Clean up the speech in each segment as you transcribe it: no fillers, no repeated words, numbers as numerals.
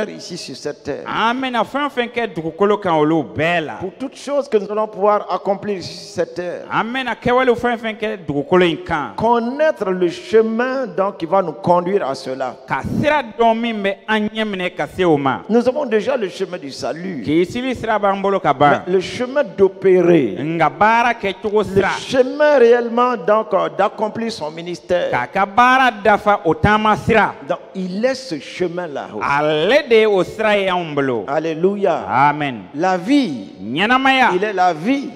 ici sur cette terre. Amen. Pour toutes choses que nous allons pouvoir accomplir ici sur cette terre. Amen. Connaître le chemin donc qui va nous conduire à cela. Nous avons déjà le chemin du salut. Mais le chemin d'opérer. Le chemin réellement donc d'accomplir son ministère. Donc il est ce chemin-là. Alléluia. Amen. La vie. Il est la vie.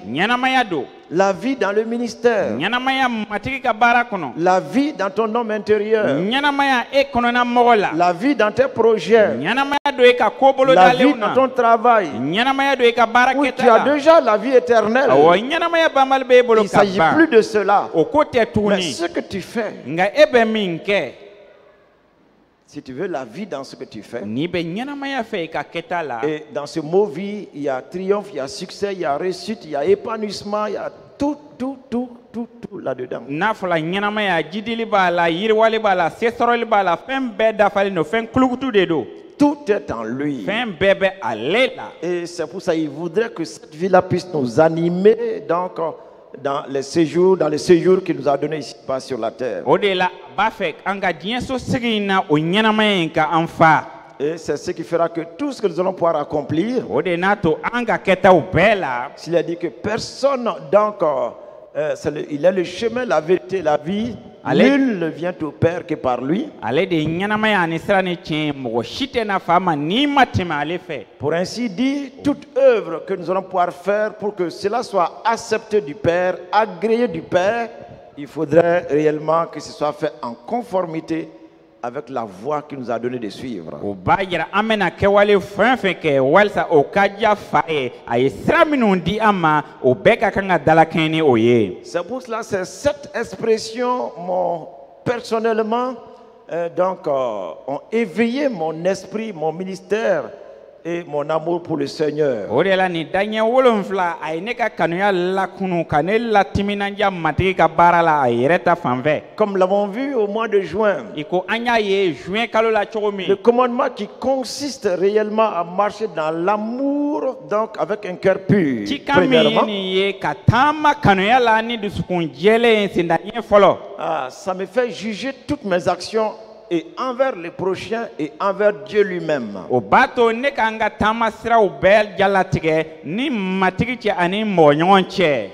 La vie dans le ministère. La vie dans ton homme intérieur. La vie dans tes projets. La vie dans ton travail. Oui, tu as déjà la vie éternelle. Il ne s'agit plus de cela. Mais ce que tu fais, si tu veux la vie dans ce que tu fais, et dans ce mot vie, il y a triomphe, il y a succès, il y a réussite, il y a épanouissement, il y a tout là-dedans. Tout est en lui. Et c'est pour ça qu'il voudrait que cette vie-là puisse nous animer donc dans les séjours qu'il nous a donnés ici pas sur la terre. Et c'est ce qui fera que tout ce que nous allons pouvoir accomplir, s'il a dit que personne donc il est le chemin, la vérité, la vie, nul ne vient au Père que par lui. Pour ainsi dire, toute œuvre que nous allons pouvoir faire pour que cela soit accepté du Père, agréé du Père, il faudrait réellement que ce soit fait en conformité avec la voie qu'il nous a donné de suivre. C'est pour cela, c'est cette expression, personnellement, ont éveillé mon esprit, mon ministère et mon amour pour le Seigneur. Comme l'avons vu au mois de juin, le commandement qui consiste réellement à marcher dans l'amour, donc avec un cœur pur. Premièrement, ça me fait juger toutes mes actions et envers les prochains et envers Dieu lui-même.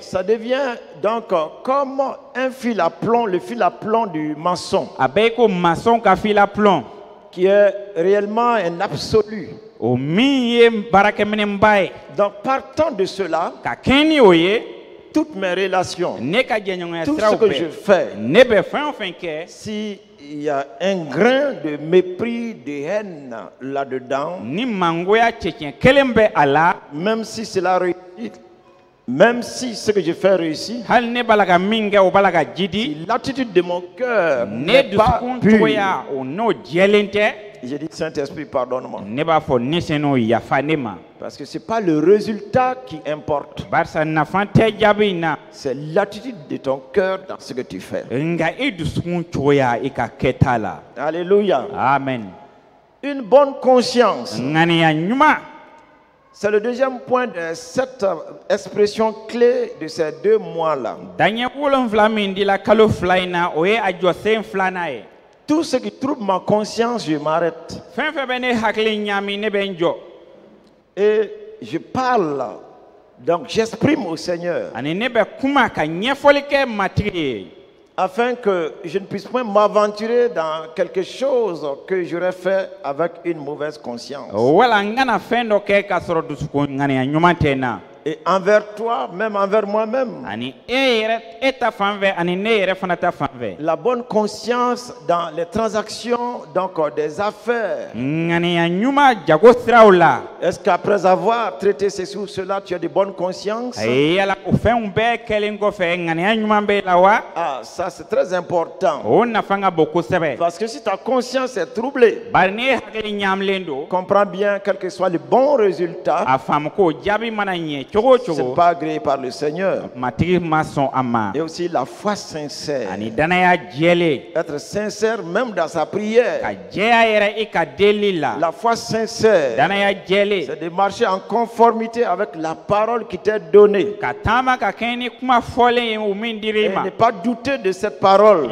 Ça devient donc comme un fil à plomb, le fil à plomb du maçon, qui est réellement un absolu. Donc partant de cela, toutes mes relations, tout ce que je fais, si il y a un grain de mépris, de haine là-dedans, même si cela réussit, même si ce que je fais réussit, si l'attitude de mon cœur n'est pas pure, j'ai dit Saint-Esprit, pardonne-moi. Parce que ce n'est pas le résultat qui importe. C'est l'attitude de ton cœur dans ce que tu fais. Alléluia. Amen. Une bonne conscience. C'est le deuxième point de cette expression clé de ces 2 mois-là. Tout ce qui trouble ma conscience, je m'arrête. Et je parle, donc j'exprime au Seigneur, afin que je ne puisse pas m'aventurer dans quelque chose que j'aurais fait avec une mauvaise conscience. Et envers toi, même envers moi-même. La bonne conscience dans les transactions, donc des affaires. Est-ce qu'après avoir traité ceci ou cela, tu as de bonne conscience? Ah, ça c'est très important. Parce que si ta conscience est troublée, comprends bien quel que soit le bon résultat, Ce n'est pas agréé par le Seigneur. Et aussi la foi sincère. Être sincère même dans sa prière. La foi sincère, c'est de marcher en conformité avec la parole qui t'est donnée. Et ne pas douter de cette parole.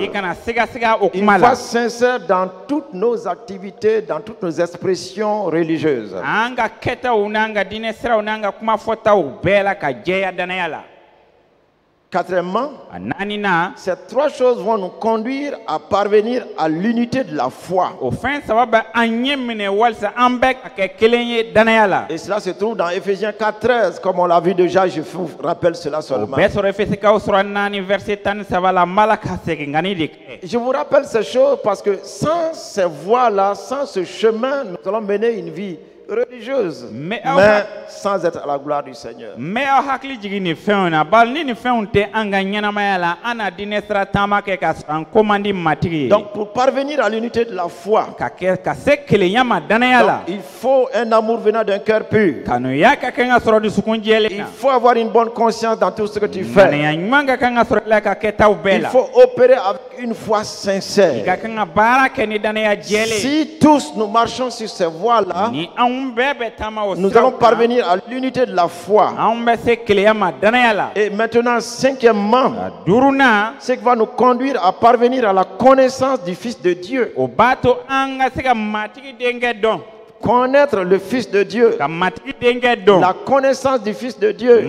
Une foi sincère dans toutes nos activités, dans toutes nos expressions religieuses. Quatrièmement, ces trois choses vont nous conduire à parvenir à l'unité de la foi. Et cela se trouve dans Éphésiens 4:13, comme on l'a vu déjà, je vous rappelle cela seulement. Je vous rappelle ces choses parce que sans ces voies-là, sans ce chemin, nous allons mener une vie religieuse, mais sans être à la gloire du Seigneur. Donc pour parvenir à l'unité de la foi, il faut un amour venant d'un cœur pur. Il faut avoir une bonne conscience dans tout ce que tu fais. Il faut opérer avec une foi sincère. Si tous nous marchons sur ces voies-là, nous allons parvenir à l'unité de la foi. Et maintenant, cinquièmement, ce qui va nous conduire à parvenir à la connaissance du Fils de Dieu. Connaître le Fils de Dieu. La connaissance du Fils de Dieu.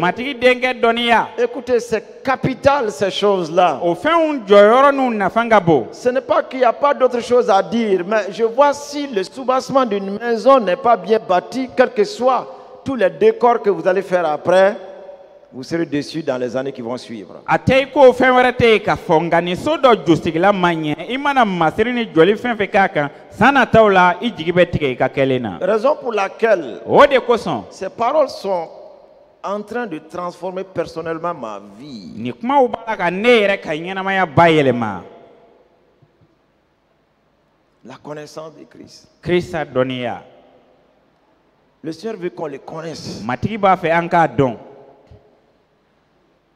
Écoutez, c'est capital ces choses-là. Ce n'est pas qu'il n'y a pas d'autre chose à dire, mais je vois si le soubassement d'une maison n'est pas bien bâti, quel que soit tous les décors que vous allez faire après, vous serez déçus dans les années qui vont suivre. Raison pour laquelle ces paroles sont en train de transformer personnellement ma vie. La connaissance de Christ. Le Seigneur veut qu'on les connaisse.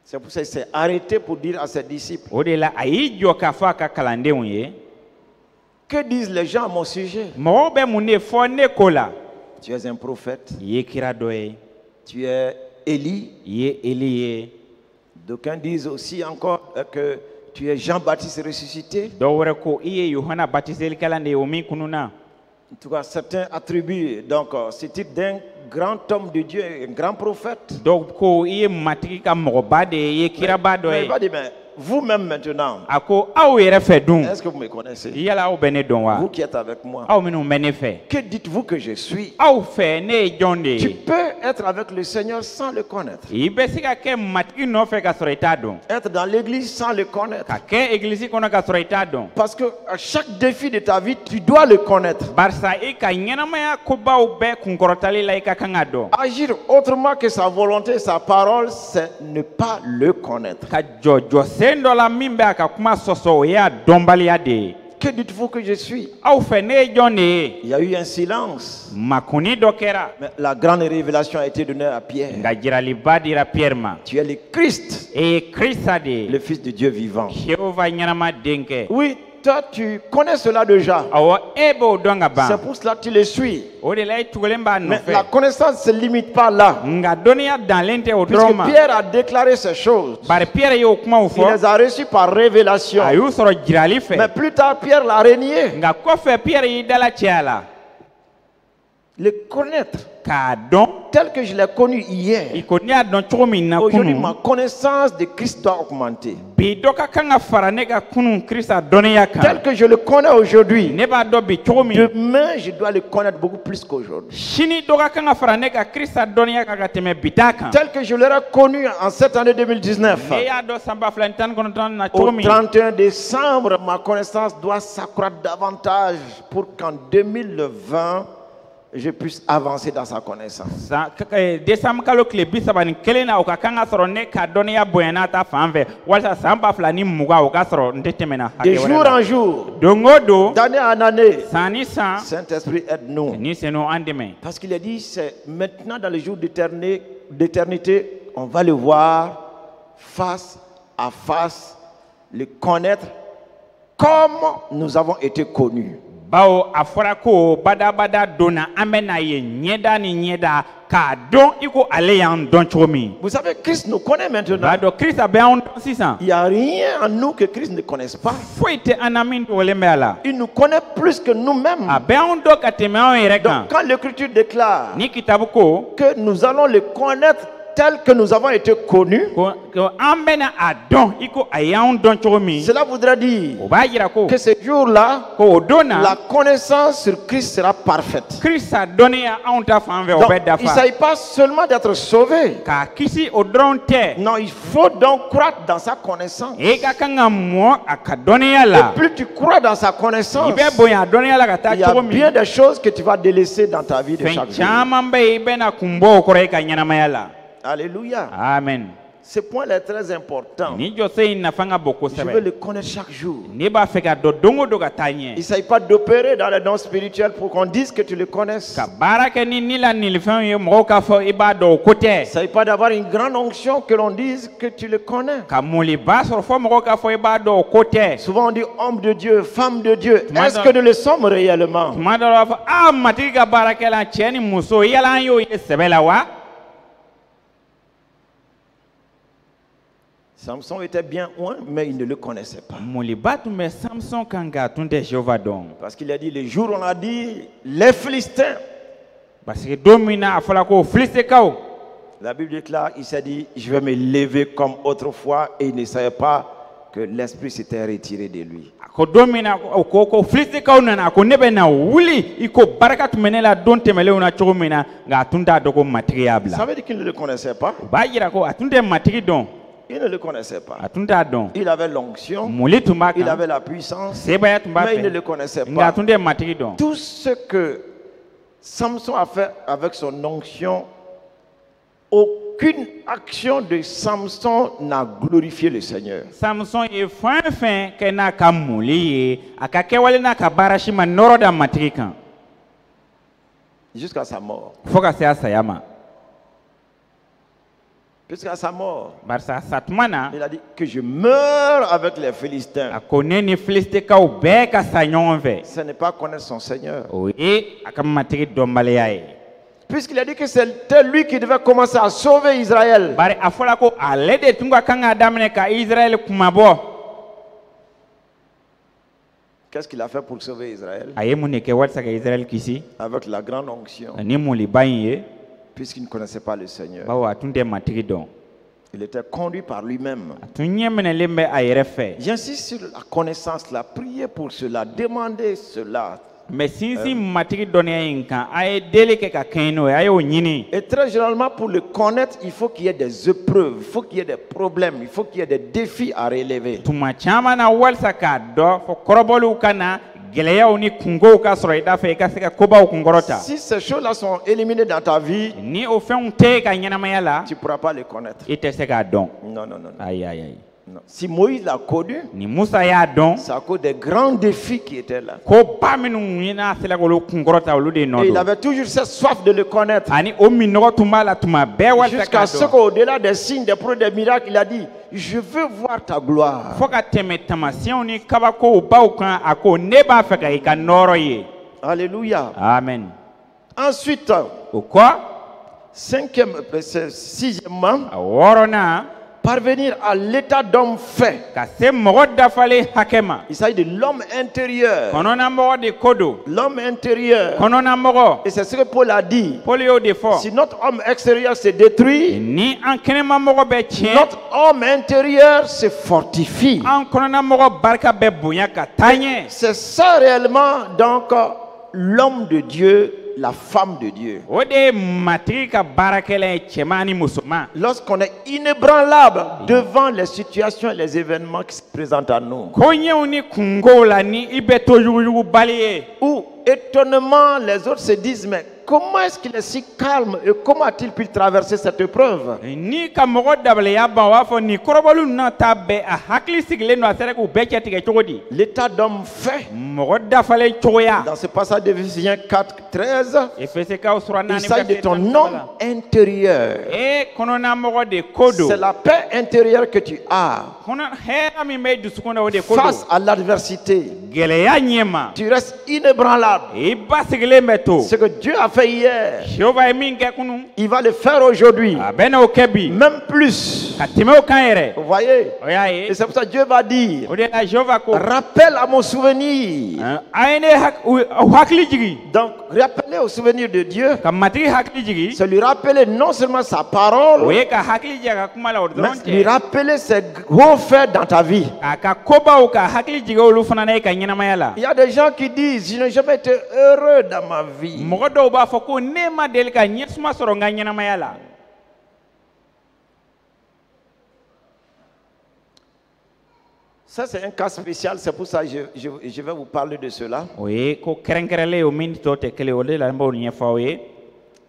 C'est pour ça qu'il s'est arrêté pour dire à ses disciples: que disent les gens à mon sujet? Tu es un prophète. Tu es Élie. D'aucuns disent aussi encore que tu es Jean-Baptiste ressuscité. En tout cas, certains attribuent donc ce titre d'un grand homme de Dieu, un grand prophète. Mais vous-même maintenant, est-ce que vous me connaissez? Vous qui êtes avec moi, que dites-vous que je suis? Tu peux être avec le Seigneur sans le connaître. Être dans l'église sans le connaître. Parce que à chaque défi de ta vie, tu dois le connaître. Agir autrement que sa volonté, sa parole, c'est ne pas le connaître. Que dites-vous que je suis? Il y a eu un silence. Mais la grande révélation a été donnée à Pierre. Tu es le Christ, le Fils de Dieu vivant. Oui, toi tu connais cela déjà. C'est pour cela que tu le suis. Mais la connaissance ne se limite pas là. Puisque Pierre a déclaré ces choses. Il les a reçues par révélation. Mais plus tard, Pierre l'a renié. Le connaître tel que je l'ai connu hier. Aujourd'hui, ma connaissance de Christ doit augmenter. Tel que je le connais aujourd'hui, demain je dois le connaître beaucoup plus qu'aujourd'hui. Tel que je l'aurai connu en cette année 2019, au 31 décembre, ma connaissance doit s'accroître davantage pour qu'en 2020, je puisse avancer dans sa connaissance. De jour en jour, d'année en année, Saint-Esprit aide-nous. Parce qu'il a dit, c'est maintenant dans le jour d'éternité d'éternité, on va le voir face à face, le connaître comme nous avons été connus. Bao aforako bada bada dona amena ye nyeda ni nyeda ka don iko ale yan don chomi. Vous savez, Christ nous connaît maintenant. Bado Christ abe on 600. Il n'y a rien en nous que Christ ne connaisse pas. Foite anamin to lemela. Il nous connaît plus que nous-mêmes. Abe on do kateme on ereka. Donc quand l'Écriture déclare Ni kitabuko que nous allons le connaître tel que nous avons été connus, ko ambena adon iko ayan don chomi. cela voudrait dire Obayira que ce jour-là, ko dona la connaissance sur Christ sera parfaite. Christ a donné à on ta fanve Donc, obeda il ne fa. s'agit pas seulement d'être sauvé. Ka kisi odronte. Non, il faut donc croire dans sa connaissance. E ka kanga mo akadone Et la. plus tu crois dans sa connaissance, Ibe boya donne la kata il y a chomi. bien des choses que tu vas délaisser dans ta vie de chaque jour. Alléluia. Amen. Ce point-là est très important. Ni jo se inafanga boko Je veux sebe. le connaître chaque jour. Ni ba feka do dongo do Il ne gatanye. s'agit pas d'opérer dans les dons spirituels pour qu'on dise que tu le connaisses. Ka baraka ni nila nilfan ye mo ka fo iba do Il kote. ne s'agit pas d'avoir une grande onction que l'on dise que tu le connais. Ka muli ba so fo mo ka fo iba do kote. Souvent on dit homme de Dieu, femme de Dieu. Tuma Est-ce dɔ- que nous le sommes réellement? Tuma do la fo ah matiri ka baraka la cheni muso yala yo ye sebe la wa. Samson était bien loin, mais il ne le connaissait pas. Muli ba tumbe Samson kanga tunde Jehova don. Parce qu'il a dit, le jour où on a dit, les Philistins. Parce que domina afola ko fliste kao. La Bible déclare, il s'est dit, je vais me lever comme autrefois, et il ne savait pas que l'esprit s'était retiré de lui. Ko domina ko fliste ka nana ko nebe na wuli iko baraka tumene la don temele una chomina nga tunda doko materiable. Ça veut dire qu'il ne le connaissait pas. Ba yira ko atunde matiri don Il ne le connaissait pas. atunda don. Il avait l'onction, Muli tumba il kan. avait la puissance, Seba ya tumba mais il ne fe. le connaissait Nga pas. atunde matiri don. Tout ce que Samson a fait avec son onction, aucune action de Samson n'a glorifié le Seigneur. Samson e fin ke na ka muli ye akake wale na ka barashi manoro da matiri kan. Jusqu'à sa mort. Foka se asayama. Jusqu'à sa mort. Barsa satmana Il a dit que je meurs avec les Philistins. akone ni fliste ka be ka sanyon ve. Ce n'est pas connaître son Seigneur. Oui, akam matiri don balaye. Puisqu'il a dit que c'était lui qui devait commencer à sauver Israël. Bari afola ko alede tunga kanga damne ka Israel kumabo. Qu'est-ce qu'il a fait pour sauver Israël? Aye muneke watsa ka Israel kisi. Avec la grande onction. Ni muli baye Puisqu'il ne connaissait pas le Seigneur. bawa atunde matiri don. Il était conduit par lui-même. Atunye mene lembe ayere fe. J'insiste sur la connaissance, la prier pour cela, demander cela. Mais sinsi matiri donne inkan aye dele ke ka keno aye o nyini. Et très généralement, pour le connaître, il faut qu'il y ait des épreuves, il faut qu'il y ait des problèmes, il faut qu'il y ait des défis à relever. Tuma chama na walsa ka do fo korobolu kana geleya oni kungo ka soro ida fe ka se ka koba o kungorota. Si ces choses-là sont éliminées dans ta vie, Ni o fe un te ka nyana mayala tu ne pourras pas les connaître. ite se ka don. Non, non, non, non, Aye aye aye. non. Si Moïse l'a connu, Ni Musa ya don. c'est à cause des grands défis qui étaient là. Ko ba minu nyina sela ko lo kungorota olu de Et il nodo. avait toujours cette soif de le connaître. Ani o minogo tuma la tuma be walsa Jusqu'à ka ce do. qu'au-delà des signes, des preuves, des miracles, il a dit, je veux voir ta gloire. Foka teme tamasiyon ni kabako ba o kan ako ne ba fe ka ika noro ye. Alléluia. Amen. Ensuite, O quoi? sixièmement, Aworona parvenir à l'état d'homme fait. ka se mogo dafale hakema. Il s'agit de l'homme intérieur. Konona mogo de kodo. L'homme intérieur. Konona mogo. Et c'est ce que Paul a dit. Polio de fo. Si notre homme extérieur se détruit, Ni an kenema mogo be tien. notre homme intérieur se fortifie. An konona mogo barka be bonya ka tanye. C'est ça réellement, donc, l'homme de Dieu, la femme de Dieu. O de matri ka barakele chemani musuma. Lorsqu'on est inébranlable devant les situations et les événements qui se présentent à nous, Konye uni kungo la ni ibe to yugu baliye. où étonnement les autres se disent, mais comment est-ce qu'il est si calme et comment a-t-il pu traverser cette épreuve? Ni ka mogo dabale ya ban wa fo ni korobalu na ta be a hakli sigle no asere ko be tige chogodi. L'état d'homme fait. Mogo dafale choya. Dans ce passage d'Éphésiens 4, 13, Il il s'agit de ton homme intérieur. C'est la paix intérieure que tu as. Face à l'adversité, tu restes inébranlable. Ce que Dieu a fait hier, il va le faire aujourd'hui. Même plus. Vous voyez? Et c'est pour ça que Dieu va dire, rappelle à mon souvenir. Donc, rappeler au souvenir de Dieu, c'est lui rappeler non seulement sa parole, mais lui rappeler ses gros faits dans ta vie. Il y a des gens qui disent, je n'ai jamais été heureux dans ma vie. Ça, c'est un cas spécial, c'est pour ça que je vais vous parler de cela.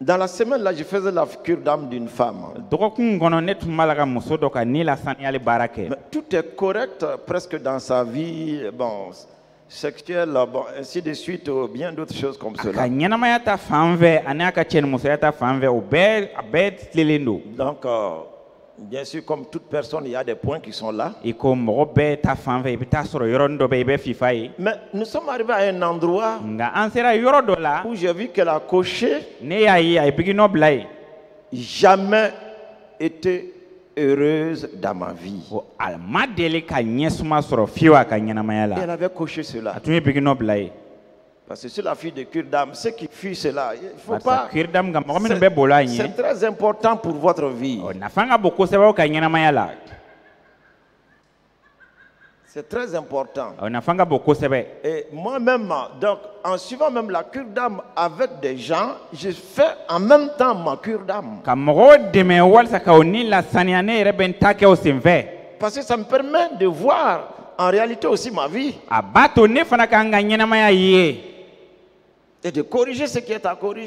Dans la semaine là, je faisais la cure d'âme d'une femme. Mais tout est correct presque dans sa vie, bon, sexuelle, bon, ainsi de suite, bien d'autres choses comme cela. Donc, bien sûr, comme toute personne, il y a des points qui sont là. Mais nous sommes arrivés à un endroit où j'ai vu qu'elle a coché jamais été heureuse dans ma vie. Et elle avait coché cela. Parce que sur la fille de cure d'âme, ce qui fuit cela, il ne faut pas. C'est très important pour votre vie. C'est très important. Et moi-même, donc, en suivant même la cure d'âme avec des gens, je fais en même temps ma cure d'âme. Parce que ça me permet de voir en réalité aussi ma vie. Et de corriger ce qui est à corriger.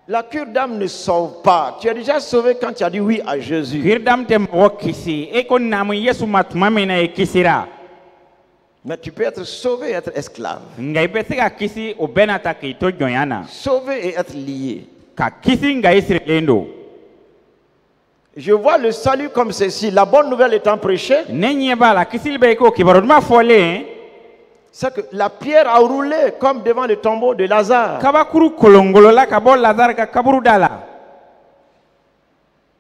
La cure d'âme ne sauve pas. Tu es déjà sauvé quand tu as dit oui à Jésus. Mais tu peux être sauvé et être esclave. Sauvé et être lié. Je vois le salut comme ceci. La bonne nouvelle étant prêchée, c'est que la pierre a roulé comme devant le tombeau de Lazare.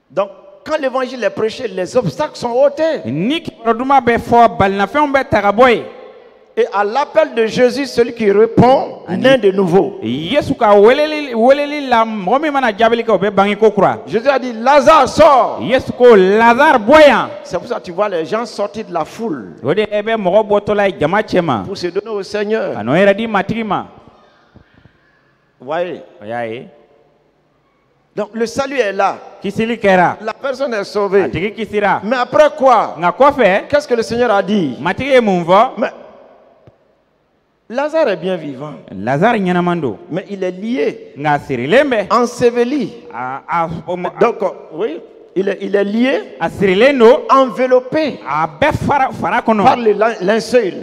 Donc, quand l'évangile est prêché, les obstacles sont ôtés. Et à l'appel de Jésus, celui qui répond, naît de nouveau. Jésus a dit, Lazare sort. C'est pour ça que tu vois les gens sortir de la foule pour se donner au Seigneur. Vous voyez? Donc le salut est là. La personne est sauvée. Mais après quoi? Qu'est-ce que le Seigneur a dit? Mais Lazare est bien vivant. Mais il est lié. Enseveli. Donc, oui, il est lié. Enveloppé par le linceul.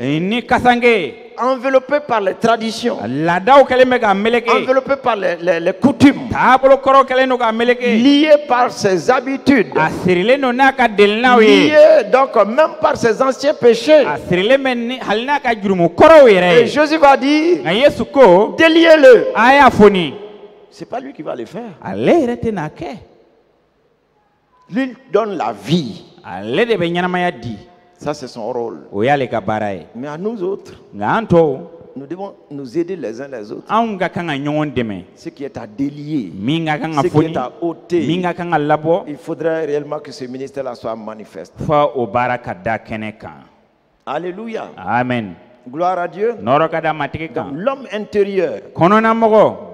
Enveloppé par les traditions. Enveloppé par les coutumes. Lié par ses habitudes. Lié donc même par ses anciens péchés. Et Jésus va dire, déliez-le. C'est pas lui qui va le faire. Lui donne la vie. Ça, c'est son rôle. Mais à nous autres, nous devons nous aider les uns les autres. Ce qui est à délier, ce qui est à ôter, il faudrait réellement que ce ministère-là soit manifeste. Alléluia. Amen. Gloire à Dieu. L'homme intérieur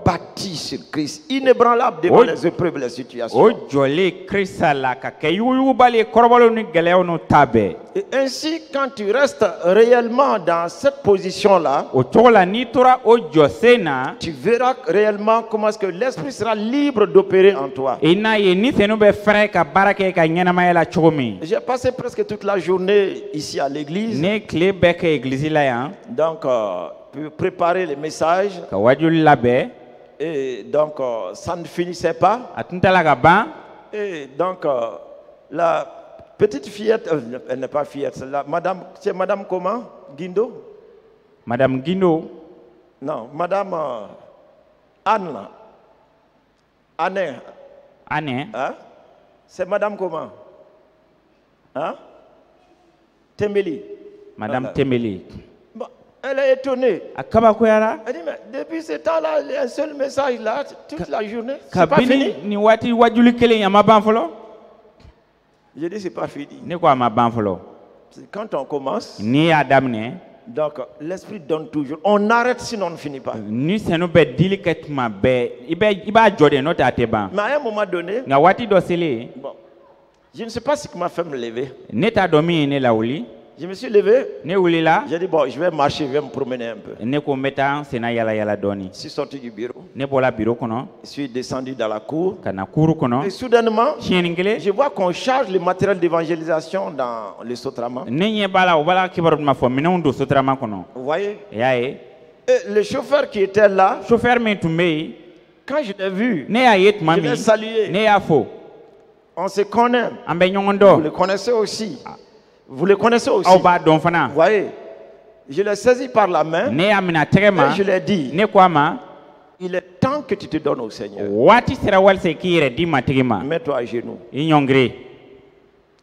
bâti sur Christ, inébranlable devant les épreuves et les situations. O joli Krista la ka ke yuyu bali korbalo ni gelew no tabe. Et ainsi, quand tu restes réellement dans cette position-là, O tola ni tora o josena tu verras réellement comment est-ce que l'esprit sera libre d'opérer en toi. ina ye ni senu be fere ka barake ka nyana mayela chomi. J'ai passé presque toute la journée ici à l'église. Ne kle be ka église la ya Donc, pour préparer les messages. ka wajul labe Et donc, ça ne finissait pas. atuntala ka ban. Et donc, la petite fillette, elle n'est pas fillette, c'est madame comment? Guindo? Madame Guindo. Non, madame Anne. Anne. Anne. Hein? C'est madame comment? Hein? Temeli. Madame Temeli. Bon, elle est étonnée. Akaba koyara. Elle dit, mais depuis ce temps-là, il y a un seul message là, toute la journée. C'est pas fini. Kabini ni wati wajuli kele ya maban folo. Je dis, c'est pas fini. Ne ko maban folo. Quand on commence, Ni adamne. donc l'esprit donne toujours. On arrête sinon on ne finit pas. Ni senu be delicatema be iba jode no tate ban. Mais à un moment donné, Nga wati do sele. bon, je ne sais pas ce qui m'a fait me lever. Ne ta domi ne lauli. Je me suis levé, Ne wuli la. j'ai dit, bon, je vais marcher, je vais me promener un peu. Ne ko meta sena yala yala doni. Je suis sorti du bureau, Ne bola biro kono. je suis descendu dans la cour. Kana kuru kono. Et soudainement, Chieningele. je vois qu'on charge le matériel d'évangélisation dans le Sotraman. Ne nye bala o bala kibaru ma fo mina ndo sotrama kono. Vous voyez? Yae. Et le chauffeur qui était là, Chauffeur me tumbe. quand je l'ai vu, Ne ya yet je mami. l'ai salué. Ne ya fo. On se connaît. Ambe Vous nyongondo. le connaissez aussi. Vous le connaissez aussi. Au ba don fana. Vous voyez? Je l'ai saisi par la main Ne ya mina et tegema. je lui ai dit, Ne ko ama. il est temps que tu te donnes au Seigneur. Wati sera wal se kire di matigima. Mets-toi à genoux. Inyongri.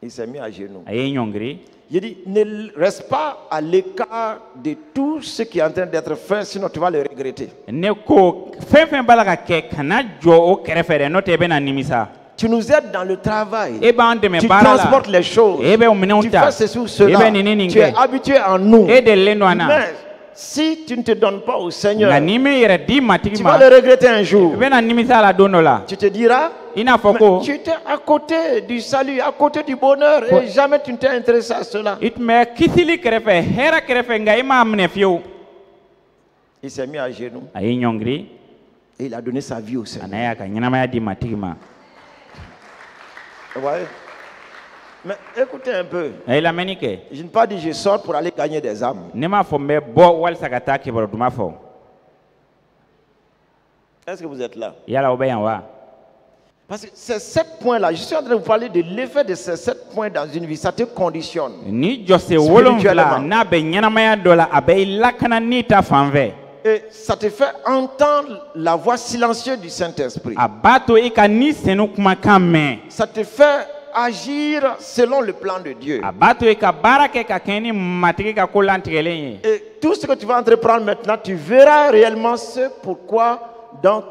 Il s'est mis à genoux. Aye inyongri. J'ai dit, ne reste pas à l'écart de tout ce qui est en train d'être fait, sinon tu vas le regretter. Ne ko fen balaga ke kana jo o kerefere no tebe na nimisa. Tu nous aides dans le travail. E ba ande me Tu bala. transportes les choses. Ebe o mine Tu unta. fais ceci ou cela. Ebe nini ninge. Tu es habitué en nous. E de leno ana. Mais si tu ne te donnes pas au Seigneur, Na nime yere di tu matigima. vas le regretter un jour. Ebe na nimisa la donola. Tu te diras, Ina mais foko. tu étais à côté du salut, à côté du bonheur, et jamais tu ne t'es intéressé à cela. It me kisili kerefe hera kerefe nga ima amne fiu. Il s'est mis à genoux Aye inyongri. et il a donné sa vie au Seigneur. Anaya ka nyana maya di matigima. Vous voyez? Mais écoutez un peu. Aye la menike. Je n'ai pas dit je sors pour aller gagner des âmes. Ne ma fo me bo wal sagata ke bro duma fo. Est-ce que vous êtes là? Yala obeyan wa. Parce que ces 7 points-là, je suis en train de vous parler de l'effet de ces 7 points dans une vie. Ça te conditionne. Ni jose wolonfla na be nyana maya dola abe lakana ni ta fanve. Et ça te fait entendre la voix silencieuse du Saint-Esprit. Abato ika ni senu kuma kame. Ça te fait agir selon le plan de Dieu. Abato ika barake ka keni matiki ka kolantigelenye. Et tout ce que tu vas entreprendre maintenant, tu verras réellement ce pourquoi donc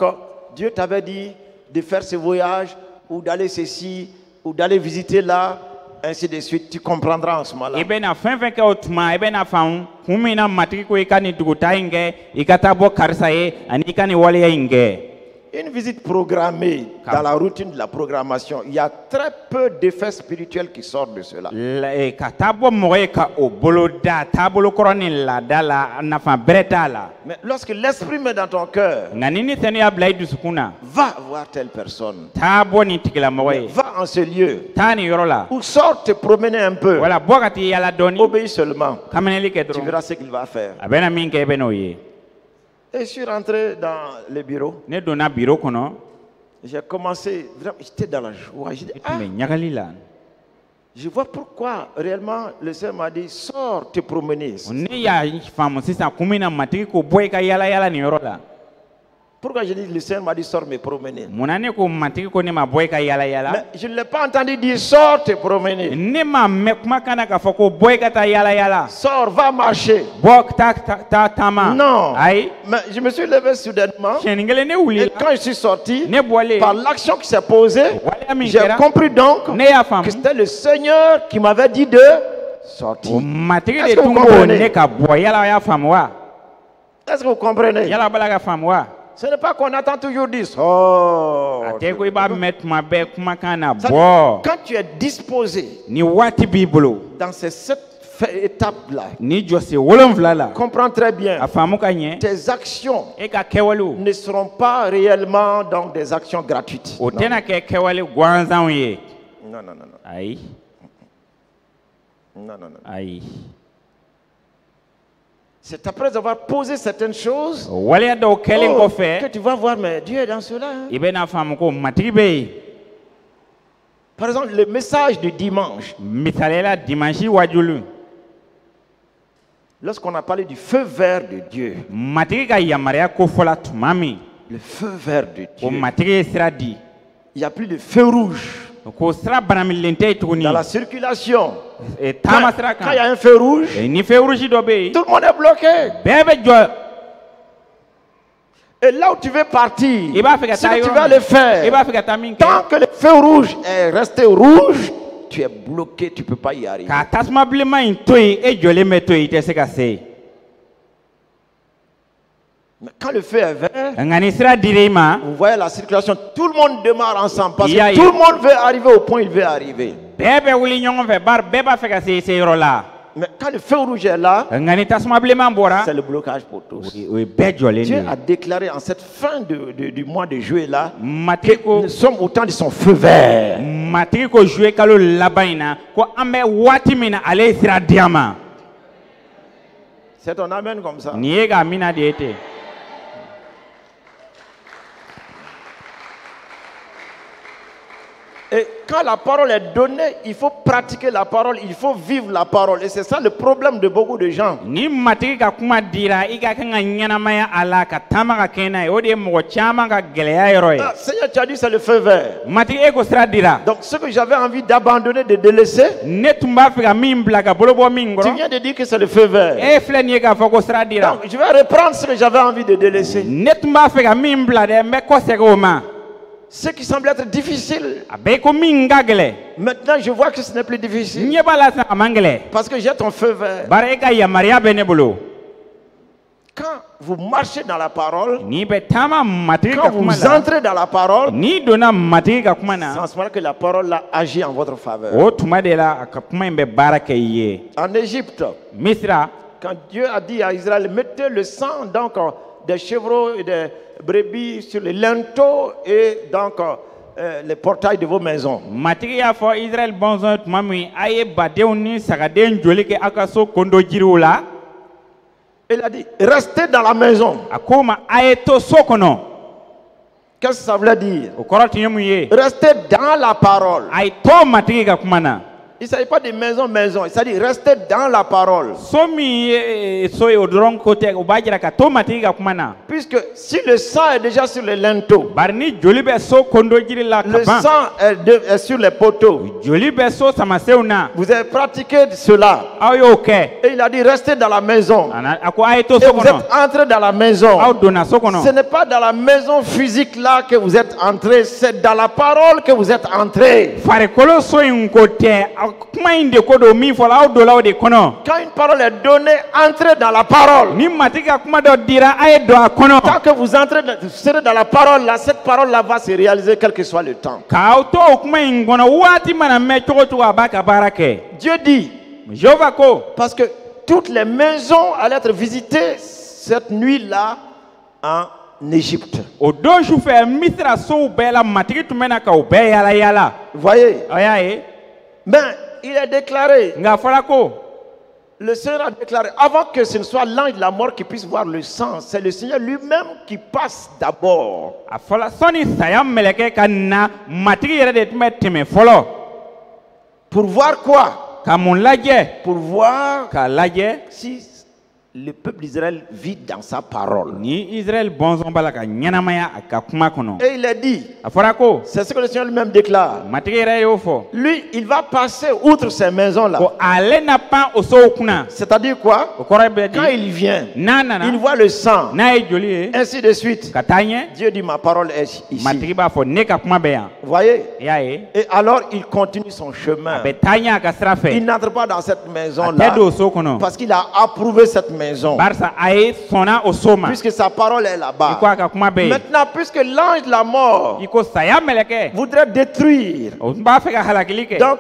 Dieu t'avait dit de faire ce voyage ou d'aller ceci ou d'aller visiter là, ainsi de suite. Tu comprendras en ce moment-là. Ebe na fenfen ke otuma ebe na faun kumina matiki ko ika ni duguta inge ikata bo karsa ye ani ika ni wale inge. Une visite programmée dans la routine de la programmation, il y a très peu d'effets spirituels qui sortent de cela. Katabo moye ka obolo da tabolo koroni la dala na fa breta la. Mais lorsque l'esprit met dans ton cœur, Nganini senu ya blai du sukuna. va voir telle personne, Tabo ni tikila moye. va en ce lieu, Tani yorola. ou sors te promener un peu, Wala bokati yala doni. obéis seulement, Kameneli ke tu dron. verras ce qu'il va faire. Abena minke ebe no ye. Et je suis rentré dans le bureau, Ne dona biro kono. j'ai commencé, vraiment, j'étais dans la joie. J'ai dit, ah, Me nyagali la. je vois pourquoi réellement le Seigneur m'a dit, sors te promener. Ne ya famu sisa kumina matiki ko boy ka yala ni yorola. Pourquoi je dis, le Seigneur m'a dit, sors me promener. Munane ko matiki ko ne ma boy ka yala. Mais je ne l'ai pas entendu dire, sors te promener. Ne ma mekuma kana ka foko boy ka ta yala. Sors, va marcher. Bok ta tama. Non. Ai. Mais je me suis levé soudainement. Cheningele ne Et wuli. quand je suis sorti, Ne boile. par l'action qui s'est posée, Wale mi j'ai kera. compris donc Ne ya famu. que c'était le Seigneur qui m'avait dit de sortir. Matiki Est-ce de que vous tumbo comprenez? ne ka boy yala ya famu wa. Est-ce que vous comprenez? Yala bala ka famu wa. Ce n'est pas qu'on attend toujours 10. Oh, ate ko iba met ma be kuma kana ça- bo quand tu es disposé ni wati biblo dans ces 7 étapes-là, ni jose wolonvla la comprends très bien, afamu ka nye tes actions e ka kewale ne seront pas réellement donc des actions gratuites. o Non, tena ke kewale gwanzan ye non, non, non, non, ai non, non, non. ai C'est après avoir posé certaines choses wale do kelen ko que fe tu vas voir, mais Dieu est dans cela. Hein. ibe na famu ko matigi be Par exemple, le message du dimanche, misalela dimanche wajulu lorsqu'on a parlé du feu vert de Dieu, matigi ka yamaria ko fola tumami le feu vert de o Dieu, matigi sira di il n'y a plus de feu rouge ko sira banamilente tuguni dans la circulation. e Quand, tama sira quand il y kan a un feu rouge, e ni fe urushi do be tout le monde est bloqué. bebe jo Et là où tu veux partir, Il va faire ce que tu taillon. vas le faire. iba fika tamin ke Tant que le feu rouge est resté rouge, tu es bloqué, tu ne peux pas y arriver. ka tasuma bilema in toyi e jole me toyi te se ka se Mais quand le feu est vert, ngani sira dire ma vous voyez la circulation, tout le monde démarre ensemble parce Il y a- que tout le monde veut arriver au point où il veut arriver. bebe wuli ɲɔgɔn fɛ bari bɛɛ b'a fɛ ka se yɔrɔ la Mais quand le feu rouge est là, ngani tasuma bilenman bɔra c'est le blocage pour tous. o ye bɛɛ jɔlen Dieu de a déclaré en cette fin du mois de juillet là, matigi ko nous sommes au temps de son feu vert. matigi ko juwe kalo laban in na ko an bɛ waati min na ale ye sira di an ma C'est ton amen comme ça. nin ye ka mina de ye ten Et quand la parole est donnée, il faut pratiquer la parole, il faut vivre la parole. Et c'est ça le problème de beaucoup de gens. ni matigi ka kuma dira i ka kan ka ɲɛnamaya a la ka taama ka kɛ n'a ye o de ye mɔgɔ caman ka gɛlɛya yɔrɔ ye Ah, Seigneur, tu as dit c'est le feu vert. matigi e ko sira dira Donc ce que j'avais envie d'abandonner, de délaisser, ne tun b'a fɛ ka min bila ka bolo bɔ min tu kɔrɔ viens de dire que c'est le feu vert. e filɛ nin ye k'a fɔ ko sira dira Donc je vais reprendre ce que j'avais envie de délaisser. ne tun b'a fɛ ka min bila dɛ n bɛ kɔsegin o ma Ce qui semble être difficile, a bɛɛ ko min ka gɛlɛ maintenant je vois que ce n'est plus n difficile. ɲɛ b'a la sisan a man gɛlɛ Parce que j'ai ton feu vert. bari e ka yamaruya bɛ ne bolo Quand vous marchez dans la parole, n'i bɛ taama matigi quand ka kuma vous la entrez dans la parole, n'i donna matigi ka kuma c'est na en ce moment que la parole là, agit en votre faveur. o tuma de la a ka kuma in bɛ baara kɛ i ye En Égypte, misira quand Dieu a dit à Israël, mettez le sang donc des chevreaux et des brebis sur les linteaux et donc les portails de vos maisons. matigi y'a fɔ israɛl bɔnsɔn tuma min a ye badenw ni sagaden joli kɛ aw ka so kondo jiriw la Il a dit, restez dans la maison. a ko ma a ye to so kɔnɔ Qu'est-ce que ça voulait dire? o kɔrɔ tun ye mun ye Restez dans la parole. a ye to matigi ka kuma na Il ne s'agit pas de maison, maison. Il s'agit de rester dans la parole. so min ye so ye o dɔrɔn ko tɛ o b'a jira ka to matigi ka kuma na Puisque si le sang est déjà sur les linteaux, bari ni joli bɛ so kondo jiri la ka le ban sang est sur les poteaux, joli bɛ so samasenw na vous avez pratiqué cela. aw y'o kɛ Et il a dit, restez dans la maison. a ko a ye to Et so vous kɔnɔ êtes entrés dans la maison. aw donna so kɔnɔ Ce n'est pas dans la maison physique là que vous êtes entrés, c'est dans la parole que vous êtes entrés. farikolo so in ko tɛ a kuma in de ko do min fɔla aw donna o de kɔnɔ Quand une parole est donnée, entrez dans la parole. ni matigi ka kuma dɔ dira a ye don a kɔnɔ Tant que vous entrez, vous serez dans la parole là, cette parole là va se réaliser quel que soit le temps. k'aw to o kuma in kɔnɔ waati mana mɛn cogo cogo a b'a ka baara kɛ Dieu dit, jehova ko parce que toutes les maisons allaient être visitées cette nuit-là en Égypte. o don su fɛ misira sow bɛɛ la matigi tun bɛna ka o bɛɛ yala yala Vous voyez? aw y'a ye Mais il est déclaré, nka a fɔra ko le Seigneur a déclaré, avant que ce ne soit l'ange de la mort qui puisse voir le sang, c'est le Seigneur lui-même qui passe d'abord. a fɔla sɔni saya mɛlɛkɛ ka na matigi yɛrɛ de tun bɛ tɛmɛ fɔlɔ Pour voir quoi? ka mun lajɛ Pour voir k'a lajɛ si le peuple d'Israël vit dans sa parole. ni israɛl bɔnsɔn b'a la ka ɲɛnamaya a ka kuma kɔnɔ Et il a dit, a fɔra ko c'est ce que le Seigneur lui-même déclare. matigi yɛrɛ y'o fɔ Lui, il va passer outre ces maisons-là. ko ale na pan o sow kunna C'est-à-dire quoi? o kɔrɔ bɛ Quand di il vient, n'a il nana voit le sang, n'a ye joli ye ainsi de suite. ka taa ɲɛ Dieu dit, ma parole est ici. matigi b'a fɔ ne ka kuma bɛ yan Vous voyez? i y'a ye Et alors, il continue son chemin. a bɛ taa ɲɛ a ka sira Il fɛ n'entre pas dans cette a maison-là tɛ don o so kɔnɔ parce qu'il a approuvé cette maison. barisa a ye sɔnna o so ma i Puisque sa parole est là-bas. ko a ka kuma bɛ yen Maintenant, puisque l'ange de la mort i ko saya mɛlɛkɛ voudrait détruire, o tun b'a fɛ ka halakili kɛ donc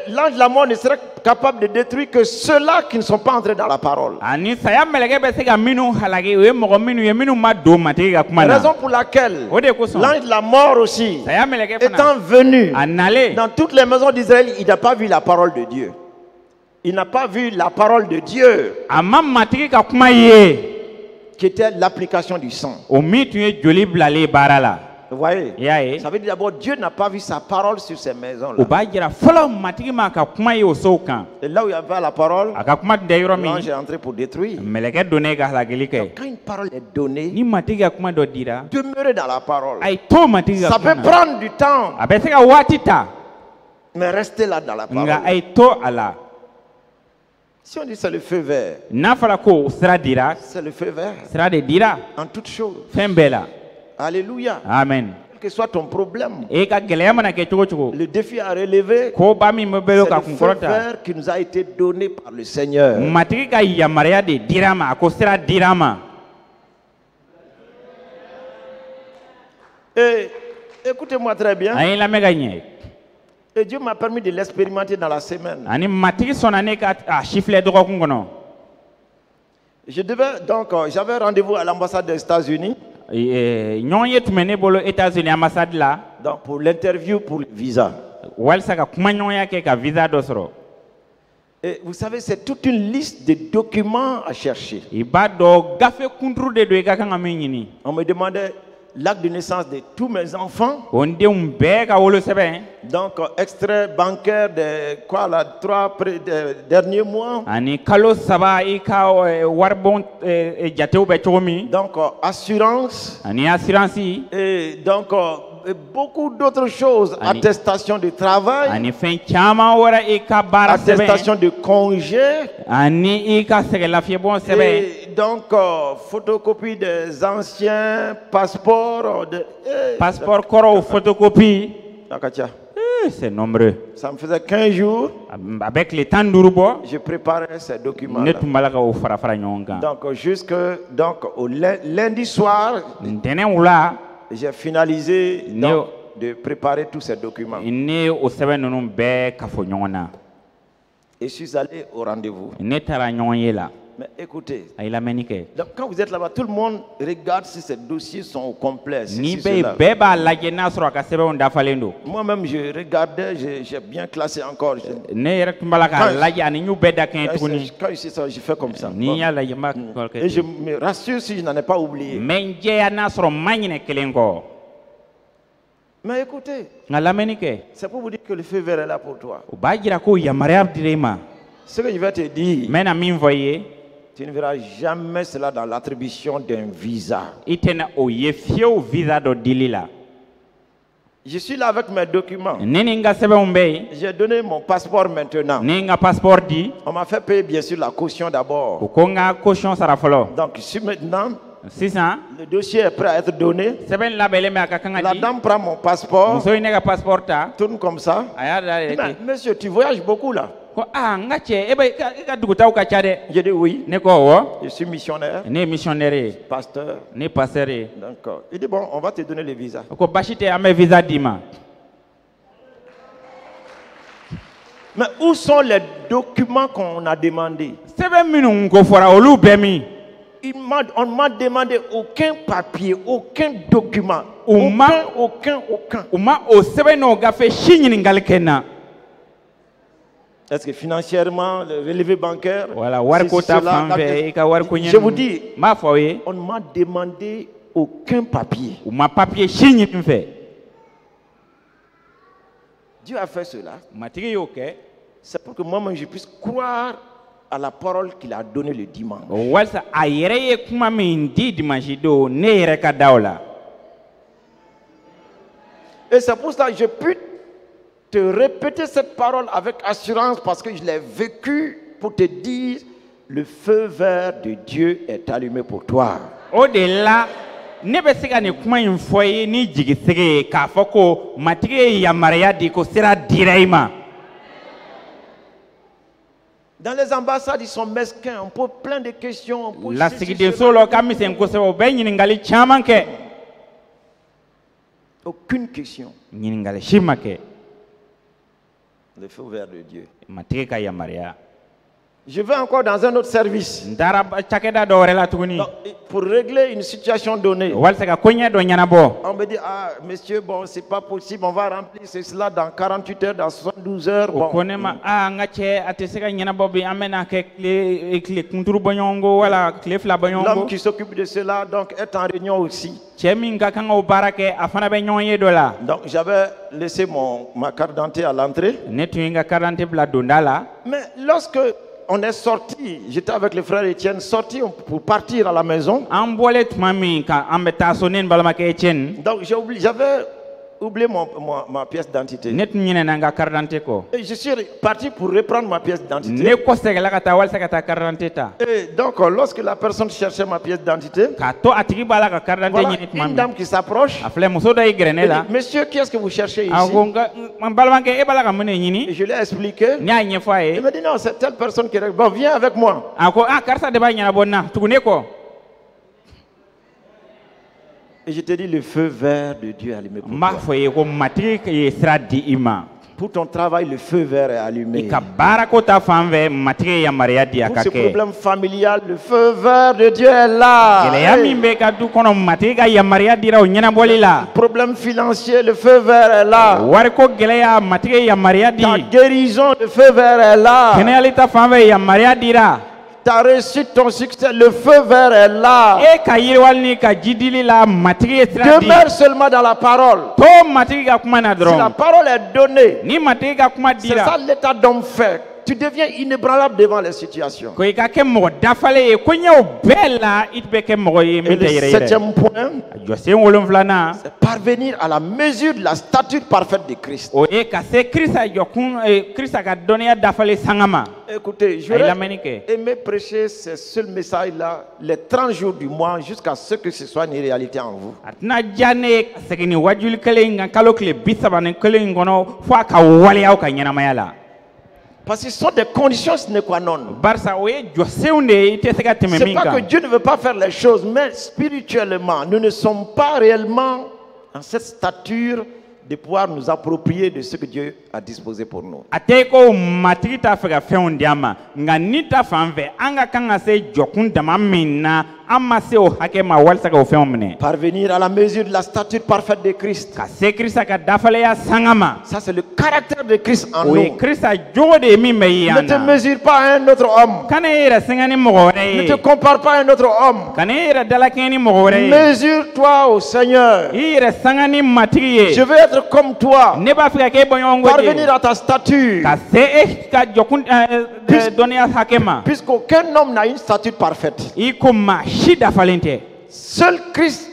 l'ange de la mort ne serait capable de détruire que ceux-là qui ne sont pas entrés dans la parole. ani saya mɛlɛkɛ bɛ se ka minnu halaki o ye mɔgɔ minnu ye minnu ma don matigi ka kuma na Raison pour laquelle o de kosɔn l'ange de la mort aussi, saya mɛlɛkɛ fana étant venu a nalen dans toutes les maisons d'Israël, il n'a pas vu la parole de Dieu. Il n'a pas vu la parole de Dieu, a ma matigi ka kuma ye qui était l'application du sang. o min tun ye joli bilalen baara la Vous voyez? i y'a ye Ça veut dire d'abord, Dieu n'a pas vu sa parole sur ces o maisons-là. b'a jira fɔlɔ matigi ma ka kuma ye o sow kan Et là où il y avait la parole, a ka kuma tun tɛ yɔrɔ min l'ange est entré pour détruire. mɛlɛkɛ donnen ka halakili kɛ Quand une parole est donnée, ni matigi ka kuma dɔ dira demeurez dans la parole. a ye to matigi ka Ça kuma peut na prendre du temps, a bɛ se ka waati ta mais restez là dans la nga a parole. ye to a la Si on dit c'est le feu vert, n'a fɔra ko sira dira c'est le feu vert sira de dira en toutes choses. fɛn bɛɛ la Alléluia. amen Quel que soit ton problème, e ka gɛlɛya mana kɛ cogo cogo le défi à relever, ko ba min bɛ bɛlo c'est ka le feu kunkɔrɔta vert qui nous a été donné par le Seigneur. matigi ka yamaruya de dira ma a ko sira dira ma Et écoutez-moi très bien. an ye lamɛn ka ɲɛ Et Dieu m'a permis de l'expérimenter dans la semaine. ani matigi sɔnna ne ka a sifilɛ dɔgɔkun kɔnɔ Je devais donc, j'avais rendez-vous à l'ambassade des États-Unis ɲɔgɔn ye tun bɛ ne bolo États-Unis ambassade la donc pour l'interview pour le visa. walisa ka kuma ɲɔgɔnya kɛ ka visa dɔ sɔrɔ Et vous savez, c'est toute une liste de documents à chercher. i b'a dɔn gafe kunturu de don i ka kan ka min ɲini On me demandait l'acte de naissance de tous mes enfants, o n denw bɛɛ ka wolosɛbɛn donc extrait bancaire des derniers mois, ani kalo saba i ka waribon jatew bɛ cogo min donc assurance, ani assurance et donc beaucoup d'autres choses, Ani- attestation de travail, ani fɛn caman wɛrɛ i ka baara sɛbɛn attestation de congé, ani i ka sɛgɛlafiɲɛbɔn sɛbɛn et donc photocopie des anciens passeports. passeport kɔrɔw photocopie Nakatia. c'est nombreux Ça me faisait 15 jours, a bɛ tile 15 bɔ je préparais ces documents. ne tun b'a la ka o fara fara ɲɔgɔn kan Donc jusque donc au lundi soir, ntɛnɛn wula j'ai finalisé Ne- donc, de préparer tous ces documents. ne o sɛbɛn ninnu bɛɛ ka fɔ ɲɔgɔn na Et je suis allé au rendez-vous. ne taara ɲɔgɔn ye la Mais écoutez, a ye lamɛnni kɛ donc quand vous êtes là-bas, tout le monde regarde si ces dossiers sont au complet. si ni cela. bɛɛ b'a lajɛ n'a sɔrɔ a ka sɛbɛnw dafalen don Moi-même, je regardais, j'ai bien classé encore. ne yɛrɛ tun b'a la k'a Quand- lajɛ ani n y'u bɛɛ da kɛɲɛ tuguni Quand je sais ça, je fais comme ça. ni n y'a lajɛ n b'a kɔrɔ Et kɛ je me rassure si je n'en ai pas oublié. mɛ n jɛya n'a sɔrɔ n ma ɲinɛ kelen kɔ Mais écoutez, n ka lamɛnni kɛ c'est pour vous dire que le feu vert est là pour toi. o b'a jira ko yamaruya dira i ma Ce que je vais te dire, n bɛna min fɔ i ye tu ne verras jamais cela dans l'attribution d'un visa. i tɛna o ye fiyewu visa dɔ dili la Je suis là avec mes documents. ne ni n ka sɛbɛnw bɛ yen J'ai donné mon passeport maintenant. ne n ka passeport di On m'a fait payer bien sûr la caution o d'abord. ko n ka caution sara fɔlɔ Donc ici maintenant, sisan le dossier est prêt à être donné. sɛbɛn labɛnlen bɛ a ka kan ka La di dame prend mon passeport, muso in ne ka passeport ta tourne comme ça. a y'a dayɛlɛ Mais, ten monsieur, tu voyages beaucoup là. ko n ka cɛ i ka dugutaw ka ca dɛ J'ai dit oui, ne ko awɔ je suis missionnaire, ne ye missionnaire ye pasteur. ne ye pasteur ye D'accord. Il dit bon, on va te donner le visa. o ko basi tɛ an bɛ visa d'i ma Mais où sont les documents qu'on a demandés? sɛbɛn minnu ko fɔra olu bɛɛ min On ne m'a demandé aucun papier, aucun document. Aucun. u ma o sɛbɛn n'o gafe si ɲininkali kɛ n na Est-ce que financièrement, le relevé bancaire, wala wariko ta cela, fan fɛ i ka wariko je vous dis, ɲɛnu n b'a fɔ aw ye on ne m'a demandé aucun papier. u ma papiye si ɲini n fɛ Dieu a fait cela. matigi y'o kɛ C'est pour que moi-même je puisse croire à la parole qu'il a donnée le dimanche. walisa a yɛrɛ ye kuma min di dimanche don ne yɛrɛ ka da o la Et c'est pour ça que je peux te répéter cette parole avec assurance parce que je l'ai vécu pour te dire le feu vert de Dieu est allumé pour toi. Au-delà, ne bɛ se ka nin kuma in fɔ ye ni jigisɛgɛ ye k'a fɔ ko matigi ye yamaruya di ko sira dira i ma. Dans les ambassades, ils sont mesquins, on pose plein de questions. Lasigidenso la ka misɛn kosɛbɛ u bɛ ɲininkali caman kɛ. Aucune question. Ɲininkali si ma kɛ. Le feu vert de Dieu. Matigi ka yamaruya. Je vais encore dans un autre service. N taara cakɛda dɔ wɛrɛ la tuguni. Donc, pour régler une situation donnée, walasa ka ko ɲɛ dɔ ɲɛnabɔ. on me dit, ah, monsieur, bon, c'est pas possible, on va remplir cela dans 48 heures, dans 72 heures. o Bon. ko ne ma n ka cɛ a tɛ se ka ɲɛnabɔ bi an bɛna kɛ tile kunturu bɔ ɲɔgɔn ko wala tile fila bɔ ɲɔgɔn L'homme ko. qui s'occupe de cela, donc, est en réunion aussi. Cɛ min ka kan k'o baara kɛ a fana bɛ ɲɔgɔn ye dɔ la. Donc, j'avais laissé ma carte d'identité à l'entrée. Ne tun ye n ka carte d'identité bila donda la. Mais lorsque on est sorti, j'étais avec le frère Étienne, sorti pour partir à la maison. An bɔlen tuma min ka an bɛ taa so ne ni balimakɛ Etienne. Donc, j'avais oublié ma pièce d'identité. Ne tun ɲinɛna n ka carte d'identité kɔ. Et je suis parti pour reprendre ma pièce d'identité. Ne kɔsɛgɛla ka taa walasa ka taa carte d'identité ta. Et donc, lorsque la personne cherchait ma pièce d'identité, K'a to a tigi b'a la ka carte d'identité voilà ɲini tuma une min. dame qui s'approche. A filɛ muso dɔ y'i gɛrɛ ne Elle la. dit, monsieur, qui est-ce que vous cherchez ici? A ko n balimakɛ e b'a la ka mun de Et ɲini. je lui ai expliqué. N y'a ɲɛfɔ a Il ye. m'a dit, non, c'est telle personne qui est... Bon, viens avec moi. A ko karisa de b'a ɲɛnabɔ n na tuguni kɔ. Et je te dis, le feu vert de Dieu est allumé pour N b'a toi. fɔ i ye ko matigi ye sira di i ma. Pour ton travail, le feu vert est allumé. I ka baarako ta fan fɛ matigi ye yamaruya di a Pour ka ce kɛ. problème familial, le feu vert de Dieu est là. Gɛlɛya Hey. min bɛ ka du kɔnɔ matigi ka yamaruya dira o ɲɛnabɔli la. Problème financier, le feu vert est là. Wariko gɛlɛya matigi ye yamaruya di. Ta guérison, le feu vert est là. Kɛnɛyali ta fan fɛ yamaruya dira. Ta réussite, ton succès, le feu vert est là. E ka yiriwali ni ka jidili la matigi ye sira di. Demeure seulement dans la parole. To matigi ka kuma na Si la dɔrɔn. parole est donnée, Ni matigi ka kuma c'est ça dira. l'état d'homme fait. Tu deviens inébranlable devant les situations. Ko i ka kɛ mɔgɔ dafalen ye ko ɲɛw bɛɛ la i bɛ kɛ mɔgɔ ye Et min le tɛ yɛrɛ yɛrɛ. 7e point, A jɔ sen 7nan. c'est parvenir à la mesure de la stature parfaite de Christ. O ye ka se Krista jɔkun Krista ka dɔnniya dafalen sanga ma. Écoutez, A ye j'aurais lamɛnni kɛ. aimé prêcher ce seul message-là les 30 jours du mois jusqu'à ce que ce soit une réalité en vous. A tɛna diya ne ye ka segin nin wajuli kelen in kan kalo tile 31 in kɔnɔ fo a ka waleya aw ka ɲɛnamaya la. Parce que ce sont des conditions sine qua non. Barisa o ye jɔsenw de ye i tɛ se ka tɛmɛ C'est min pas que kan. Dieu ne veut pas faire les choses, mais spirituellement, nous ne sommes pas réellement en cette stature de pouvoir nous approprier de ce que Dieu a disposé pour nous. A tɛ ko matigi t'a fɛ ka fɛnw di an ma nka ni ta fan fɛ an ka kan ka se jɔkun dama min na an ma se o hakɛ ma walasa ka o fɛnw minɛ. Parvenir à la mesure de la stature parfaite de Christ. Ka se Krista ka dafaleya sanga ma. Ça, c'est le caractère de Christ en O ye nous. Krista jogo de ye min bɛ ye Ne an te na. mesure pas à un autre homme. Kana e yɛrɛ sɛgɛn ni mɔgɔ wɛrɛ Ne ye. te compare pas à un autre homme. Kana e yɛrɛ dalakɛɲɛ ni mɔgɔ wɛrɛ ye. Mesure-toi au Seigneur. I yɛrɛ sanga ni matigi ye. Je veux être comme toi. Ne b'a fɛ ka kɛ e bɔɲɔgɔnko de Parvenir ye. à ta stature. Ka se e ka jɔkun dɔnniya hakɛ ma. Puisqu'aucun homme n'a une stature parfaite. I ko maa si dafalen tɛ. Seul Christ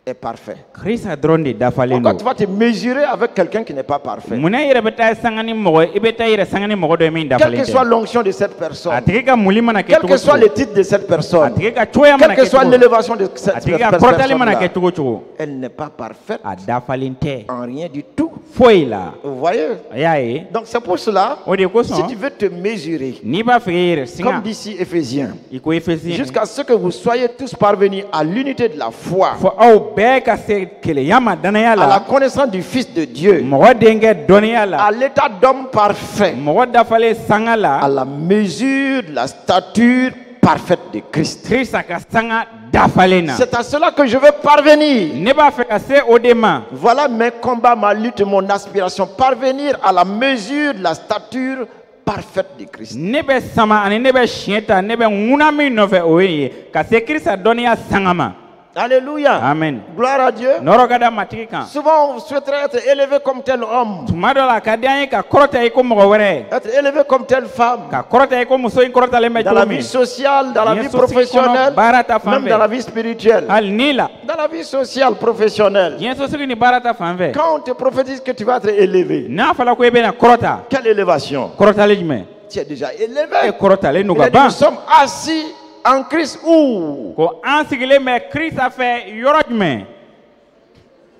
est parfait. Krista dɔrɔn de dafalen Pourquoi don. tu vas te mesurer avec quelqu'un qui n'est pas parfait? Munna i yɛrɛ bɛ taa sanga ni mɔgɔ i bɛ taa i yɛrɛ sanga ni mɔgɔ dɔ ye min Quelle dafalen que soit tɛ. l'onction de cette A personne, tigi ka muli mana kɛ quel cogo que soit cogo. le titre de cette A personne, tigi ka cogoya mana quelle que kɛ soit cogo. l'élévation de A cette tigi ka kɔrɔtali mana personne, kɛ cogo cogo. elle n'est pas parfaite A dafalen tɛ. en rien du tout. Foyi la. Vous voyez? A y'a ye. Donc c'est pour cela, O de si kosɔn tu veux te mesurer, n'i b'a fɛ k'i yɛrɛ comme singa d'ici Éphésiens, i ko Efesiyɛn. jusqu'à ce que vous soyez tous parvenus à l'unité de la foi, Fo aw bɛɛ ka se kelenya ma danaya à la la. connaissance du Fils de Dieu, Mɔgɔ denkɛ dɔnniya la. à l'état d'homme parfait, Mɔgɔ dafalen sanga à la. la mesure de la stature parfaite de Christ. Krista ka sanga dafalen na. C'est à cela que je veux parvenir. Ne b'a fɛ ka se o de ma. Voilà mes combats, ma lutte, mon aspiration. Parvenir à la mesure de la stature parfaite de Christ. Ne bɛ sama ani ne bɛ siɲɛ ta ne bɛ ŋuna min nɔfɛ o ye ka se Krista dɔnniya sanga ma. Alléluia. Amen. Gloire à Dieu. Nɔrɔ ka da matigi kan. Souvent, on souhaiterait être élevé comme tel homme, Tuma dɔ la a ka di an ye ka kɔrɔta i ko mɔgɔ wɛrɛ. être élevé comme telle femme, Ka kɔrɔta i ko muso in kɔrɔtalen bɛ dans la cogo vie min. sociale, dans la Nin vie sosigi kɔnɔ, professionnelle, baara ta fan même dans la fɛ. vie spirituelle. Hali ni la. Dans la vie sociale, professionnelle, diɲɛ sosigi ni baara ta fan fɛ quand on te prophétise que tu vas être élevé, n'a fɔla ko i bɛna kɔrɔta quelle élévation? kɔrɔtali jumɛn Tu es déjà e élevé. kɔrɔtalen Il don a ka dit, ban nous sommes assis en Christ où? ko an sigilen bɛ Krista fɛ yɔrɔ jumɛn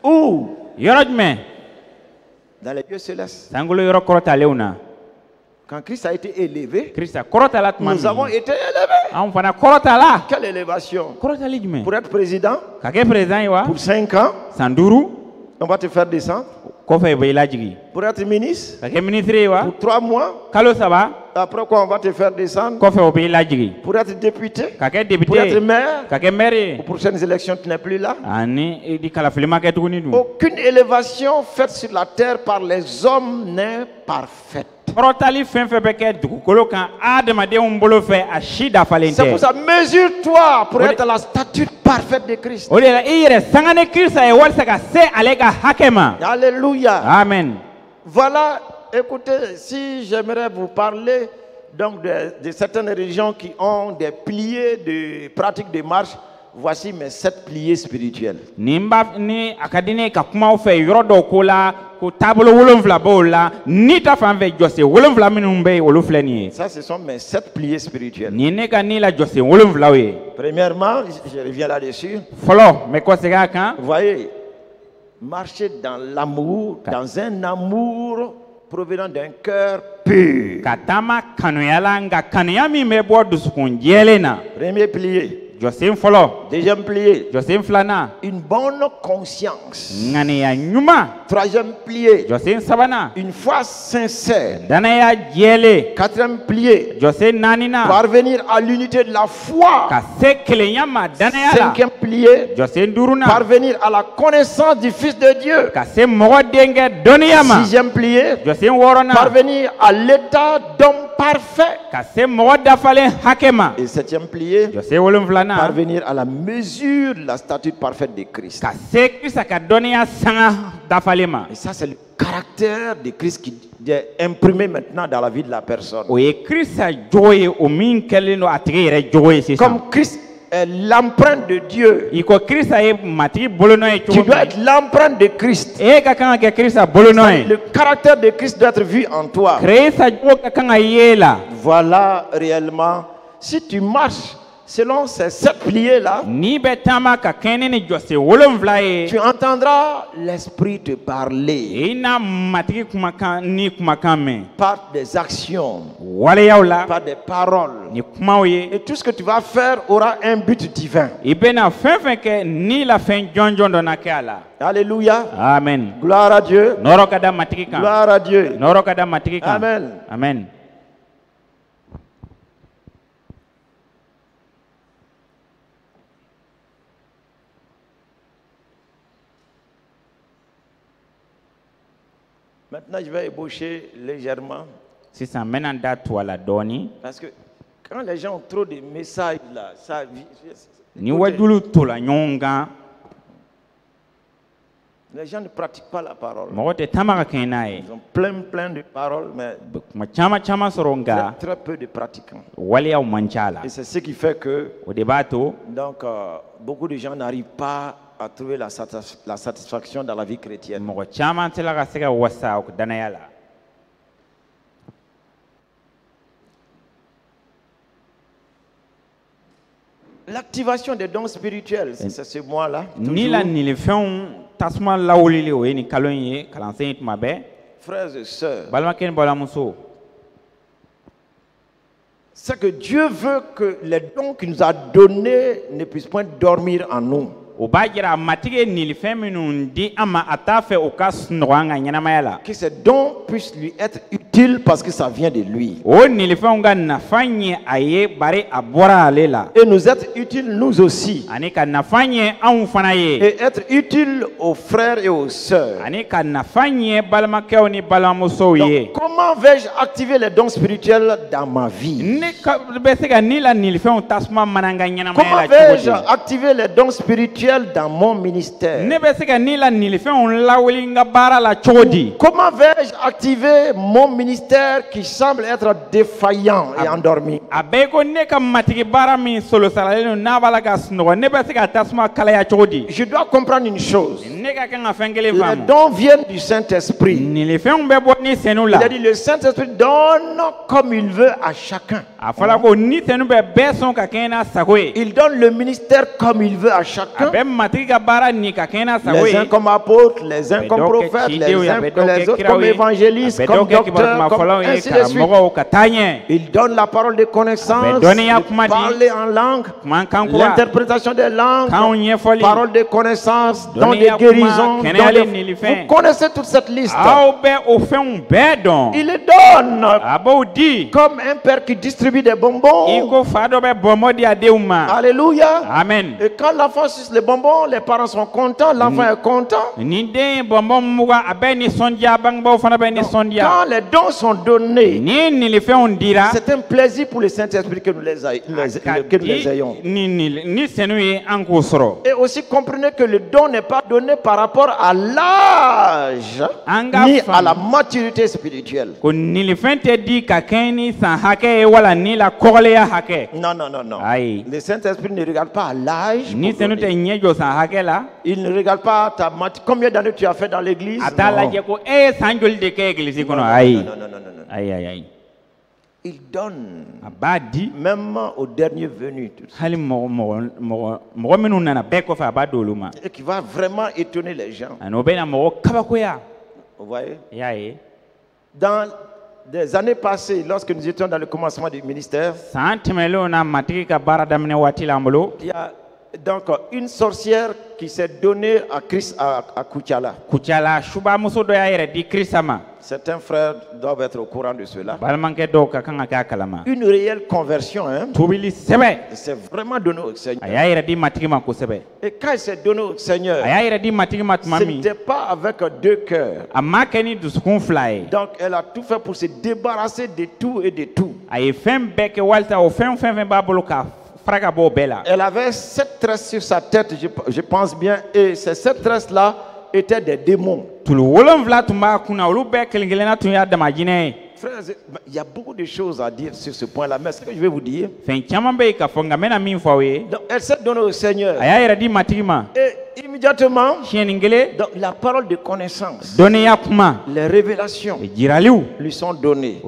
Où? yɔrɔ jumɛn Dans les lieux célestes. sankolo yɔrɔ kɔrɔtalenw na Quand Christ a été élevé, Krista kɔrɔtala tuma nous avons min été élevés. anw fana kɔrɔtala Quelle élévation? kɔrɔtali jumɛn Pour être président, ka kɛ président ye wa pour 5 ans, san 5 on va te faire descendre. kɔfɛ i bɛ i lajigi Pour être ministre, ka kɛ ministre ye wa pour 3 mois. kalo 3 Après quoi, on va te faire descendre. kɔfɛ o bɛ i lajigi Pour être député, ka kɛ pour député être maire, ka kɛ maire ye aux prochaines élections, tu n'es plus là. ani i di kalafili ma kɛ tuguni dun Aucune élévation faite sur la terre par les hommes n'est parfaite. kɔrɔtali fɛn fɛn bɛ kɛ dugukolo kan adamadenw bolo fɛ a si dafalen C'est pour tɛ ça, mesure-toi pour Oui. être à la stature parfaite de Christ. o de la i yɛrɛ sanga ni Krista ye walasa ka se ale ka hakɛ ma Alléluia. amen Voilà, écoutez, si j'aimerais vous parler donc de certaines religions qui ont des piliers de pratique de marche, voici mes 7 piliers spirituels. ni a ka di ne ye ka kumaw fɛ yɔrɔ dɔw ko la ko taabolo 7 b'o la ni ta fan fɛ jɔsen 7 minnu bɛ yen olu filɛ nin ye Ça, ce sont mes 7 piliers spirituels. nin ye ne ka ni la jɔsen 7 ye Premièrement, je reviens là-dessus. fɔlɔ n bɛ kɔsegin a kan Vous voyez, marcher dans l'amour, dans un amour provenant d'un cœur pur. ka taama kanuya la nka kanuya min bɛ bɔ dusukun jɛlen na Premier pilier. jɔsen fɔlɔ Deuxième pilier, jɔsen filanan une bonne conscience. ŋaniya ɲuman Troisième pilier, jɔsen sabanan une foi sincère. danaya jɛlen Quatrième pilier, jɔsen naaninan parvenir à l'unité de la foi. ka se kelenya ma danaya la Cinquième pilier, jɔsen duurunan parvenir à la connaissance du Fils de Dieu. ka se mɔgɔ denkɛ dɔnniya ma Sixième pilier, jɔsen wɔɔrɔnan parvenir à l'état d'homme parfait. ka se mɔgɔ dafalen hakɛ ma Et septième pilier, jɔsen 7 parvenir à la mesure de la statue parfaite de Christ. ka se Krista ka dɔnniya sanga dafalen ma Et ça, c'est le caractère de Christ qui est imprimé maintenant dans la vie de la personne. o ye Krista jogo ye o min kɛlen don a tigi yɛrɛ jogo ye sisan Comme Christ est l'empreinte de Dieu, i ko Krista ye matigi bolonɔ ye tu cogo dois min être l'empreinte de Christ. e ka kan ka kɛ Krista bolonɔ ye Le caractère de Christ doit être vu en toi. Krista jogo ka kan ka ye la Voilà réellement, si tu marches selon ces 7 piliers-là, n'i bɛ taama ka kɛɲɛ ni jɔsen 7 ye tu entendras l'Esprit te parler i n'a matigi kumakan ni kumakan mɛn par des actions, waleyaw la par des paroles. ni kumaw ye Et tout ce que tu vas faire aura un but divin. i bɛna fɛn fɛn kɛ ni la fɛn jɔnjɔn dɔ na kɛ a la Alléluia. amen Gloire à Dieu. nɔrɔ ka da matigi kan Gloire à Dieu. nɔrɔ ka da matigi kan Amen. amen Maintenant, je vais ébaucher légèrement. sisan n bɛna n da tu a la dɔɔni Parce que quand les gens ont trop de messages là, ça. ni wajulu tola ɲɔgɔn kan Les gens ne pratiquent pas la parole. mɔgɔ tɛ taama ka kɛɲɛ n'a ye Ils ont plein de paroles, mais bɛ kuma caman caman sɔrɔ il y a nka très peu de pratiquants. waleyaw man ca la Et c'est ce qui fait que o de b'a to donc, beaucoup de gens n'arrivent pas à trouver la satisfaction dans la vie chrétienne. mɔgɔ caman tɛla ka se ka wasa o danaya la L'activation des dons spirituels, c'est ce mois-là. ni la nilifɛnw tasuma lawulili o ye nin kalo in ye kalansen ye tuma bɛɛ Frères et sœurs, balimakɛ ni balimamuso c'est que Dieu veut que les dons qu'il nous a donnés ne puissent point dormir en nous. o b'a jira matigi ye nilifɛn minnu di an ma a t'a fɛ o ka sunɔgɔ an ka ɲɛnamaya la Que ces dons puissent lui être utiles parce que ça vient de lui. o nilifɛnw ka nafa ɲɛ a ye bari a bɔra ale la Et nous être utiles nous aussi. ani ka nafa ɲɛ anw fana ye Et être utiles aux frères et aux sœurs. ani ka nafa ɲɛ balimakɛw ni balimamusow ye Donc, comment vais-je activer les dons spirituels dans ma vie? ne bɛ se ka ni la nilifɛnw tasuma mana n ka ɲɛnamaya Comment la vais-je cogo di activer les dons spirituels dans mon ministère? ne bɛ se ka ni la nilifɛnw lawuli n ka baara la cogo di Comment vais-je activer mon ministère qui semble être défaillant et endormi. a bɛɛ ko ne ka matigi baara min solosaralen don n'a b'a la ka sunɔgɔ ne bɛ se ka tasuma kalaya cogo di. Je dois comprendre une chose. ne ka kan ka fɛn kelen Les faamu. dons viennent du Saint-Esprit. nilifɛnw bɛ bɔ ni senu la. Il a dit le Saint-Esprit donne comme il veut à chacun. a fɔla ko ni senu bɛ bɛɛ sɔn ka kɛ n'a sago ye. Il donne le ministère comme il veut à a chacun. bɛ matigi ka baara ni ka kɛ n'a sago Les ye. uns comme apôtres, les uns comme prophètes, les autres comme évangélistes, comme docteurs, comme ainsi de suite. Il donne la parole de connaissance, de parler en langue, l'interprétation des langues, parole de connaissance, don de guérison. Vous connaissez toute cette liste. Il les donne comme un père qui distribue des bonbons. Alléluia. Amen. Et quand l'enfant suce les bonbons, les parents sont contents, l'enfant est content. Quand les dons sont donnés, c'est un plaisir pour le Saint-Esprit que nous les ayons. Et aussi comprenez que le don n'est pas donné par rapport à l'âge ni à la maturité spirituelle. Non, non, non, non. Le Saint-Esprit ne regarde pas à l'âge. Il ne regarde pas combien d'années tu as fait dans l'église. Non, non, non. Il donne même aux derniers venus et qui va vraiment étonner les gens. Vous voyez? Dans des années passées, lorsque nous étions dans le commencement du ministère, il y a donc une sorcière qui s'est donnée à Kuchala. Certains frères doivent être au courant de cela. Une réelle conversion, hein? C'est vraiment donné au Seigneur. Et quand il s'est donné au Seigneur, ce n'était pas avec deux cœurs. Donc elle a tout fait pour se débarrasser de tout et de tout. Elle avait 7 tresses sur sa tête, je pense bien, et ces 7 tresses-là étaient des démons. Frères, il y a beaucoup de choses à dire sur ce point-là, mais ce que je vais vous dire, donc, elle s'est donnée au Seigneur. Et immédiatement, donc, la parole de connaissance, les révélations lui sont données.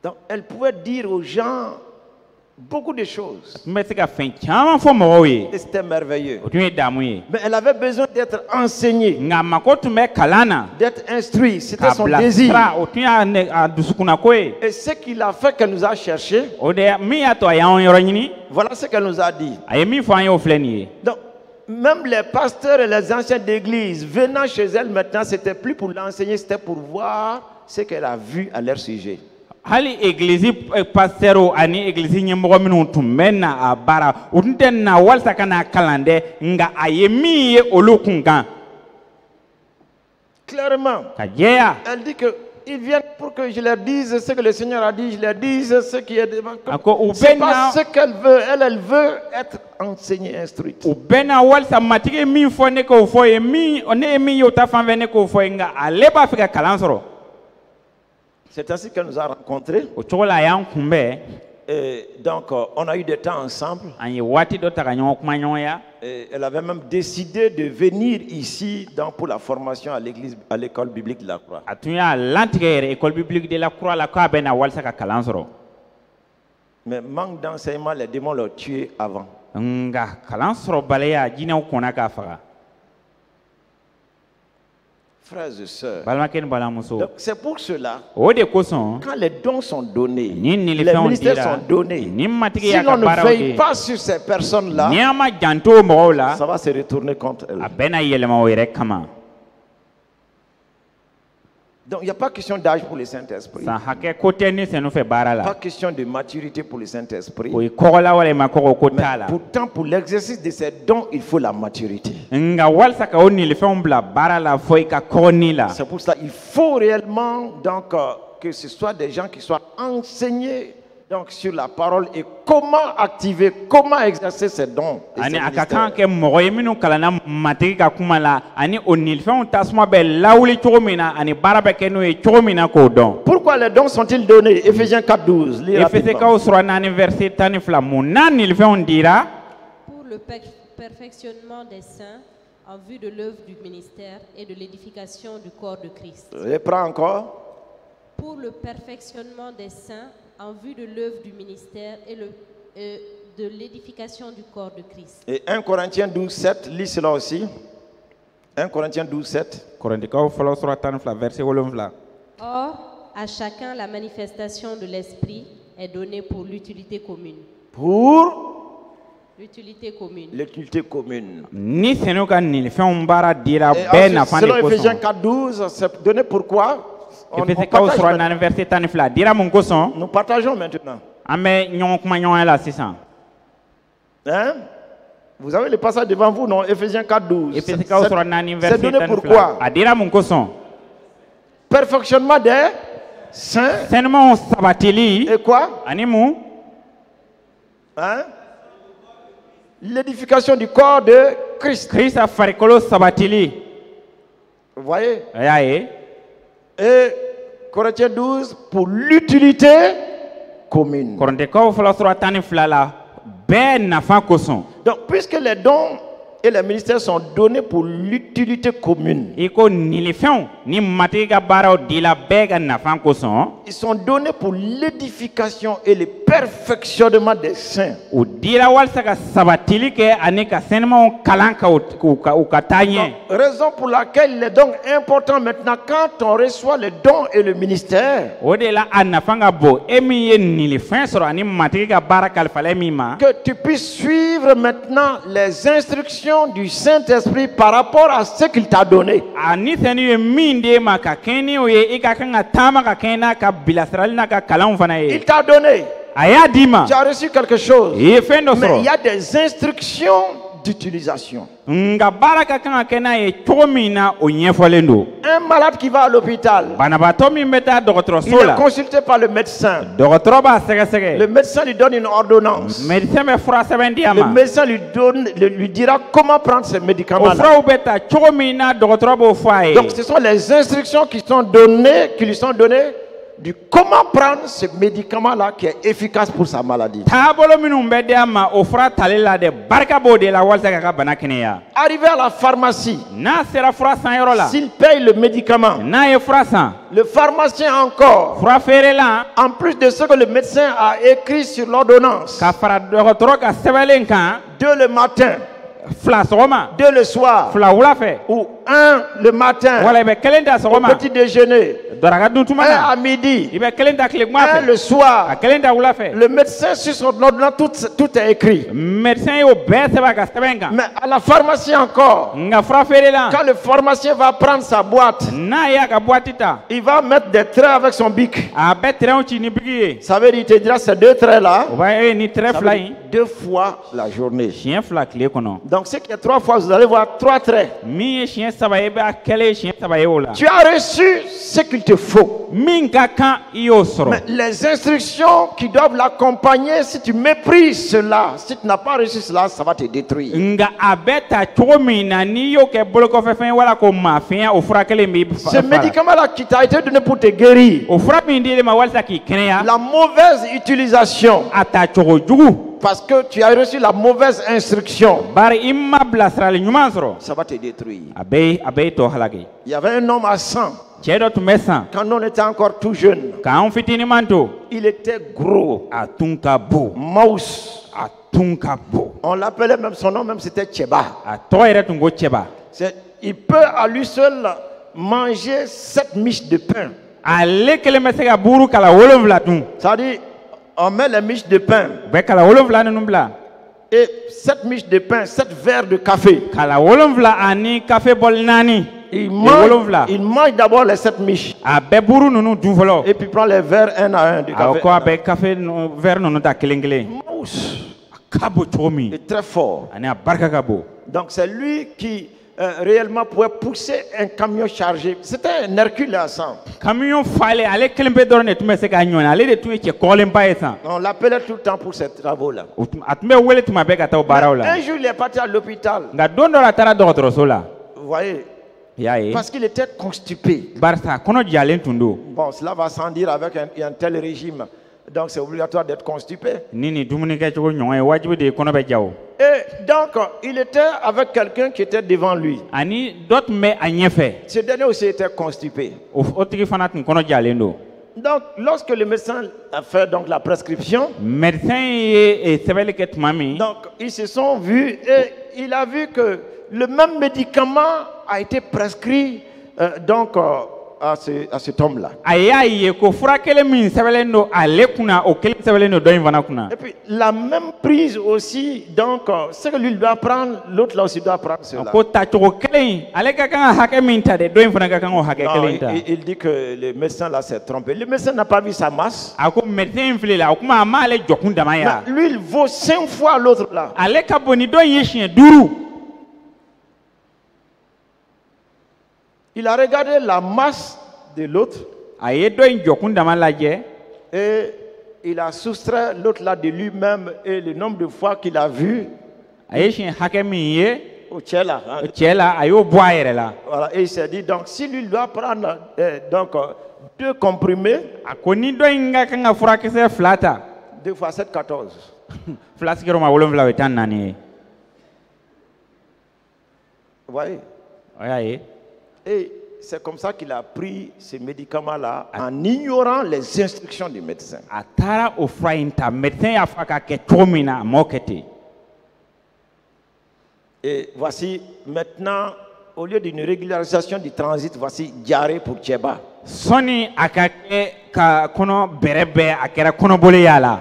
Donc, elle pouvait dire aux gens beaucoup de choses. Et c'était merveilleux. Mais elle avait besoin d'être enseignée, d'être instruite. C'était son désir. Et ce qu'il a fait qu'elle nous a cherché, voilà ce qu'elle nous a dit. Donc, même les pasteurs et les anciens d'église venant chez elle maintenant, c'était plus pour l'enseigner, c'était pour voir ce qu'elle a vu à leur sujet. Hali église pasteur ani église nyembo minnu tun bɛ na a baara u tun tɛ na walasa ka na kalan dɛ nga a ye min ye olu kun kan. Clairement, ka jɛya. Elle dit que ils viennent pour que je leur dise ce que le Seigneur a dit, je leur dise ce qui est devant. C'est pas ce qu'elle veut, elle veut être enseignée, instruite. U bɛ na walasa matigi min fɔ ne k'o fɔ ye min ne ye min ye o ta fan fɛ ne k'o fɔ ye nga ale b'a fɛ ka kalan sɔrɔ. C'est ainsi qu'elle nous a rencontrés. Et donc, on a eu des temps ensemble. Et elle avait même décidé de venir ici pour la formation à l'église, à l'école biblique de la Croix. Mais manque d'enseignement, les démons l'ont tué avant. Frères et sœurs, c'est pour cela, quand les dons sont donnés, les ministères sont donnés, si l'on ne veille pas sur ces personnes-là, ça va se retourner contre elles. Donc il n'y a pas question d'âge pour le Saint-Esprit. Pas question de maturité pour le Saint-Esprit. Mais pourtant, pour l'exercice de ces dons, il faut la maturité. C'est pour ça qu'il faut réellement donc, que ce soit des gens qui soient enseignés Donc sur la parole et comment activer, comment exercer ces dons. Et ani ces akakan ministères. ke mogo ye minnu kalana matigi ka kuma la ani o nilifɛnw tasuma bɛ lawuli cogo min na ani baara bɛ kɛ n'o ye cogo min na k'o dɔn. Pourquoi les dons sont-ils donnés? Éphésiens 4:12. Lis rapidement. Efesikaw sura 4 verset 12 mun n'a nilifɛnw dira. Pour le perfectionnement des saints en vue de l'œuvre du ministère et de l'édification du corps de Christ. Reprends encore. Pour le perfectionnement des saints en vue de l'œuvre du ministère et de l'édification du corps de Christ. Et 1 Corinthiens 12:7, lis cela aussi. 1 Corinthiens 12:7. Korintikaw fɔlɔ sura 12 verset 7. Or, à chacun la manifestation de l'Esprit est donnée pour l'utilité commune. Pour L'utilité commune. l'utilité commune. Ni sɛnɛw ka nilifɛnw baara dira Et bɛɛ ensuite, nafa de selon Éphésiens kosɔn. 4:12, c'est donné pourquoi? Efesikaw sura 4 verset 12 dira mun kosɔn. Nous partageons maintenant. An bɛ ɲɔgɔn kuma ɲɔgɔn la sisan. Hein? Vous avez le passage devant vous, non? Éphésiens 4:12. Efesikaw sura 4 C'est verset donné 12 pourquoi? a dira mun kosɔn. Perfectionnement des saints. Sɛnɛmanw sabatili Et quoi? ani mun. Hein? L'édification du corps de Christ. Krista farikolo sabatili. Vous voyez? A y'a ye. Et Corinthiens 12 pour l'utilité commune. Korintikaw fɔlɔ sura 12 la bɛɛ nafa kosɔn. Donc, puisque les dons et les ministères sont donnés pour l'utilité commune, I ko nilifɛnw ni matigi ka baaraw dila bɛɛ ka nafa kosɔn. ils sont donnés pour l'édification et le perfectionnement des saints. U dira walasa ka sabatili kɛ ani ka sɛnɛmanw kalan ka u ka taa ɲɛ. Raison pour laquelle il est donc important maintenant, quand on reçoit les dons et le ministère, O de la a nafa ka bon e min ye nilifɛn sɔrɔ ani matigi ka baara kalifala min ma. que tu puisses suivre maintenant les instructions du Saint-Esprit par rapport à ce qu'il t'a donné. Ani sɛni ye min d'e ma ka kɛɲɛ ni o ye i ka kan ka taama ka kɛɲɛ n'a ka bilasirali n'a ka kalanw fana ye. Il t'a donné. A y'a d'i ma. Tu as reçu quelque chose. I ye fɛn dɔ Mais il y sɔrɔ. a des instructions d'utilisation. Nka baara ka kan ka kɛ n'a ye cogo min na o ɲɛfɔlen don. Un malade qui va à l'hôpital, Banabaatɔ min bɛ taa il dɔgɔtɔrɔso est la. consulté par le médecin. Dɔgɔtɔrɔ b'a Le sɛgɛsɛgɛ. médecin lui donne une ordonnance. Médecin bɛ fura sɛbɛn di a Le ma. médecin lui dira comment prendre ces O médicaments-là. furaw bɛ ta cogo min na dɔgɔtɔrɔ b'o fɔ a ye. Donc ce sont les instructions qui lui sont données du comment prendre ce médicament-là qui est efficace pour sa maladie. Taabolo minnu bɛ di a ma o fura tali la dɛ barika b'o de la walasa k'a ka bana kɛnɛya. Arrivé à la pharmacie, N'a sera fura san yɔrɔ la. s'il paye le médicament, N'a ye fura san. le pharmacien encore, Fura feerela en plus de ce que le médecin a écrit sur l'ordonnance, ka fara dɔgɔtɔrɔ ka sɛbɛnlen kan 2 le matin, 2 sɔgɔma 2 le soir, 2 wula fɛ ou 1 le matin, wala i bɛ 1 ta au sɔgɔma petit déjeuner, daraka dun tuma 1 na à midi, i bɛ 1 ta tile kuma 1 le fɛ soir. ka 1 ta wula fɛ. Le médecin sur son ordonnance, tout est écrit. Médecin y'o bɛɛ sɛbɛn a ka sɛbɛn kan. Mais à la pharmacie encore, Nka fura feerela quand le pharmacien va prendre sa boîte, n'a y'a ka boîte ta il va mettre des traits avec son bic. a bɛ terɛnw ci ni bigi ye. Ça veut dire, il te dira ces 2 traits-là, O b'a ye ni tɛrɛ ça veut fila dire in 2 fois la journée. siɲɛ 2 tile kɔnɔ. Donc, ce qui est 3 fois, vous allez voir 3 traits. Min ye siɲɛ 3 ye i b'a kɛlen ye siɲɛ 3 ye o la. Tu as reçu ce qu'il te faut. Min ka kan i y'o sɔrɔ. Mais les instructions qui doivent l'accompagner, si tu méprises cela, si tu n'as pas reçu cela, ça va te détruire. Nga a bɛ ta cogo min na n'i y'o kɛ bolokɔfɛfɛn ye wala ko maafɛnya o fura kelen b'i Ce médicament-là qui t'a été donné pour te guérir, o fura min dir'i ma walasa k'i kɛnɛya la mauvaise utilisation, a ta cogo jugu parce que tu as reçu la mauvaise instruction, bari i ma bilasirali ɲuman sɔrɔ ça va te détruire. a bɛ i tɔ halaki. Il y avait un homme à 100, Cɛ dɔ tun bɛ san quand on était encore tout jeune, k'an fitiniman to il était gros, a tun ka bon mouse. a tun ka bon On l'appelait même, son nom même c'était Tcheba. a tɔgɔ yɛrɛ tun ko cɛba. Il peut à lui seul manger 7 miches de pain. Ale kelen bɛ se ka buuru kala 7 dun. C'est-à-dire, on met les miches de pain U bɛ kala 7 ninnu bila et 7 miches de pain, 7 verres de café. kala 7 ani kafe bɔli 4. Il Wolonfila. mange d'abord les 7 miches A bɛɛ buuru ninnu dun fɔlɔ. et puis prend les verres un à un du A café. ko a bɛ kafe verre ninnu ta kelen kelen. Mouse A ka bon cogo min est très fort. ani a barika ka bon. Donc c'est lui qui réellement pouvait pousser un camion chargé. C'était un Hercule à 100. Camion fallait aller kelembe dorne tu me se ka nyona ale de tu ke kolem pa esa. On l'appelait tout le temps pour ces travaux-là. Atme wele tu ma be ka ta baraw la. Un jour, il est parti à l'hôpital. Nga dondo la tara docteur sola. Vous voyez, Ya e. parce qu'il était constipé. Barsa kono jalen tundo. Bon, cela va sans dire avec un tel régime. Donc, c'est obligatoire d'être constipé. Nini dumuni ka chogo nyonga e wajibi de kono be jawo. Et donc, il était avec quelqu'un qui était devant lui. Ani dot me anyefe. Ce dernier aussi était constipé. O tigi fana tun kono jalen do. Donc, lorsque le médecin a fait donc, la prescription, Médecin ye sebele ke tumami. donc, ils se sont vus et il a vu que le même médicament a été prescrit à cet homme-là. Aya ye ko furakele min sebele no ale kuna o kele sebele no do invana kuna. Et puis, la même prise aussi, donc, ce que lui doit prendre, l'autre là aussi doit prendre cela. Ko ta chogo kele ale ka kan hake min ta de do invana ka kan o hake Non, kele ta. il dit que le médecin là s'est trompé. Le médecin n'a pas vu sa masse. Ako médecin file la kuma ma ale jokunda maya. Mais lui, il vaut 5 fois l'autre là. Ale ka boni do yeshin duru. Il a regardé la masse de l'autre Aye do jokunda malaje. et il a soustrait l'autre là de lui-même et le nombre de fois qu'il a vu Ayeshin hake min ye au tchela. Hein. chela ayo boire la. Voilà, et il s'est dit, donc, si lui doit prendre 2 comprimés, Ako ni do inga kan furakese flata. 2 fois 7, 14. Flaskero ma wolon flawe tan nani. Vous voyez? Oyaye. Et c'est comme ça qu'il a pris ce médicament-là en ignorant les instructions du médecin. Atara o frainta médecin ya faka ke chomina mokete. Et voici maintenant, au lieu d'une régularisation du transit, voici Diaré pour Tcheba. Soni akake ka kono berebe akera kono bole yala.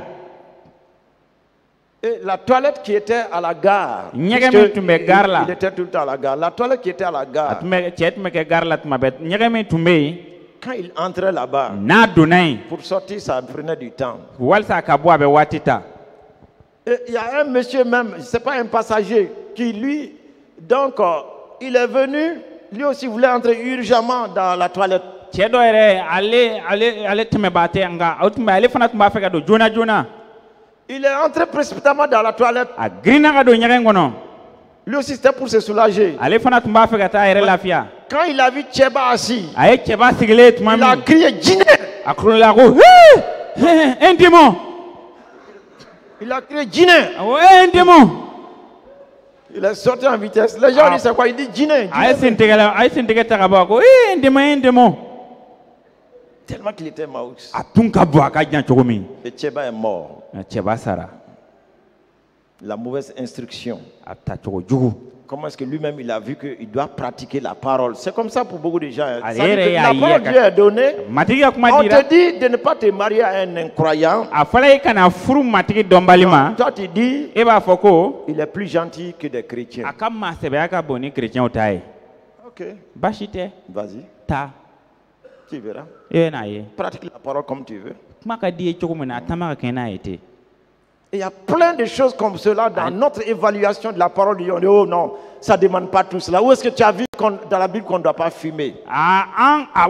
Et la toilette qui était à la gare, Nyege puisque mi tumbe gare là. il était tout le temps à la gare, la toilette qui était à la gare, Atme chet me ke garla tuma bet nyegeme tumbe quand il entrait là-bas, na dunai pour sortir, ça prenait du temps. walsa kabwa be watita. Et il y a un monsieur même, c'est pas un passager, qui lui, donc, il est venu, lui aussi voulait entrer urgemment dans la toilette. Chedo ere ale tume bate nga autumbe ale fana tumba feka do jona. Il est entré précipitamment dans la toilette. A grina ga do nyege ngono. Lui aussi, c'était pour se soulager. Ale fana tumba feka ta ere lafia. Quand il a vu Tcheba assis, Aye cheba sigile tuma il a mi. crié Djiné. Akro la go. Un démon. Il a crié Djiné. Un démon. Il est sorti en vitesse. Les gens disent c'est quoi? Il dit Djiné. Aye sentege takaba ko un démon. Tellement qu'il était maus. Atunka bo akajan chogomi. Et Tcheba est mort. Cheba sara. La mauvaise instruction. Ata chogo jugu. Comment est-ce que lui-même il a vu qu'il doit pratiquer la parole? C'est comme ça pour beaucoup de gens. Allez, Ça veut dire que la allez, parole de Dieu est donnée. Matigi kuma On dira. te dit de ne pas te marier à un incroyant. Afala kana furu matigi dombalima. Toi tu dis E ba foko il est plus gentil que des chrétiens. akama sebe aka boni chrétien otaye. Ok, Bashite vas-y, ta tu verras. e na ye. Pratique la parole comme tu veux. Kuma ka die chogomina tamaka kena ete. Et il y a plein de choses comme cela dans notre évaluation de la parole de Dieu. On dit, oh non, ça ne demande pas tout cela. Où est-ce que tu as vu dans la Bible qu'on ne doit pas fumer?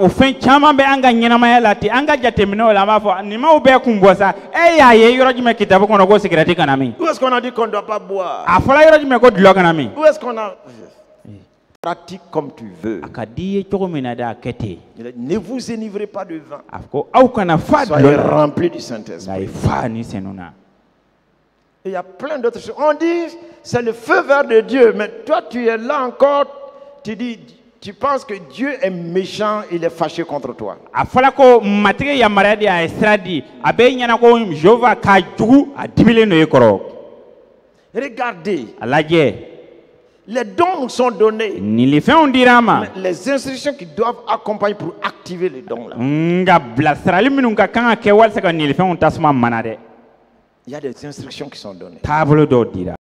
O fen chama be anga nyinama lati anga jatemino la mafo ni ma ube kumbosa e ya ye yoro jime kitabu kono go security kanami. Où est-ce qu'on a dit qu'on ne doit pas boire? Afala yoro jime ko dlo kanami. Où est-ce qu'on a... Pratique comme tu veux. Akadie chogomina da kete. Ne vous enivrez pas de vin. Afko au kana fa Soyez dlo remplis du na Saint-Esprit. fa ni senuna. Et il y a plein d'autres choses. On dit, c'est le feu vert de Dieu. Mais toi, tu es là encore. Tu dis, tu penses que Dieu est méchant, il est fâché contre toi. Afala ko matike ya maradi a estradi abe nyana ko Jehova ka jugu a dibile no yekoro. Regardez, Alaje les dons nous sont donnés. ni le fait on dirama. Mais les instructions qui doivent accompagner pour activer les dons là. Nga blasrali minu ka kan ke wal saka ni le fait on tasma manade. Il y a des instructions qui sont données. Tablo do dira.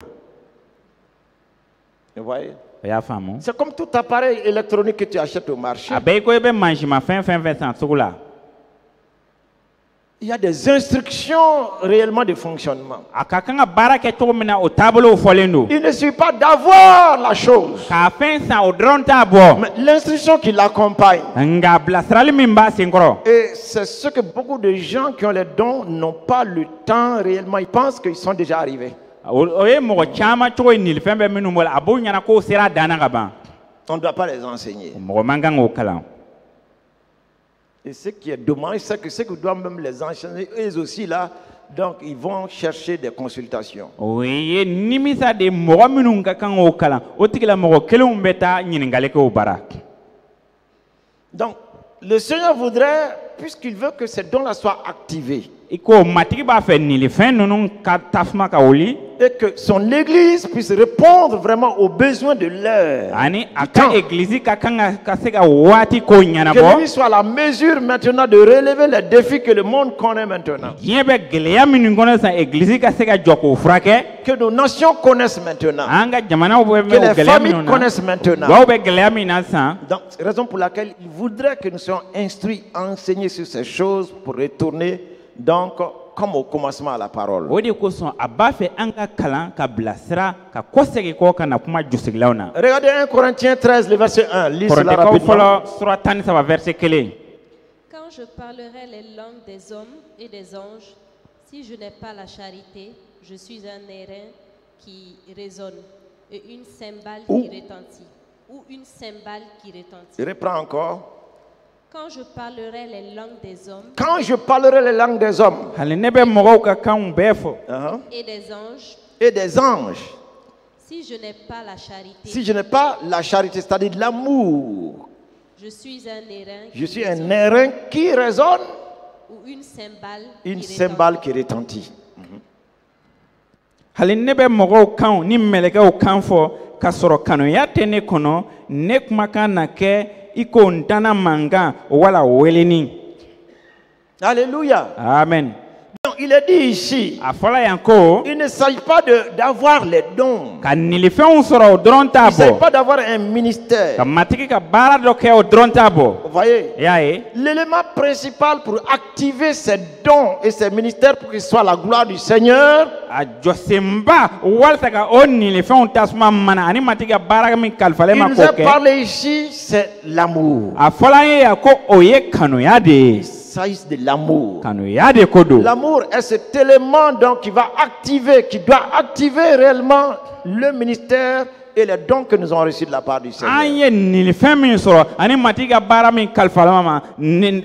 Vous voyez? Ya famu. C'est comme tout appareil électronique que tu achètes au marché. Abe ko ebe manjima fin sans sugula. Il y a des instructions réellement de fonctionnement. a ka kan ka baara kɛ cogo min na o taabolow fɔlen don Il ne suffit pas d'avoir la chose, k'a fɛn san o dɔrɔn t'a bɔ mais l'instruction qui l'accompagne. nka bilasirali min b'a senkɔrɔ Et c'est ce que beaucoup de gens qui ont les dons n'ont pas le temps réellement. Ils pensent qu'ils sont déjà arrivés. o ye mɔgɔ caman cogo ye nilifɛn bɛ minnu bolo a b'o ɲɛna k'o sera a dan na ka ban On ne doit pas les enseigner. mɔgɔ man kan k'o kalan Et ce qui est dommage, c'est que ceux qui doivent même les enseigner, eux aussi là, donc ils vont chercher des consultations. o ye nimisa de mɔgɔ minnu ka kan k'o kalan o tigilamɔgɔ kelenw bɛ taa ɲininkali kɛ o baara Donc, le Seigneur voudrait, puisqu'il veut que ces dons-là soient activés, i ko matigi b'a fɛ nilifɛn ninnu ka tasuma ka wuli et que son Église puisse répondre vraiment aux besoins de l'heure. ani a du temps. ka egilizi ka kan ka se ka waati ko Que ɲɛnabɔ lui soit la mesure maintenant de relever les défis que le monde connaît maintenant. diɲɛ bɛ gɛlɛya minnu kɔnɔ sisan egilizi ka se ka jɔ k'o furakɛ Que nos nations connaissent maintenant. an ka jamanaw bɛ Que o les gɛlɛya familles minnu na connaissent maintenant. baw bɛ gɛlɛya min na sisan Donc, c'est la raison pour laquelle il voudrait que nous soyons instruits, enseignés sur ces choses pour retourner, donc, comme au commencement à la parole. o de kosɔn a b'a fɛ an ka kalan ka bilasira ka kɔsegin kɔ ka na kuma jusigilaw na Regardez 1 Corinthiens 13, le verset 1. Lisez-la kɔrɔtɛkaw rapidement. fɔlɔ sura 13 verset 1 Quand je parlerai les langues des hommes et des anges, si je n'ai pas la charité, je suis un airain qui résonne et une cymbale qui retentit. Ou une cymbale qui retentit. Je reprends encore. Quand je parlerai les langues des hommes Quand je parlerai les langues des hommes hali ne bɛ mɔgɔw ka kanw bɛɛ fɔ et des anges, et des anges, si je n'ai pas la charité, si je n'ai pas la charité, c'est-à-dire l'amour, je suis un airain je qui suis un résonne airain qui résonne, ou une cymbale une qui cymbale qui retentit. hali ne bɛ mɔgɔw kanw ni mɛlɛkɛw kan fɔ ka sɔrɔ kanuya tɛ ne kɔnɔ ne kumakan na kɛ i ko n tana mankan wala weleni Alléluia. amen Donc, il est dit ici, a fɔla yan ko il ne s'agit pas d'avoir les dons. ka nilifɛnw sɔrɔ o dɔrɔn t'a Il ne s'agit bɔ pas d'avoir un ministère. ka matigi ka baara dɔ kɛ o dɔrɔn t'a bɔ Vous voyez, i y'a ye l'élément principal pour activer ces dons et ces ministères pour que ce soit la gloire du Seigneur, a jɔsenba walasa ka o nilifɛnw tasuma mana ani matigi ka baara min kalifalen il ma nous k'o est kɛ parlé ici, c'est l'amour. a fɔla an ye yan ko o ye kanuya de ye Il s'agit de l'amour. kanuya de ko don L'amour est cet élément donc qui va activer, qui doit activer réellement le ministère et les dons que nous avons reçus de la part du an Seigneur. ye nilifɛn min sɔrɔ ani matigi ka baara min kalifalen ma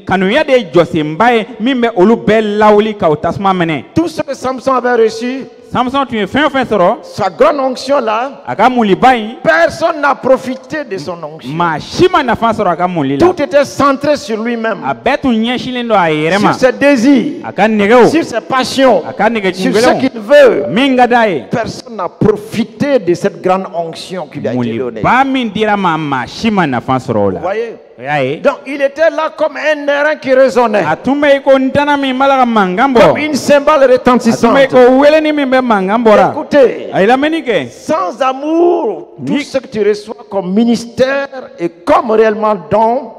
kanuya de ye jɔsenba ye min bɛ olu bɛɛ lawuli ka o tasuma minɛ Tout ce que Samson avait reçu, samson tun ye fɛn o fɛn sɔrɔ sa grande onction là, a ka muliba in personne n'a profité de son onction. maa si ma nafa sɔrɔ a ka muli la Tout était centré sur lui-même, a bɛɛ tun ɲɛsilen don a yɛrɛ ma sur ses désirs, a ka nɛgɛw sur ses passions, a ka nɛgɛ sur ce kungelenw qu'il veut. min ka d'a ye Personne n'a profité de cette grande onction qui lui a été donnée. muliba min dira ma maa si ma nafa sɔrɔ o Vous la voyez? o y'a ye Donc il était là comme un airain qui résonnait, a tun bɛ i ko n tana min b'a la ka mankan comme bɔ une cymbale a tun retentissante. bɛ i ko weleni min bɛ mankan bɔra Écoutez, a ye lamɛnni kɛ sans amour, tout Ni- ce que tu reçois comme ministère et comme réellement don,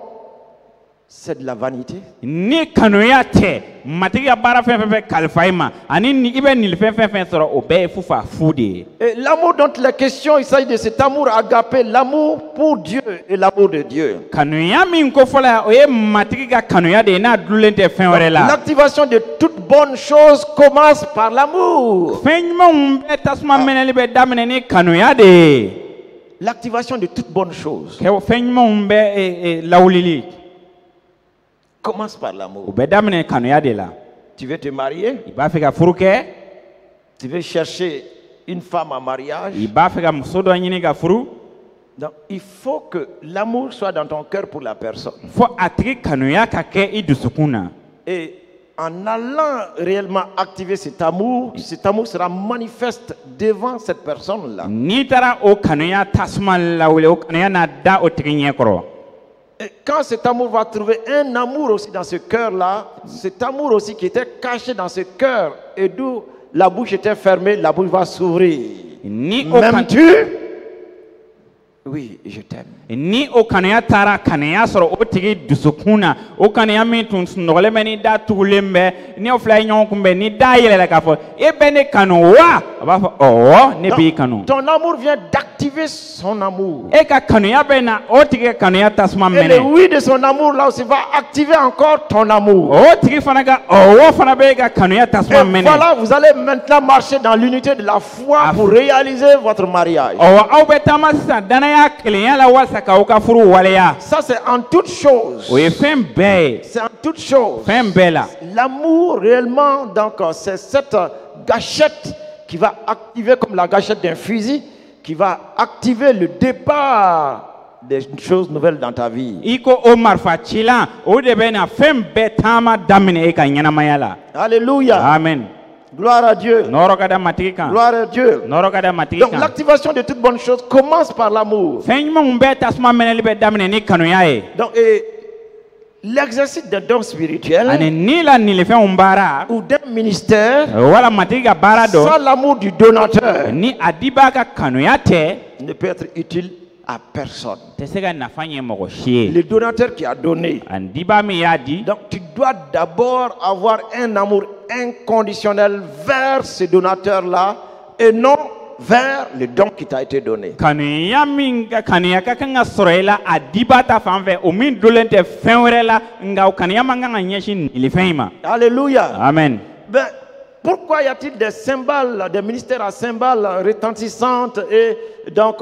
c'est de la vanité. ni kanuya tɛ matigi ka baara fɛn fɛn fɛn kalifa i ma ani i bɛ nilifɛn fɛn fɛn sɔrɔ o bɛɛ ye fufa fu de ye Et l'amour dont il est question, il s'agit de cet amour agapé, l'amour pour Dieu et l'amour de Dieu. kanuya min ko fɔlɔ yan o ye matigi ka kanuya de ye n'a dulen tɛ fɛn wɛrɛ la L'activation de toute bonne chose commence par l'amour. fɛn ɲumanw bɛɛ tasuma minɛli bɛ daminɛ ni kanuya de ye L'activation de toute bonne chose fɛn ɲumanw bɛ lawulili commence par o l'amour. bɛ daminɛ kanuya de la Tu veux te marier, i b'a fɛ ka furu kɛ tu veux chercher une femme en mariage. i b'a fɛ ka muso dɔ ɲini ka furu Donc il faut que l'amour soit dans ton cœur pour la personne. fo a tigi kanuya ka kɛ i dusukun na Et en allant réellement activer cet amour sera manifeste devant cette personne-là. n'i taara o kanuya tasuma lawuli o kanuya n'a da o tigi ɲɛ kɔrɔ Et quand cet amour va trouver un amour aussi dans ce cœur-là, cet amour aussi qui était caché dans ce cœur et d'où la bouche était fermée, la bouche va s'ouvrir. ni o M'aimes-tu? Oui, je t'aime. Ni o kanuya tara kanuya sɔrɔ o tigi dusukun na o kanuya min tun sunɔgɔlen bɛ ni da tugulen bɛ ni o fila ye ɲɔgɔn kunbɛn ni da yɛlɛla k'a fɔ e bɛ ne kanu wa a b'a fɔ ɔwɔ ne b'i kanu. Ton amour vient d'activer son amour. E ka kanuya bɛ na o tigi ka kanuya tasuma Et le minɛ. oui de son amour là aussi va activer encore ton amour. O tigi fana ka ɔwɔ fana bɛ e ka kanuya tasuma Et minɛ. voilà, vous allez maintenant marcher dans l'unité de la foi pour réaliser votre mariage. Ɔwɔ aw bɛ taama sisan danaya kelenya la walasa k'aw ka furu waleya. Ça c'est en toute chose. O ye fɛn bɛɛ ye. C'est en toute chose. Fɛn bɛɛ la. L'amour réellement, donc c'est cette gâchette qui va activer comme la gâchette d'un fusil, qui va activer le départ des choses nouvelles dans ta vie. I ko o marifa cilan o de bɛ na fɛn bɛɛ taama daminɛ e ka ɲɛnamaya la. Alléluia. Amen. Gloire à Dieu. Nɔrɔ ka da matigi kan. Gloire à Dieu. Nɔrɔ ka da matigi Donc kan. l'activation de toute bonne chose commence par l'amour. Fɛn ɲumanw bɛɛ tasuma minɛli bɛ daminɛ ni kanuya ye. Donc l'exercice d'un don spirituel Ani ni la nilifɛnw baara ou d'un ministère wala matigi ka baara dɔ sans l'amour du donateur ni a dibaa ka kanuya tɛ ne peut être utile à personne. tɛ se ka nafa ɲɛ mɔgɔ si ye. Le donateur qui a donné. Ani dibaa min y'a di. Donc tu dois d'abord avoir un amour inconditionnel vers ce donateur-là et non vers le don qui t'a été donné. Kanuya min ka kanuya ka kan ka sɔrɔ i la a dibaa ta fan fɛ o min dolen tɛ fɛn wɛrɛ la nka o kanuya man kan ka ɲɛsin nilifɛn in ma. Alléluia. Amen. Ben, pourquoi y a-t-il des cymbales, des ministères à cymbales retentissantes et donc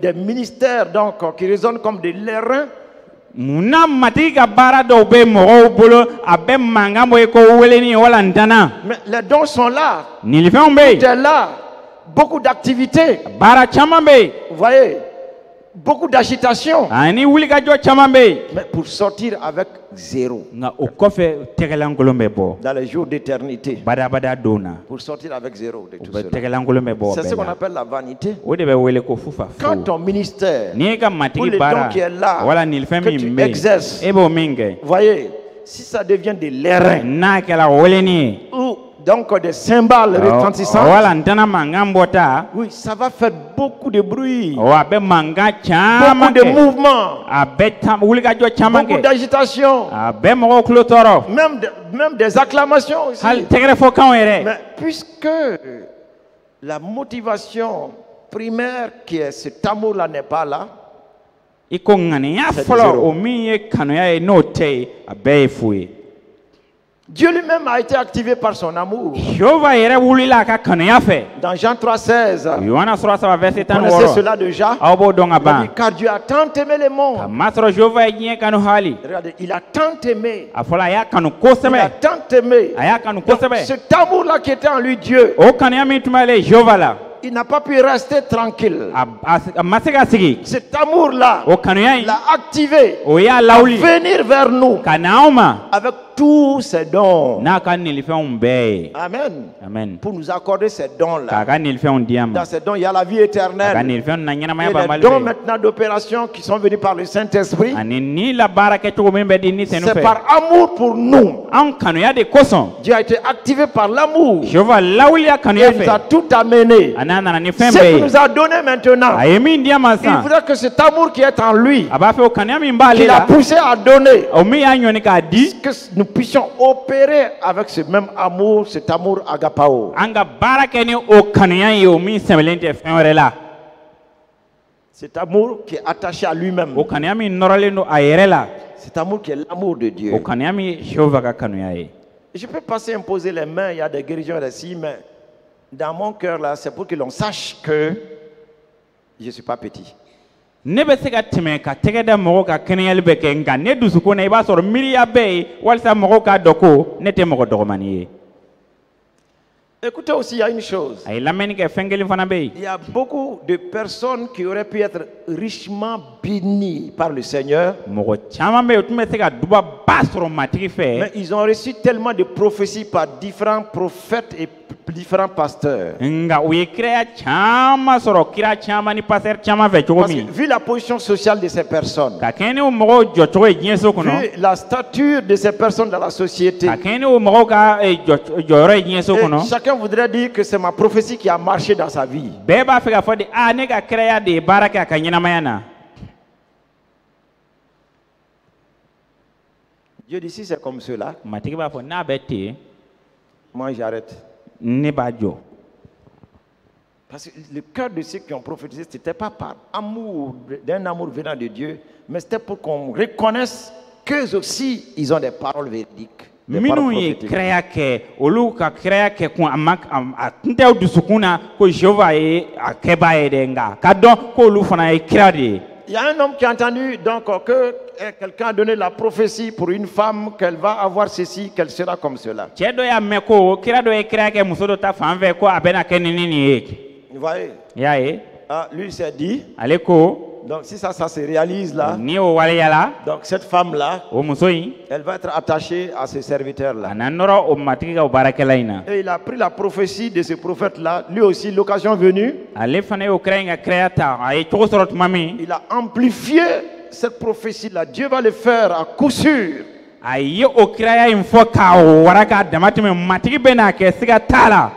des ministères donc, qui résonnent comme des lérins? Munna matigi ka baara dɔw bɛ mɔgɔw bolo a bɛ mankan bɔ i ko weleni wala ntana. Mais les dons sont là. Nilifɛnw bɛ Tu es là. Beaucoup d'activités. baara caman bɛ yen. Vous voyez, beaucoup d'agitation. Ani wulikajɔ caman bɛ yen. Mais pour sortir avec zéro Nka o kɔfɛ tɛgɛlankolon bɛ bɔ dans les jours d'éternité. badabada don na. Pour sortir avec zéro de O tout bɛ cela. tɛgɛlankolon bɛ bɔ o C'est ce bɛɛ qu'on la. appelle la vanité. O de bɛ wele ko fufa Quand fo. ton ministère, N'i ka ou matigi le baara don qui est là, wala nilifɛn que min tu bɛ yen exerces, e b'o min kɛ. vous voyez, si ça devient des lérins N'a kɛra weleni ye. ou donc des cymbales retentissantes, wala ntana mankan bɔta. oui, ça va faire beaucoup de bruit, A bɛ mankan beaucoup caman de kɛ. mouvements, A bɛ wulikajɔ caman beaucoup kɛ. d'agitation, A bɛ mɔgɔw tulo tɔɔrɔ. même des acclamations aussi. Hali tɛgɛrɛfɔkanw yɛrɛ. Mais puisque la motivation primaire qui est cet amour-là n'est pas là, I ko ŋaniya C'est fɔlɔ zéro. o min ye kanuya ye n'o tɛ ye a bɛɛ ye fu ye. Dieu lui-même a été activé par son amour. Jehova yɛrɛ wulila a ka kanuya fɛ. Dans Jean 3,16, Yohana sura saba verset tan ni connaissez wɔɔrɔ. cela déjà. Aw b'o dɔn ka Il ban. dit, car Dieu a tant aimé le monde. Kamasɔrɔ Jehova ye diɲɛ kanu hali. Regardez, il a tant aimé. A fɔla a y'a kanu Il a kosɛbɛ. tant aimé. A y'a kanu Donc, kosɛbɛ. cet amour-là qui était en lui, Dieu, O kanuya min tun b'ale Jehova la. il n'a pas pu rester tranquille. A ma se ka sigi. Cet amour-là O kanuya in l'a activé. o y'a lawuli Venir vers nous ka na anw ma avec tous ses dons. n'a ka nilifɛnw bɛɛ ye. Amen. Amen. Pour nous accorder ces dons-là. K'a ka nilifɛnw di an ma. Dans ces dons, il y a la vie K'a ka éternelle. nilifɛnw na ɲɛnamaya Et banbali les dons bɛ yen. maintenant d'opération qui sont venus par le Saint-Esprit, Ani ni la baara kɛcogo min bɛ di ni senu c'est fɛ. par amour pour nous. Anw kanuya de kosɔn. Dieu a été activé par l'amour. Jehova lawuliya Et kanuya il nous a fɛ. tout amené. A n'a nana ni fɛn Ce bɛɛ qu'il ye. nous a donné maintenant, A ye min di an ma il sisan. voudrait que cet amour qui est en lui, A b'a fɛ o kanuya min b'ale qu'il a la. poussé à donner, O min y'a ɲɔni k'a di. que nous puissions opérer avec ce même amour, cet amour agapao. An ka baara kɛ ni o kanuya ye o min sɛbɛlen tɛ fɛn wɛrɛ la. Cet amour qui est attaché à lui-même. O kanuya min nɔrɔlen don a yɛrɛ la. Cet amour qui est l'amour de Dieu. O kanuya min ye Jehova ka kanuya ye. Je peux passer imposer les mains, il y a des guérisons ici, mais dans mon cœur là, c'est pour que l'on sache que je ne suis pas petit. Ne bɛ se ka tɛmɛ ka tɛgɛ da mɔgɔw ka kɛnɛyali bɛ kɛ nka ne dusukun na i b'a sɔrɔ miiriya bɛ yen walasa mɔgɔw k'a dɔn ko ne tɛ mɔgɔ dɔgɔmani ye. Écoutez aussi, il y a une chose. A ye lamɛnni kɛ fɛn kelen fana bɛ yen. Il y a beaucoup de personnes qui auraient pu être richement bénies par le Seigneur, Mɔgɔ caman bɛ yen o tun bɛ se ka duba ba sɔrɔ matigi mais fɛ. ils ont reçu tellement de prophéties par différents prophètes et différents pasteurs. nga o ye kiraya caman sɔrɔ kira caman ni pasteur caman fɛ cogo Parce que min vu la position sociale de ces personnes, ka kɛɲɛ ni o mɔgɔw jɔcogo ye diɲɛ so kɔnɔ vu la stature de ces personnes dans la société, ka kɛɲɛ ni o mɔgɔw ka jɔyɔrɔ ye diɲɛ so et kɔnɔ chacun voudrait dire que c'est ma prophétie qui a marché dans sa vie. bɛɛ b'a fɛ k'a fɔ de ne ka kiraya de ye baara kɛ a ka ɲɛnamaya na Dieu dit si c'est comme cela, matigi b'a fɔ n'a bɛ ten moi j'arrête. ne b'a jɔ Parce que le cœur de ceux qui ont prophétisé, ce n'était pas par amour, d'un amour venant de Dieu, mais c'était pour qu'on reconnaisse qu'eux aussi, ils ont des paroles véridiques. Des minnu paroles ye prophétiques. kiraya kɛ olu ka kiraya kɛ kun a tun tɛ dusukun na ko jehova ye a kɛbaa ye dɛ nka ka dɔn k'olu fana ye kira de ye Il y a un homme qui a entendu donc que quelqu'un a donné la prophétie pour une femme qu'elle va avoir ceci, qu'elle sera comme cela. cɛ dɔ y'a mɛn ko kira dɔ ye kiraya kɛ muso dɔ ta fan fɛ ko a bɛna kɛ ni nin ye Vous voyez, i y'a ye lui il s'est dit, ale ko donc si ça se réalise là, ni o waleyala donc cette femme-là, o muso in elle va être attachée à ce serviteur-là. a na nɔrɔ o matigi ka o baarakɛla in na Et il a pris la prophétie de ce prophète-là, lui aussi, l'occasion venue, ale fana y'o kira in ka kiraya ta a ye cogo sɔrɔ tuma min il a amplifié cette prophétie-là. Dieu va le faire à coup sûr. a ye o kiraya in fɔ k'a wara k'a dama tɛmɛ matigi bɛ n'a kɛ siga t'a la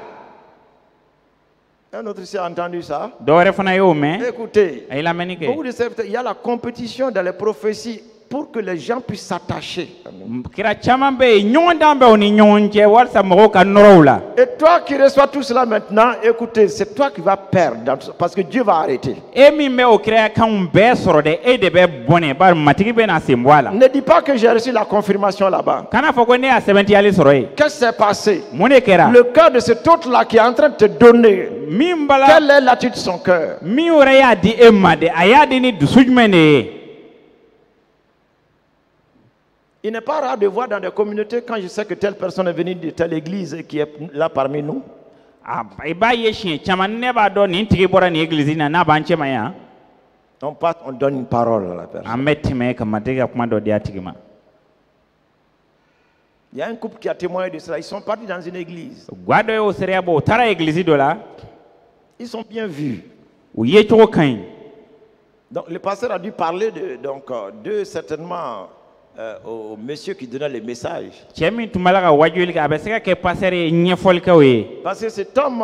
Un autre ici a entendu ça. dɔ wɛrɛ fana y'o mɛn Écoutez, a ye lamɛnni kɛ beaucoup de serviteurs, il y a la compétition dans les prophéties pour que les gens puissent s'attacher. kira caman bɛ yen ɲɔgɔn dan bɛ o ni ɲɔgɔn cɛ walasa mɔgɔw ka nɔrɔ o la Et toi qui reçois tout cela maintenant, écoutez, c'est toi qui vas perdre dans tout ça, parce que Dieu va arrêter. e min bɛ o kiraya kanw bɛɛ sɔrɔ dɛ e de bɛ bɔnɛ bari matigi bɛ na sen bɔ a la Ne dis pas que j'ai reçu la confirmation là-bas. kana fɔ ko ne y'a sɛbɛntiyali sɔrɔ yen Qu'est-ce qui s'est passé? mun de kɛra Le cœur de cet autre-là qui est en train de te donner, min bala quelle est l'attitude de son cœur? min wɛrɛ y'a di e ma de a y'a di ni dusu jumɛn de ye Il n'est pas rare de voir dans des communautés, quand je sais que telle personne est venue de telle église et qui est là parmi nous, i b'a ye siɲɛ caman ne b'a dɔn nin tigi bɔra nin egilizi na n'a b'an cɛma yan on passe, on donne une parole à la personne. an bɛ tɛmɛ ka matigi ka kuma dɔ di a tigi ma Il y a un couple qui a témoigné de cela. Ils sont partis dans une église. gwa dɔ y'o sereya bɔ o taara egilizi dɔ la Ils sont bien vus. u ye cogo ka ɲi Donc le pasteur a dû parler de certainement au monsieur qui donnait les messages. cɛ min tun b'a la ka wajuli kɛ a bɛ se ka kɛ pasɛri ye ɲɛfɔlikɛw ye Parce que cet homme,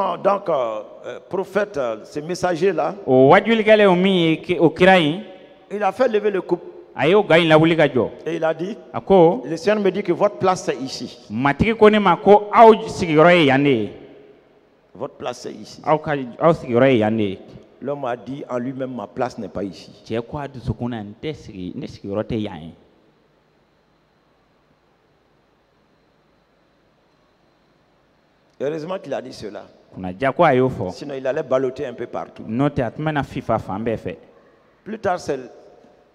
prophète, ce messager-là, o wajulikɛla ye min ye o kira in il a fait lever le couple a y'o ga in lawuli ka jɔ et il a dit, a ko le Seigneur me dit que votre place c'est ici. matigi ko ne ma ko aw sigiyɔrɔ ye yan de ye Votre place c'est ici. aw sigiyɔrɔ ye yan de ye L'homme a dit en lui-même, ma place n'est pas ici. cɛ ko a dusukun na ne sigiyɔrɔ tɛ yan ye Heureusement qu'il a dit cela. kunnaja ko a y'o fɔ Sinon, il allait balloter un peu partout. n'o tɛ a tun bɛna fifa fan bɛɛ fɛ Plus tard, c'est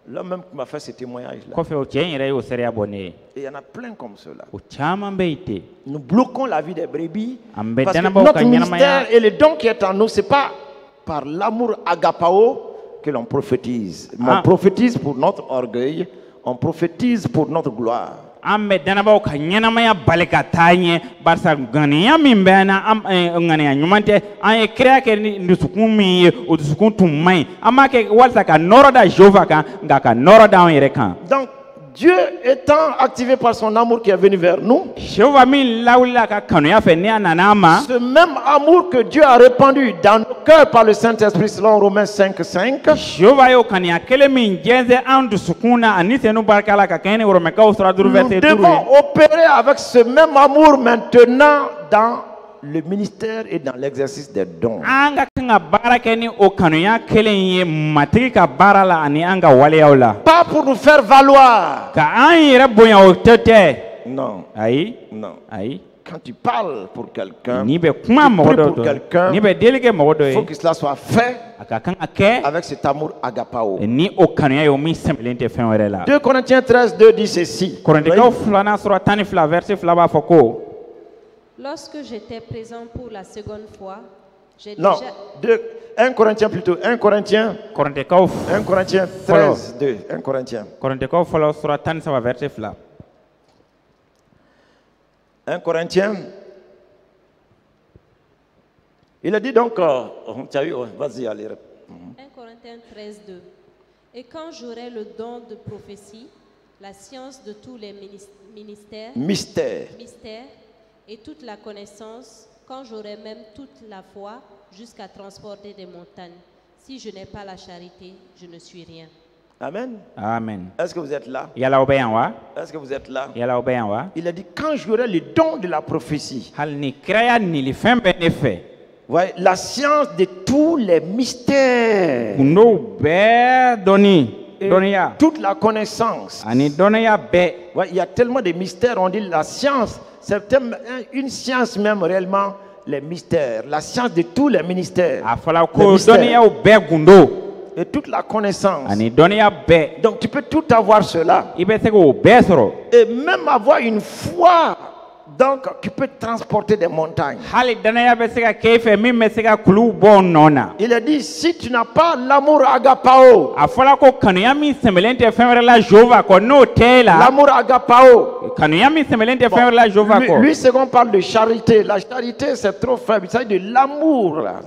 l'homme même qui m'a fait ce témoignage-là. kɔfɛ o cɛ in yɛrɛ y'o sereya bɔ ne ye Et il y en a plein comme cela. o caman bɛ yen ten Nous bloquons la vie des brebis an bɛ parce que danabaw notre ka ministère ɲɛnamaya et le don qui est en nous, ce n'est pas par l'amour agapao que l'on prophétise. Mais on prophétise pour notre orgueil, on prophétise pour notre gloire. an bɛ danabaw ka ɲɛnamaya bali ka taa ɲɛ barisa ŋaniya min bɛ na ŋaniya ɲuman tɛ an ye kira kɛ ni dusukun min ye o dusukun tun man ɲi an b'a kɛ walasa ka nɔrɔ da jehova kan nka ka nɔrɔ da an yɛrɛ kan Donc, Dieu étant activé par son amour qui est venu vers nous, jehova min lawulila ka kanuya fɛ ni a nana an ma ce même amour que Dieu a répandu dans nos cœurs par le Saint-Esprit selon Romains 5:5, jehova y'o kanuya kelen min jɛnsɛn an dusukun na ani senu barika la ka kɛɲɛ ni woromɛkaw sura duuru nous verset 5 devons opérer avec ce même amour maintenant dans le ministère et dans l'exercice des dons. an ka kan ka baara kɛ ni o kanuya kelen ye matigi ka baara la ani an ka waleyaw la Pas pour nous faire valoir. ka an yɛrɛ bonya o tɛ Non, ayi non. ayi Quand tu parles pour quelqu'un, n'i bɛ kuma tu mɔgɔ pries dɔ pour quelqu'un, n'i bɛ deli kɛ mɔgɔ dɔ il faut ye que cela soit fait a ka kan ka kɛ avec cet amour agapao. ni o kanuya ye o min sɛmɛlen tɛ fɛn wɛrɛ la 2 Corinthiens 13:2 dit ceci. kɔrɔntɛkaw 2 sura 12 verset 2 b'a fɔ ko Lorsque j'étais présent pour la seconde fois, j'ai Non, déjà... 1 Corinthiens plutôt. 1 Corinthiens kɔrɔntɛkaw 1 Corinthiens 13:2. 1 Corinthiens. kɔrɔntɛkaw fɔlɔ sura 13 verset 2 1 Corinthiens Il a dit donc, tu as eu, vas-y, allez. 1 Corinthiens 13, 2. Et quand j'aurai le don de prophétie, la science de tous les mystères et toute la connaissance, quand j'aurai même toute la foi jusqu'à transporter des montagnes, si je n'ai pas la charité, je ne suis rien. Amen. Amen. Est-ce que vous êtes là? Yala obeyan wa? Est-ce que vous êtes là? Yala obeyan wa? Il a dit, quand j'aurai le don de la prophétie, Hal ni kraya ni li fɛn bɛɛ ne fɛ. ouais, la science de tous les mystères, Kundo bɛɛ dɔnni, et dɔnniya, toute la connaissance. ani dɔnniya bɛɛ. Ouais, il y a tellement de mystères, on dit la science, c'est une science même réellement, les mystères, la science de tous les ministères, A fɔla les ko mystères dɔnniyaw bɛɛ gundo, et toute la connaissance. ani dɔnniya bɛɛ. Donc tu peux tout avoir cela I bɛ se k'o bɛɛ sɔrɔ. et même avoir une foi, donc qui peut transporter des montagnes. Hali dɔnniya bɛ se ka kɛ i fɛ min bɛ se ka kuluw bɔ nɔ na. Il a dit, si tu n'as pas l'amour agapao, A fɔla ko kanuya min sɛmɛlen tɛ fɛn wɛrɛ la Jehova kɔ n'o tɛ e la. l'amour agapao, Kanuya min sɛmɛlen tɛ fɛn wɛrɛ la Jehova kɔ. lui second parle de charité. La charité c'est trop faible, il s'agit de l'amour. Là.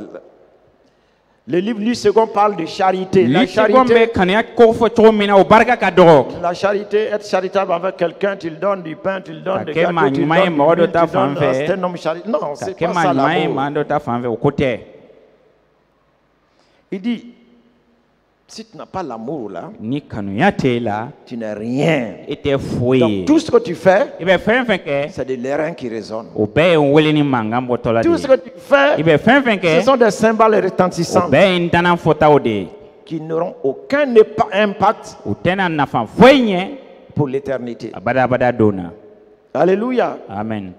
Le livre lui second parle de charité. La Li segon bɛ charité, kanuya ko fɔ cogo min na o barika ka dɔgɔ. la charité, être charitable avec quelqu'un, tu lui donnes du pain, tu lui donnes des Ka kɛ gâteaux, maa tu lui ɲuman ye donnes mɔgɔ du dɔ huile, ta tu donnes, fan fɛ. c'est un homme charité. Non, Ka c'est kɛ pas maa ça ɲuman ye l'amour. maa dɔ ta fan fɛ o ko tɛ. Il dit, si tu n'as pas l'amour là, Ni kanuya tɛ e la, tu n'es rien. i tɛ foyi Donc ye. tout ce que tu fais, I bɛ fɛn fɛn kɛ, c'est de l'airain qui résonne. o bɛɛ ye n wele ni mankan bɔtɔ la de Tout ce que ye. tu fais, I bɛ fɛn fɛn ce kɛ, sont des cymbales o retentissantes bɛɛ ye n tana fɔtaw de ye. qui n'auront aucun impact U tɛna nafa foyi ɲɛ pour l'éternité. abada don na. Alléluia. Amen.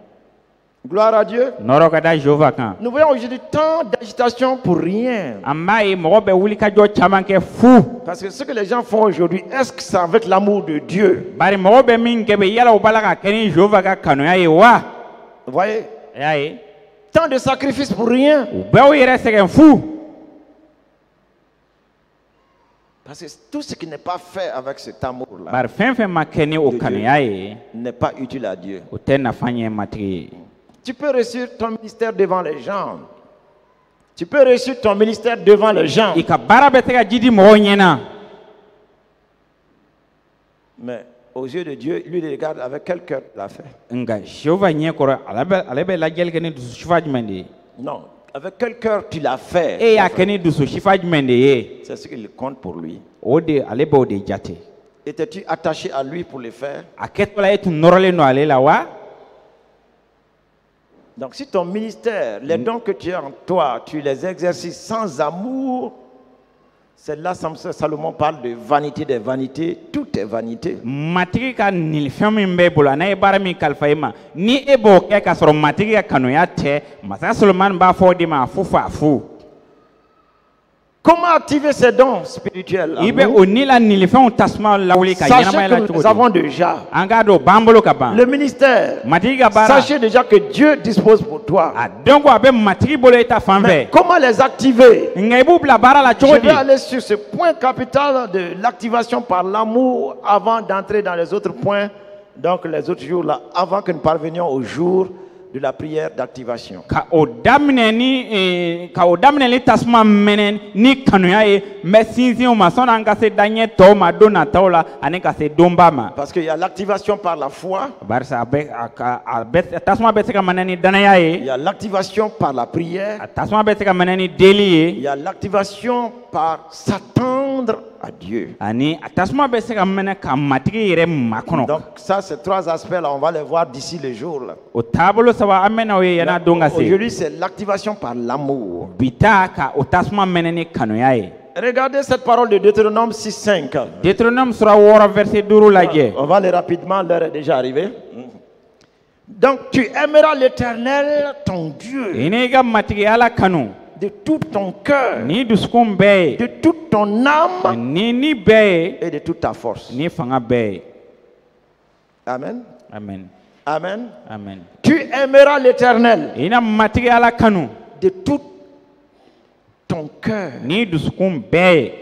Gloire à Dieu. Nɔrɔ ka da Jehova kan. Nous voyons aujourd'hui tant d'agitation pour rien. An b'a ye mɔgɔ bɛ wulikajɔ caman kɛ fu. Parce que ce que les gens font aujourd'hui, est-ce que c'est avec l'amour de Dieu? Bari mɔgɔ bɛ min kɛ bɛ yala u b'a la ka kɛ ni Jehova ka kanuya ye wa? Vous voyez? I y'a ye. Tant de sacrifices pour rien. U bɛɛ y'u yɛrɛ sɛgɛn fu. Parce que tout ce qui n'est pas fait avec cet amour-là Bari fɛn fɛn ma kɛ ni o kanuya ye, n'est pas utile à Dieu. o tɛ nafa ɲɛ matigi ye. Tu peux réussir ton ministère devant les gens. Tu peux réussir ton ministère devant les gens. I ka baara bɛ se ka ji di mɔgɔw ɲɛna. Mais aux yeux de Dieu, lui il regarde avec quel cœur tu l'as fait. Nka Jehova ɲɛ kɔrɔ ale bɛ lajɛli kɛ ni dususifa jumɛn de ye? Non, avec quel cœur tu l'as fait. E y'a kɛ ni dususifa jumɛn de ye? C'est ce qu'il compte pour lui. O de ale b'o de jate. Étais-tu attaché à lui pour le faire? A kɛtɔla e tun nɔrɔlen don ale la wa? Donc si ton ministère, les dons que tu as en toi, tu les exerces sans amour, c'est là Salomon parle de vanité des vanités, tout est vanité. Matigi ka nilifɛn min b'e bolo a n'a ye baara min kalifa i ma ni e b'o kɛ k'a sɔrɔ matigi ka kanuya tɛ masa Solomani b'a fɔ o de ma a fu fa a fu. Comment activer ces dons spirituels? I bɛ o ni la nilifɛnw tasuma lawuli ka ɲɛnamaya Sachez la que cogo nous di? avons déjà An k'a dɔn o b'an bolo ka ban. le ministère. Matigi ka baara Sachez déjà que Dieu dispose pour toi. a dɔn ko a bɛ matigi bolo e ta fan Mais fɛ. comment les activer? Nka i b'u bila baara la cogo Je di? vais aller sur ce point capital de l'activation par l'amour avant d'entrer dans les autres points, donc les autres jours là, avant que nous parvenions au jour de la prière d'activation. Ka o daminɛ ni tasuma mɛnɛ ni kanuya ye n bɛ sinsin o ma sɔnni an ka se daɲɛ tɔw ma don nataw la ani ka se donba ma. Parce qu'il y a l'activation par la foi, Barisa tasuma bɛ se ka mɛnɛ ni danaya il ye, y a l'activation par la prière, tasuma bɛ se ka mɛnɛ ni deli il ye, y a l'activation par s'attendre à Dieu. ani tasuma bɛ se ka mɛnɛ ka matigi yɛrɛ makɔnɔ. Donc ça, ces trois aspects-là, on va les voir d'ici les jours. Là. O taabolo saba an bɛna o ye yan'a don ka se. Aujourd'hui, c'est l'activation par l'amour. Bita ka o tasuma mɛnɛ ni kanuya ye. Regardez cette parole de Deutéronome 6:5. Deutéronome sura 6 verset 5 lajɛ. On va aller rapidement, l'heure est déjà arrivée. Donc tu aimeras l'Éternel, ton Dieu, I n'i ka matigi Ala kanu de tout ton cœur, ni dusukun bɛɛ ye. de toute ton âme Ni bɛɛ et de toute ta force. ye ni fanga bɛɛ ye. Amen. Amen. Amen. Amen. Tu aimeras l'Éternel I na matigi Ala kanu de tout ton cœur, ni dusukun bɛɛ ye.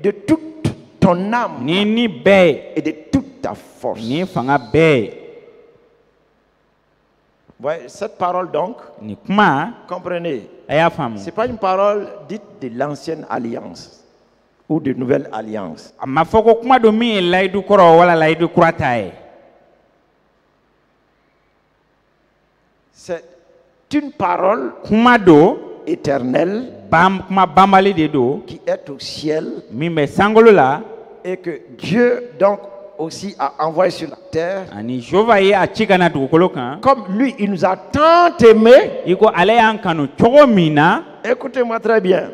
de toute ton âme Ni bɛɛ ye et de toute ta force. ni fanga bɛɛ ye. Ouais, cette parole donc, ni kuma comprenez, a y'a faamu. ce n'est pas une parole dite de l'ancienne alliance ou de nouvelle alliance. A ma fɔ ko kuma do min ye layidu kɔrɔ wala layidu kura ta ye. C'est une parole Kuma do éternelle kuma banbali de do qui est au ciel min bɛ sankolo la et que Dieu donc aussi a envoyé sur la terre. ani Jehova ye a ci ka na dugukolo kan. Comme lui, il nous a tant aimés. I ko ale y'an kanu cogo min na. Écoutez-moi très bien.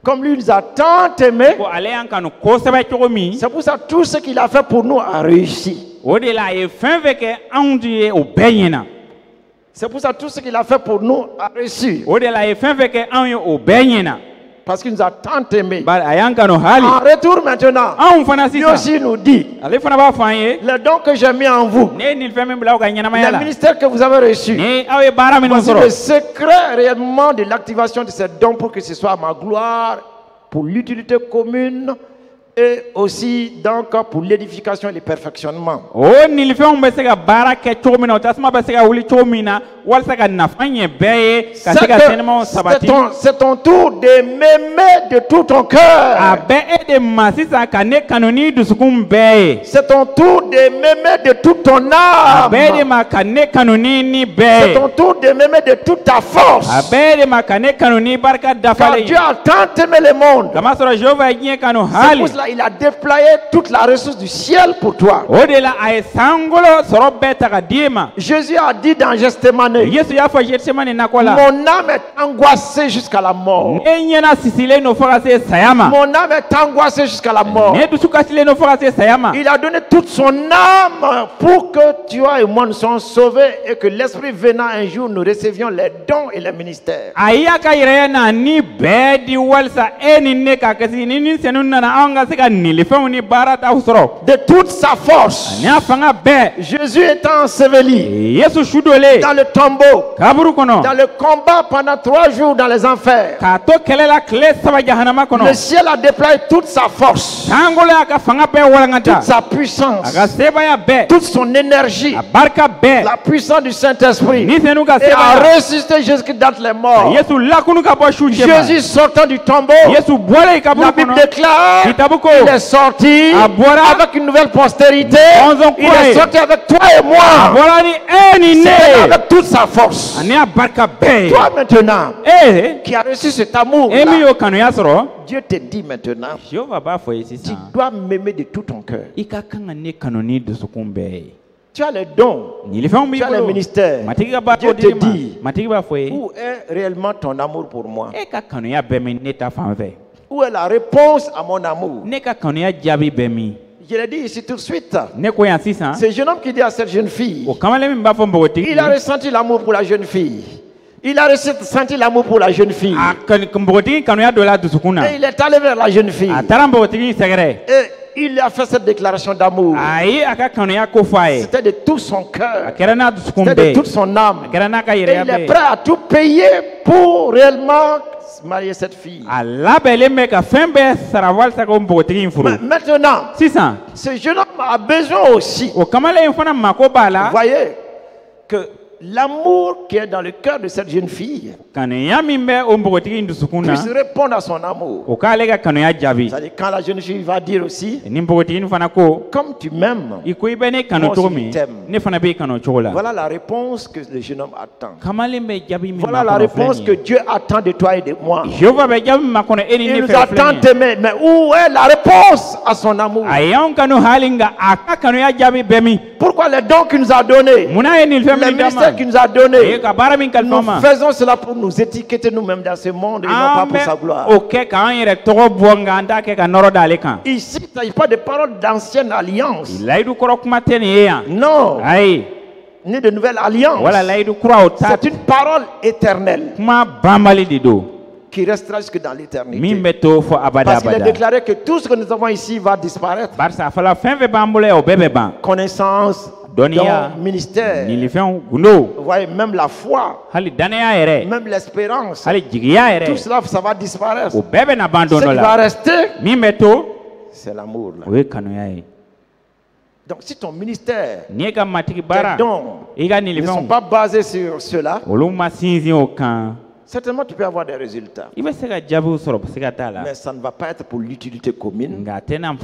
Comme lui nous a tant aimés, Ko ale y'an kanu kosɛbɛ cogo min. c'est pour ça tout ce qu'il a fait pour nous a réussi. O de la a ye fɛn fɛn kɛ anw ye o bɛɛ ɲɛna. C'est pour ça tout ce qu'il a fait pour nous a réussi. O de la a ye fɛn fɛn kɛ anw ye o bɛɛ ɲɛna. Parce qu'il nous a tant aimés. Bari a y'an kanu hali. En retour maintenant, Anw fana lui sisan. aussi nous dit, Ale fana b'a fɔ an ye. les dons que j'ai mis en vous, Ne ye nin fɛn min bila aw ka ɲɛnamaya les la. ministères que vous avez reçus, Ni aw ye baara minnu voici le sɔrɔ. secret réellement de l'activation de ces dons pour que ce soit à ma gloire, pour l'utilité commune et aussi donc pour l'édification et le perfectionnement. O nin fɛnw bɛ se ka baara kɛ cogo min na o tasuma bɛ se ka wuli cogo min na walasa ka nafa ɲɛ bɛɛ ye ka se ka sɛnɛmaw sabati. C'est ton tour de m'aimer de tout ton A cœur. bɛ e de ma sisan ka ne kanu ni dusukun bɛɛ ye. C'est ton tour de m'aimer de toute ton A âme. bɛɛ de ma ka ne kanu ni bɛɛ C'est ye. ton tour de m'aimer de toute ta A force. bɛɛ de ma ka ne kanu ni barika Car dafalen Dieu ye. a tant aimé le monde. Kamasɔrɔ Jehova ye diɲɛ kanu C'est hali. pour cela il a déployé toute la ressource du ciel pour toi. O de la a ye sankolo sɔrɔ bɛɛ ta ka di e ma. Jésus a dit dans Gethsémane, Yesu y'a fɔ Getsemani nakɔ la. mon âme est angoissée jusqu'à la mort. Ne ɲɛna sisilen no fɔ ka se saya ma. Mon âme est angoissée jusqu'à la mort. Ne dusu kasilen no fɔ ka se saya ma. Il a donné toute son âme pour que toi et moi nous soyons sauvés et que l'Esprit venant un jour nous recevions les dons et les ministères. A y'a ka yɛrɛ na ni bɛɛ di walisa e ni ne ka kasi ni ni sɛnu nana anw ka se ka nilifɛnw ni baara t'aw sɔrɔ. De toute sa force, Ani a fanga bɛɛ. Jésus étant enseveli Yesu su dolen dans le tombeau, kaburu kɔnɔ dans le combat pendant 3 jours dans les enfers, k'a to kɛlɛ la tile 3 jahanama le kɔnɔ. ciel a déployé toute sa force, Sankolo y'a ka fanga bɛɛ toute walankata. sa A puissance, ka sebaya bɛɛ. toute son énergie, A barika bɛɛ. la puissance du Saint-Esprit Ni sɛnu ka et a sebaya. ressuscité Jésus-Christ d'entre les morts. Yesu lakunu ka bɔ su cɛ ma. Jésus sortant du tombeau, Yesu bɔlen kaburu la Bible kɔnɔ. déclare Kitabu ko il est sorti a bɔra avec une nouvelle postérité. Onze Il kura est ye. sorti avec toi et a moi. bɔra ni e ni C'est ne. avec toute sa force. Ani a barika bɛɛ ye. Toi maintenant, E qui as reçu cet amour, e min y'o kanuya sɔrɔ. Dieu te dit maintenant, Jehova b'a fɔ ye tu sisan. dois m'aimer de tout ton cœur. I ka kan ka ne kanu ni dusukun bɛɛ ye. Tu as les dons, Nilifɛnw b'i tu as les bolo. ministères. Matigi ka baara Dieu o te dili ma. dit, Matigi b'a fɔ ye. où est réellement ton amour pour moi? E ka kanuya bɛ min ne ta fan fɛ. Où est la réponse à mon amour? Ne ka kanuya jaabi bɛ min. Je l'ai dit ici tout de suite. Ne ko yan sisan. Ce jeune homme qui dit à cette jeune fille, O kamalen min b'a fɔ npogotigi il a ressenti l'amour pour la jeune fille. Il a ressenti l'amour pour la jeune fille. a npogotigi kanuya dɔ la dusukun na. Et il est allé vers la jeune fille. A taara npogotigi sɛgɛrɛ. Et il a fait cette déclaration d'amour. A ye a ka kanuya ko fɔ a ye. C'était de tout son A cœur. kɛra n'a dusukun C'était de bɛɛ toute ye. son A âme. kɛra n'a ka Et yɛrɛya il est bɛɛ ye. prêt à tout payer pour réellement marier cette fille. A labɛnlen bɛ ka fɛn bɛɛ sara walasa ko npogotigi in furu. Maintenant, Sisan ce jeune homme a besoin aussi, o kamalen in fana mako b'a la. vous voyez, que l'amour qui est dans le cœur de cette jeune fille Kanuya min bɛ o npogotigi in dusukun na. puisse répondre à son amour. O k'ale ka kanuya jaabi. C'est-à-dire quand la jeune fille va dire aussi, Ni npogotigi in fana ko. comme tu m'aimes, I ko i bɛ ne kanu Moi cogo aussi, min. je t'aime. Ne fana b'i kanu o cogo la. voilà la réponse que le jeune homme attend. Kamalen bɛ jaabi min Voilà la makɔnɔ réponse filɛ que nin ye. Dieu attend de toi et de moi. Jehova bɛ jaabi min makɔnɔ e ni ne Il nous fɛ a filɛ tant nin ye. aimé, mais où est la réponse à son amour? A y'anw kanu hali nka a ka kanuya jaabi bɛ min. Pourquoi les dons qu'il nous a donnés, Munna ye nin fɛn les min d'a ma. ministères qu'il nous a A ye donnés, ka baara min kalifa nous ma. faisons cela pour nous étiqueter nous-mêmes dans ce monde et non pas An pour sa bɛ gloire. o kɛ k'an yɛrɛ tɔgɔ bɔ nka an t'a kɛ ka nɔrɔ d'ale kan. Ici, il ne s'agit pas de paroles d'ancienne alliance. Layidu kɔrɔ kuma tɛ nin ye yan. Non, Ayi ni de nouvelle alliance. wala layidu kura o ta C'est une parole éternelle kuma banbali de don qui restera jusque dans min l'éternité. bɛ to fɔ abada Parce qu'il est abada. déclaré que tout ce que nous avons ici va disparaître. Barisa a fɔla fɛn fɛn b'an bolo yan o bɛɛ bɛ ban. Connaissance, Dɔnniya, dons, ministère. nilifɛnw gundo Vous voyez, même la foi, hali danaya yɛrɛ même l'espérance, hali jigiya tout yɛrɛ cela, ça va disparaître. o bɛɛ bɛ na ban Ce don qui dɔ va la rester, min bɛ to c'est l'amour. Là. o ye kanuya ye. Donc si ton ministère, Ni ka matigi tes bara. dons I ka ne sont nilifɛnw. pas basés sur cela, Olu ma sinsin o kan. certainement tu peux avoir des résultats. I bɛ se ka jaabiw sɔrɔ siga t'a la. Mais ça ne va pas être pour l'utilité commune. Nka a tɛna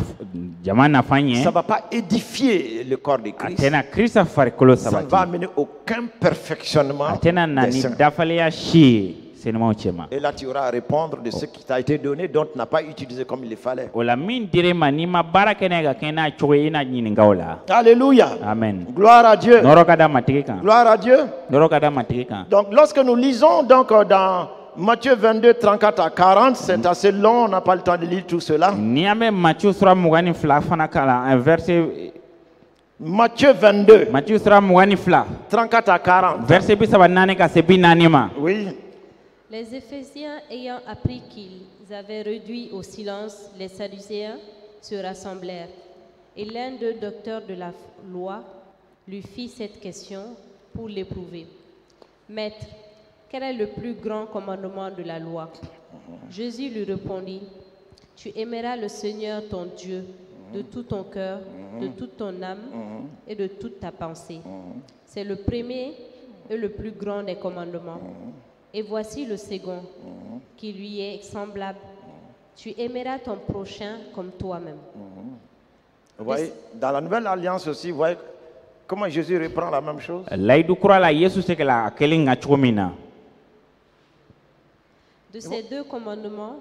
jama nafa ɲɛ. Ça ne va pas édifier le corps de A Christ. tɛna Kirisa farikolo Ça ne va sabati. amener aucun perfectionnement A tɛna na des ni saints. dafaleya si ye senemaw cɛma. Et là, tu auras à répondre de ce qui t'a été donné, dont tu n'as pas utilisé comme il le fallait. O la min dir'e ma n'i ma baara kɛ n'a ye ka kɛ n'a cogo ye i n'a ɲininka o la. Alléluia. Amen. Gloire à Dieu. Nɔrɔ ka da matigi kan. Gloire à Dieu. Nɔrɔ ka da matigi kan. Donc, lorsque nous lisons donc, dans Matthieu 22, 34 à 40, c'est assez long, on n'a pas le temps de lire tout cela. N'i an bɛ Matthieu sura 22 fana kalan verset Matthieu 22, Matthieu sura 22 34 à 40. verset 34 ka se 40 ma. Oui. Les Éphésiens, ayant appris qu'ils avaient réduit au silence les Sadducéens, se rassemblèrent. Et l'un d'eux, docteur de la loi, lui fit cette question pour l'éprouver. Maître, quel est le plus grand commandement de la loi? Jésus lui répondit, tu aimeras le Seigneur ton Dieu de tout ton cœur, de toute ton âme et de toute ta pensée. C'est le premier et le plus grand des commandements. Et voici le second, qui lui est semblable. Tu aimeras ton prochain comme toi-même. Vous voyez, dans la nouvelle alliance aussi, vous voyez comment Jésus reprend la même chose. Layidu kura la Yesu se kɛla a kelen ka cogo min na. De ces deux commandements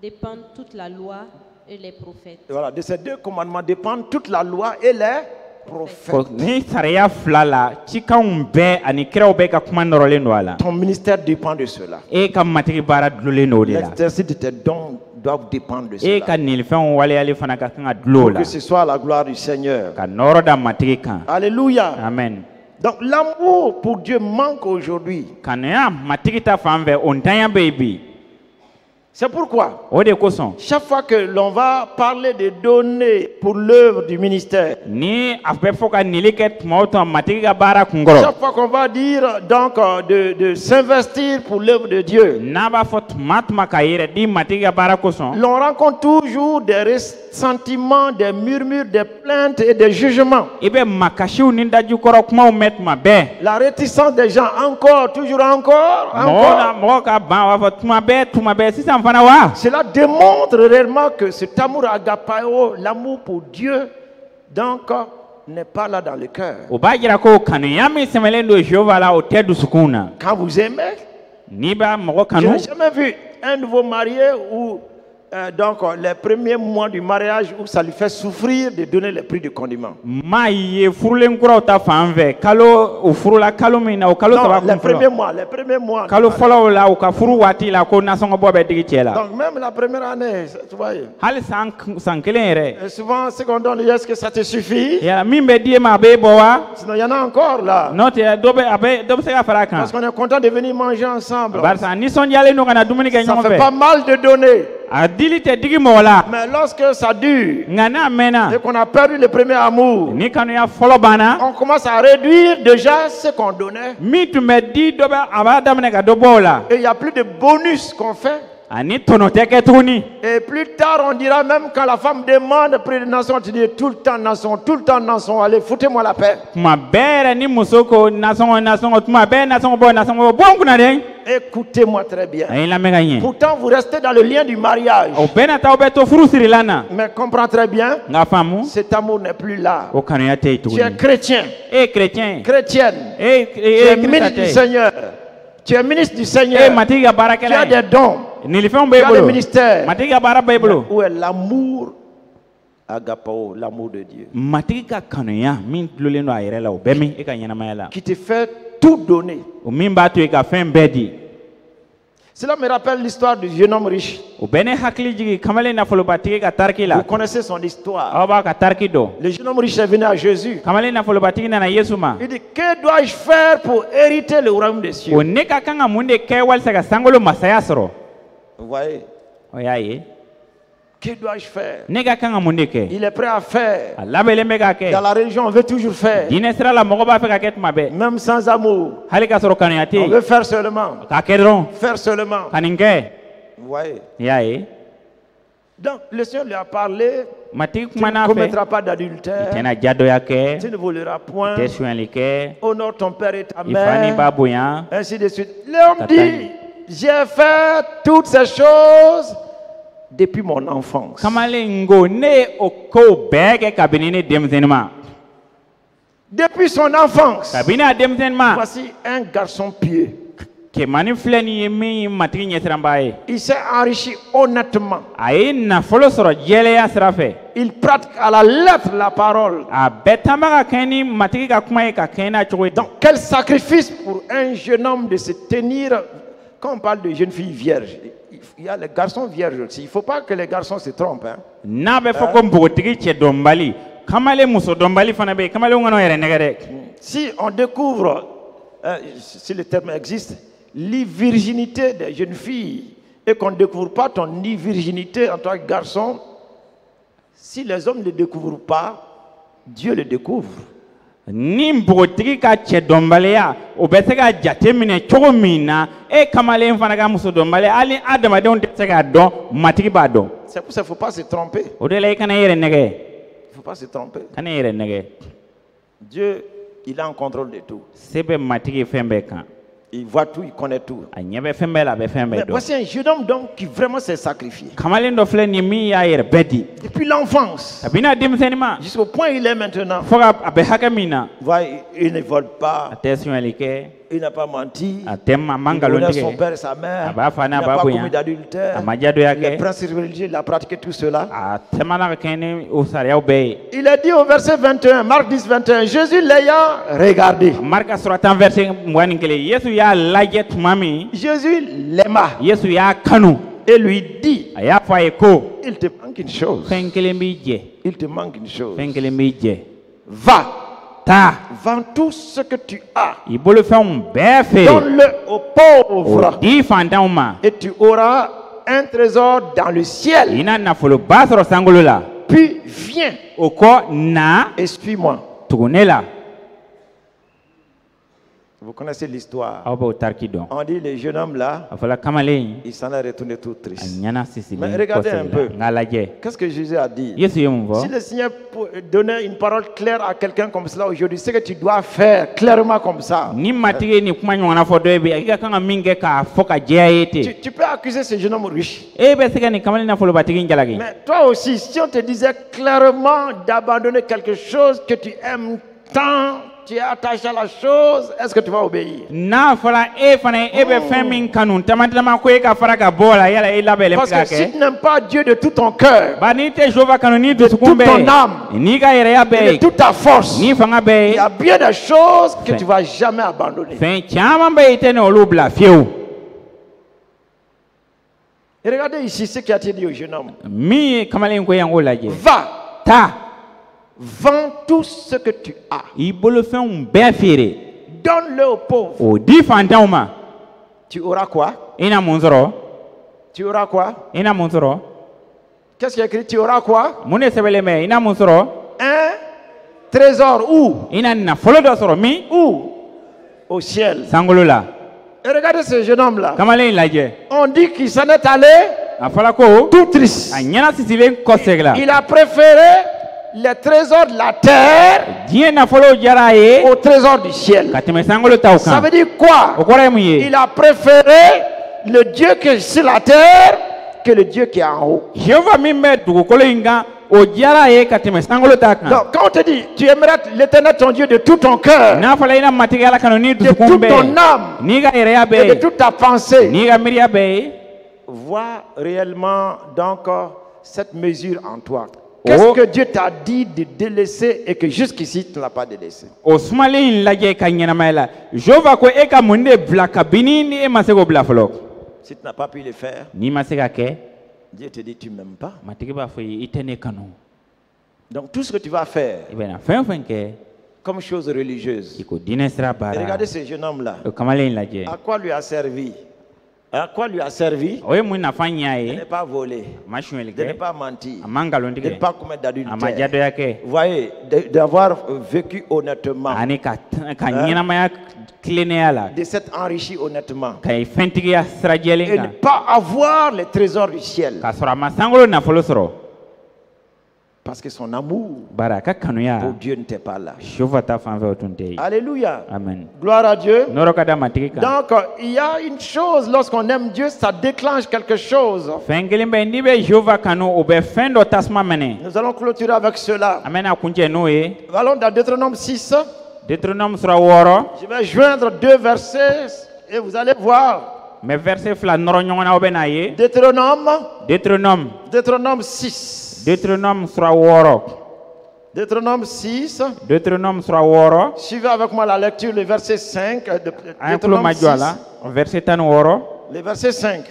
dépendent toute la loi et les prophètes. Et voilà, de ces deux commandements dépendent toute la loi et les prophètes. Ko ni sariya fila la cikanw bɛɛ ani kiraw bɛɛ ka kuma nɔrɔlen don a la. Ton ministère dépend de cela. E ka matigi baara dulolen don o de la. L'exercice de tes dons doivent dépendre de E cela. ka nilifɛnw waleyali fana ka kan ka dulon o Pour la. que ce soit la gloire du Seigneur. Ka nɔrɔ da matigi kan. Alléluia. Amen. Donc l'amour pour Dieu manque aujourd'hui. Kanuya matigi ta fan fɛ o ntanya bɛ yen bi. C'est pourquoi, O de kosɔn. chaque fois que l'on va parler de donner pour l'œuvre du ministère, Ni a bɛ fɔ ka nili kɛ tuma o tuma matigi ka baara kunkɔrɔ. chaque fois qu'on va dire donc de s'investir pour l'œuvre de Dieu, N'a b'a fɔ tuma tuma ka yɛrɛ di matigi ka baara kosɔn. l'on rencontre toujours des ressentiments, des murmures, des plaintes et des jugements. I bɛ makasiw ni dajukɔrɔ kumaw mɛn tuma bɛɛ. La réticence des gens, encore, toujours encore, Mɔgɔ encore. ka ban a b'a fɔ tuma bɛɛ sisan fana wa. Cela démontre réellement que cet amour agapao, l'amour pour Dieu, donc, n'est pas là dans le cœur. O b'a jira ko kanuya min sɛmɛlen don Jehova la o tɛ dusukun na. Quand vous aimez, N'i b'a mɔgɔ je kanu. n'ai jamais vu un nouveau marié où donc les premiers mois du mariage où ça lui fait souffrir de donner les prix de condiment. Maa ye furulen kuraw ta fan fɛ kalo o furula kalo min na o kalo Non, saba les kun premiers fɔlɔ. mois, les premiers mois. Kalo fɔlɔw la u ka furu waati la ko nasɔngɔbɔ bɛ digi cɛ la. Donc même la première année, tu vois. Hali san kelen yɛrɛ. Et souvent, ce qu'on donne, est-ce que ça te suffit? Yala min bɛ di e ma a b'e bɔ wa. Sinon, il y en a encore là. N'o tɛ dɔ bɛ se ka fara a kan. Parce qu'on est content de venir manger ensemble. Barisa nisɔndiyalen don ka na dumuni kɛ Ça ɲɔgɔn fait pas fɛ. mal de donner. A dili tɛ digi mɔgɔ la. Mais lorsque ça dure Nka n'a mɛnna. et qu'on a perdu le premier amour, Ni kanuya fɔlɔ banna. on commence à réduire déjà ce qu'on donnait. Min tun bɛ di dɔ bɛ a b'a daminɛ ka dɔ bɔ o la. Et il n'y a plus de bonus qu'on fait. Ani tɔnɔ tɛ kɛ tuguni. Et plus tard, on dira même quand la femme demande prédestination, tu dis tout le temps Nasson, allez, foutez-moi la paix. Tuma bɛɛ yɛrɛ ni muso ko nasɔngɔ tuma bɛɛ nasɔngɔ bɔ bɔ n kunna dɛ. Écoutez-moi très bien. A ye lamɛn ka ɲɛ. Pourtant, vous restez dans le lien du mariage. O bɛɛ na taa o bɛ to furu sirilan na. Mais comprends très bien, Nka faamu. cet amour n'est plus là. O kanuya tɛ yen Tu es tuguni. chrétien, E ye chrétien. chrétienne. E Tu es ministre kirisa du tɛ. Seigneur. Tu es ministre du E Seigneur. matigi ka Tu as baarakɛla des ye. dons. Nilifɛnw Tu b'e as le bolo. ministère. Matigi ka baara b'e bolo. Où est l'amour agapao, l'amour de Dieu, Matigi ka kanuya min dulolen don a yɛrɛ la o bɛ min e ka ɲɛnamaya la. qui te fait tout donner. O min b'a to i ka fɛn bɛɛ di. Cela me rappelle l'histoire du jeune homme riche. O bɛ ne hakili jigin kamalen nafolobatigi ka tariki la. Vous connaissez son histoire. Aw b'a ka tariki dɔn. Le jeune homme riche est venu à Jésus. Kamalen nafolobatigi nana Yesu ma. Il dit, que dois-je faire pour hériter le royaume des cieux? O ne ka kan ka mun de kɛ walisa ka sankolo masaya sɔrɔ. Vous voyez, O y'a ye. que dois-je faire? Ne ka kan ka mun de kɛ. Il est prêt à faire. A labɛnlen bɛ k'a Dans kɛ. la religion, on veut toujours faire. Diinɛ sira la mɔgɔ b'a fɛ ka kɛ tuma bɛɛ. Même sans amour. Hali k'a sɔrɔ kanuya tɛ On yen. veut faire seulement. K'a kɛ dɔrɔn. Faire seulement. Ka nin kɛ. Vous voyez. I y'a ye. Donc, le Seigneur lui a parlé matigi Tu kuma ne n'a fɛ commettras pas i d'adultère. tɛna jadoya kɛ Tu ne voleras i point. tɛ sonyali kɛ Honore ton père et ta i fa n'i ba mère. bonya Ainsi de suite. L'homme Ta dit, taille. j'ai fait toutes ces choses depuis mon enfance. kamalen ko ne ye o kow bɛɛ kɛ kabini ne denmisɛnnin ma Depuis son enfance. kabini a denmisɛnnin ma Voici un garçon pieux. cɛmannin filɛ nin ye min ye matigi ɲɛsiranba ye Il s'est enrichi honnêtement. a ye nafolo sɔrɔ jɛlɛya sira fɛ Il pratique à la lettre la parole. a bɛɛ taama ka kɛ ni matigi ka kuma ye ka kɛ n'a cogo ye Donc, quel sacrifice pour un jeune homme de se tenir. Quand on parle de jeune fille vierge, il y a les garçons vierges aussi. Il ne faut pas que les garçons se trompent. Hein. n'a bɛ fɔ ko npogotigi cɛ dɔnbali kamalen muso dɔnbali fana bɛ yen kamalenw kana yɛrɛ nɛgɛ dɛ Si on découvre, si le terme existe, l'irvirginité des jeunes filles et qu'on ne découvre pas ton virginité en tant que garçon, si les hommes ne le découvrent pas, Dieu le découvre. ni npogotigi ka cɛ dɔnbaliya o bɛ se ka jate minɛ cogo min na e kamalen fana ka muso dɔnbaliya hali adamadenw tɛ se k'a dɔn matigi b'a dɔn C'est pour ça qu'il ne faut pas se tromper. o de la i kana i yɛrɛ nɛgɛ Il ne faut pas se tromper. kana i yɛrɛ nɛgɛ Dieu, il est en contrôle de tout. se bɛ matigi ye fɛn bɛɛ kan Il voit tout, il connaît tout. a ɲɛ bɛ fɛn bɛɛ la a bɛ fɛn Mais bɛɛ dɔn voici un jeune homme donc qui vraiment s'est sacrifié. kamalen dɔ filɛ nin ye min y'a yɛrɛ bɛɛ di Depuis l'enfance, kabini a denmisɛnnin ma jusqu'au point où il est maintenant. fo ka a bɛ hakɛ min na Voyez, il ne vole a pas, tɛ sonyali kɛ il n'a pas menti. a tɛ ma man Il honneur nkalon son tigɛ père et sa mère. a b'a fa Il n'a n'a ba pas bonya commis d'adultère. a ma jadoya Les kɛ principes religieux, il a pratiqué tout cela. a tɛmɛna ka kɛ ni o sariyaw bɛɛ ye Il est dit au verset 21, Marc 10, 21, Jésus l'ayant regardé. marika sura tan verset 21 yesu y'a lajɛ tuma min Jésus l'aima yesu y'a kanu et lui dit, a y'a fɔ a ye ko il te manque une chose. fɛn kelen b'i jɛ Il te manque une chose. fɛn kelen b'i jɛ Va, taa vends tout ce que tu as. i bolofɛnw bɛɛ feere Donne-le aux o pauvres di fantanw ma et tu auras un trésor dans le ciel. i na nafoloba sɔrɔ sankolo la Puis viens o kɔ na et suis-moi. tugu ne la Vous connaissez l'histoire. aw b'o tariki dɔn On dit le jeune homme là, a fɔla kamalen il s'en est retourné tout a triste. ɲɛna sisilen Mais regardez un peu. kɔsɛbɛ la nka lajɛ Qu'est-ce que Jésus a dit? yesu ye mun Si fɔ le Seigneur donnait une parole claire à quelqu'un comme cela aujourd'hui, c'est que tu dois faire clairement comme ça. ni matigi ye nin kuma ɲɔgɔnna fɔ dɔ ye bi i ka kan ka min kɛ k'a fɔ ka jɛya ye ten Tu peux accuser ce jeune homme riche. e bɛ se ka nin kamalen nafolobatigi in jalaki Mais toi aussi, si on te disait clairement d'abandonner quelque chose que tu aimes tant, tu es attaché à la chose, est-ce que tu vas obéir? n'a fɔra e fana e bɛ fɛn min kanu tamatama ko e ka fara ka bɔ o la yala e labɛnlen Parce bɛ ka que si kɛ tu n'aimes pas Dieu de tout ton cœur, bari n'i tɛ jehova kanu n'i dusukun toute ton bɛɛ âme, ye n'i ka yɛrɛya et bɛɛ de ye toute ta force, n'i fanga bɛɛ il ye y a bien des choses que tu ne vas jamais abandonner. fɛn caman bɛ yen i tɛ n'olu bila fiyewu Et regardez ici ce qui a été dit au jeune homme. min ye kamalen ko yan k'o lajɛ Va, taa vends tout ce que tu as. i bolofɛnw bɛɛ feere Donne-le aux pauvres. o di fantanw ma Tu auras quoi? i na mun sɔrɔ Tu auras quoi? i na mun sɔrɔ Qu'est-ce qui est écrit? Tu auras quoi? mun de sɛbɛnlen bɛ i na mun sɔrɔ Un trésor où? i na nafolo dɔ sɔrɔ min Où? Au ciel. sankolo la Et regardez ce jeune homme-là. kamalen in lajɛ On dit qu'il s'en est allé a fɔla ko tout triste. a ɲɛna sisilen kɔsɛgila Il a préféré les trésors de la terre diɲɛ nafolo diyara a ye au trésor du ciel. ka tɛmɛ sankolo taw Ça kan veut dire quoi? o kɔrɔ ye mun ye Il a préféré le Dieu qui est sur la terre que le Dieu qui est en haut. yehova min bɛ dugukolo in kan o diyara a ye ka tɛmɛ sankolo ta kan Donc, quand on te dit, tu aimerais l'éternel ton Dieu de tout ton cœur, n'a fɔla i na matigi ala kanu n'i de dusukun toute ton bɛɛ âme n'i ka yɛrɛya et bɛɛ de ye toute ta pensée, n'i ka miiriya bɛɛ ye vois réellement donc cette mesure en toi. Qu'est-ce que Dieu t'a dit de délaisser et que jusqu'ici tu ne l'as pas délaissé? o sumalen in lajɛ ka ɲɛnamaya la jehova ko e ka mun de bila kabini ni e ma se k'o bila fɔlɔ Si tu n'as pas pu le faire, n'i ma se ka kɛ Dieu te dit tu ne m'aimes pas. matigi b'a fɔ i ye i tɛ ne kanu Donc tout ce que tu vas faire i bɛna fɛn o fɛn kɛ comme chose religieuse. i ko diinɛ sira Et baara regardez ce jeune homme-là. o kamalen in lajɛ À quoi lui a servi? À quoi lui a servi? o ye mun nafa ɲa De ne ye pas voler, a ma sonyɛli de ne kɛ pas mentir, a ma nkalon de ne tigɛ pas commettre a ma d'adultère. jadoya kɛ Vous voyez, d'avoir vécu honnêtement, ani ka ɲɛnamaya tilennenya la de s'être enrichi honnêtement ka ye fɛntigiya sira et jɛlen ne kan. pas avoir les trésors du ciel. K'a sɔrɔ a ma sankolo nafolo sɔrɔ. Ça, c'est une chose. O ye mun ye kamalen in lajɛ. Ça, c'est une chose. O kamalen in lajɛ. Donc, tout ce que tu vas faire, comme chose religieuse, O Parce que son amour bara ka kanuya pour Dieu n'était pas là. shova ta fan fe otunte Alléluia. amen Gloire à Dieu. noro ka da matiki kan Donc, il y a une chose, lorsqu'on aime Dieu, ça déclenche quelque chose. fengeli be ni be jova kanu o be fendo tasma mene Nous allons clôturer avec cela. amen akunje no e Allons dans Deutéronome 6. Deutéronome sura woro Je vais joindre 2 versets et vous allez voir. mais verset fla noro nyongona obena ye Deutéronome 6. Deutéronome sura woro Deutéronome 6. Deutéronome sura woro Suivez avec moi la lecture, le verset 5. De ay kulo Deutéronome 6, majwala verset tan woro le verset 5.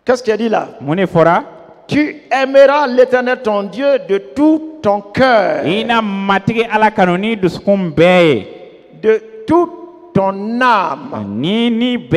Qu'est-ce qu'il dit là? muni fora Tu aimeras l'Éternel ton Dieu de tout ton cœur, ina matiki ala kanoni duskum be de toute ton âme ni be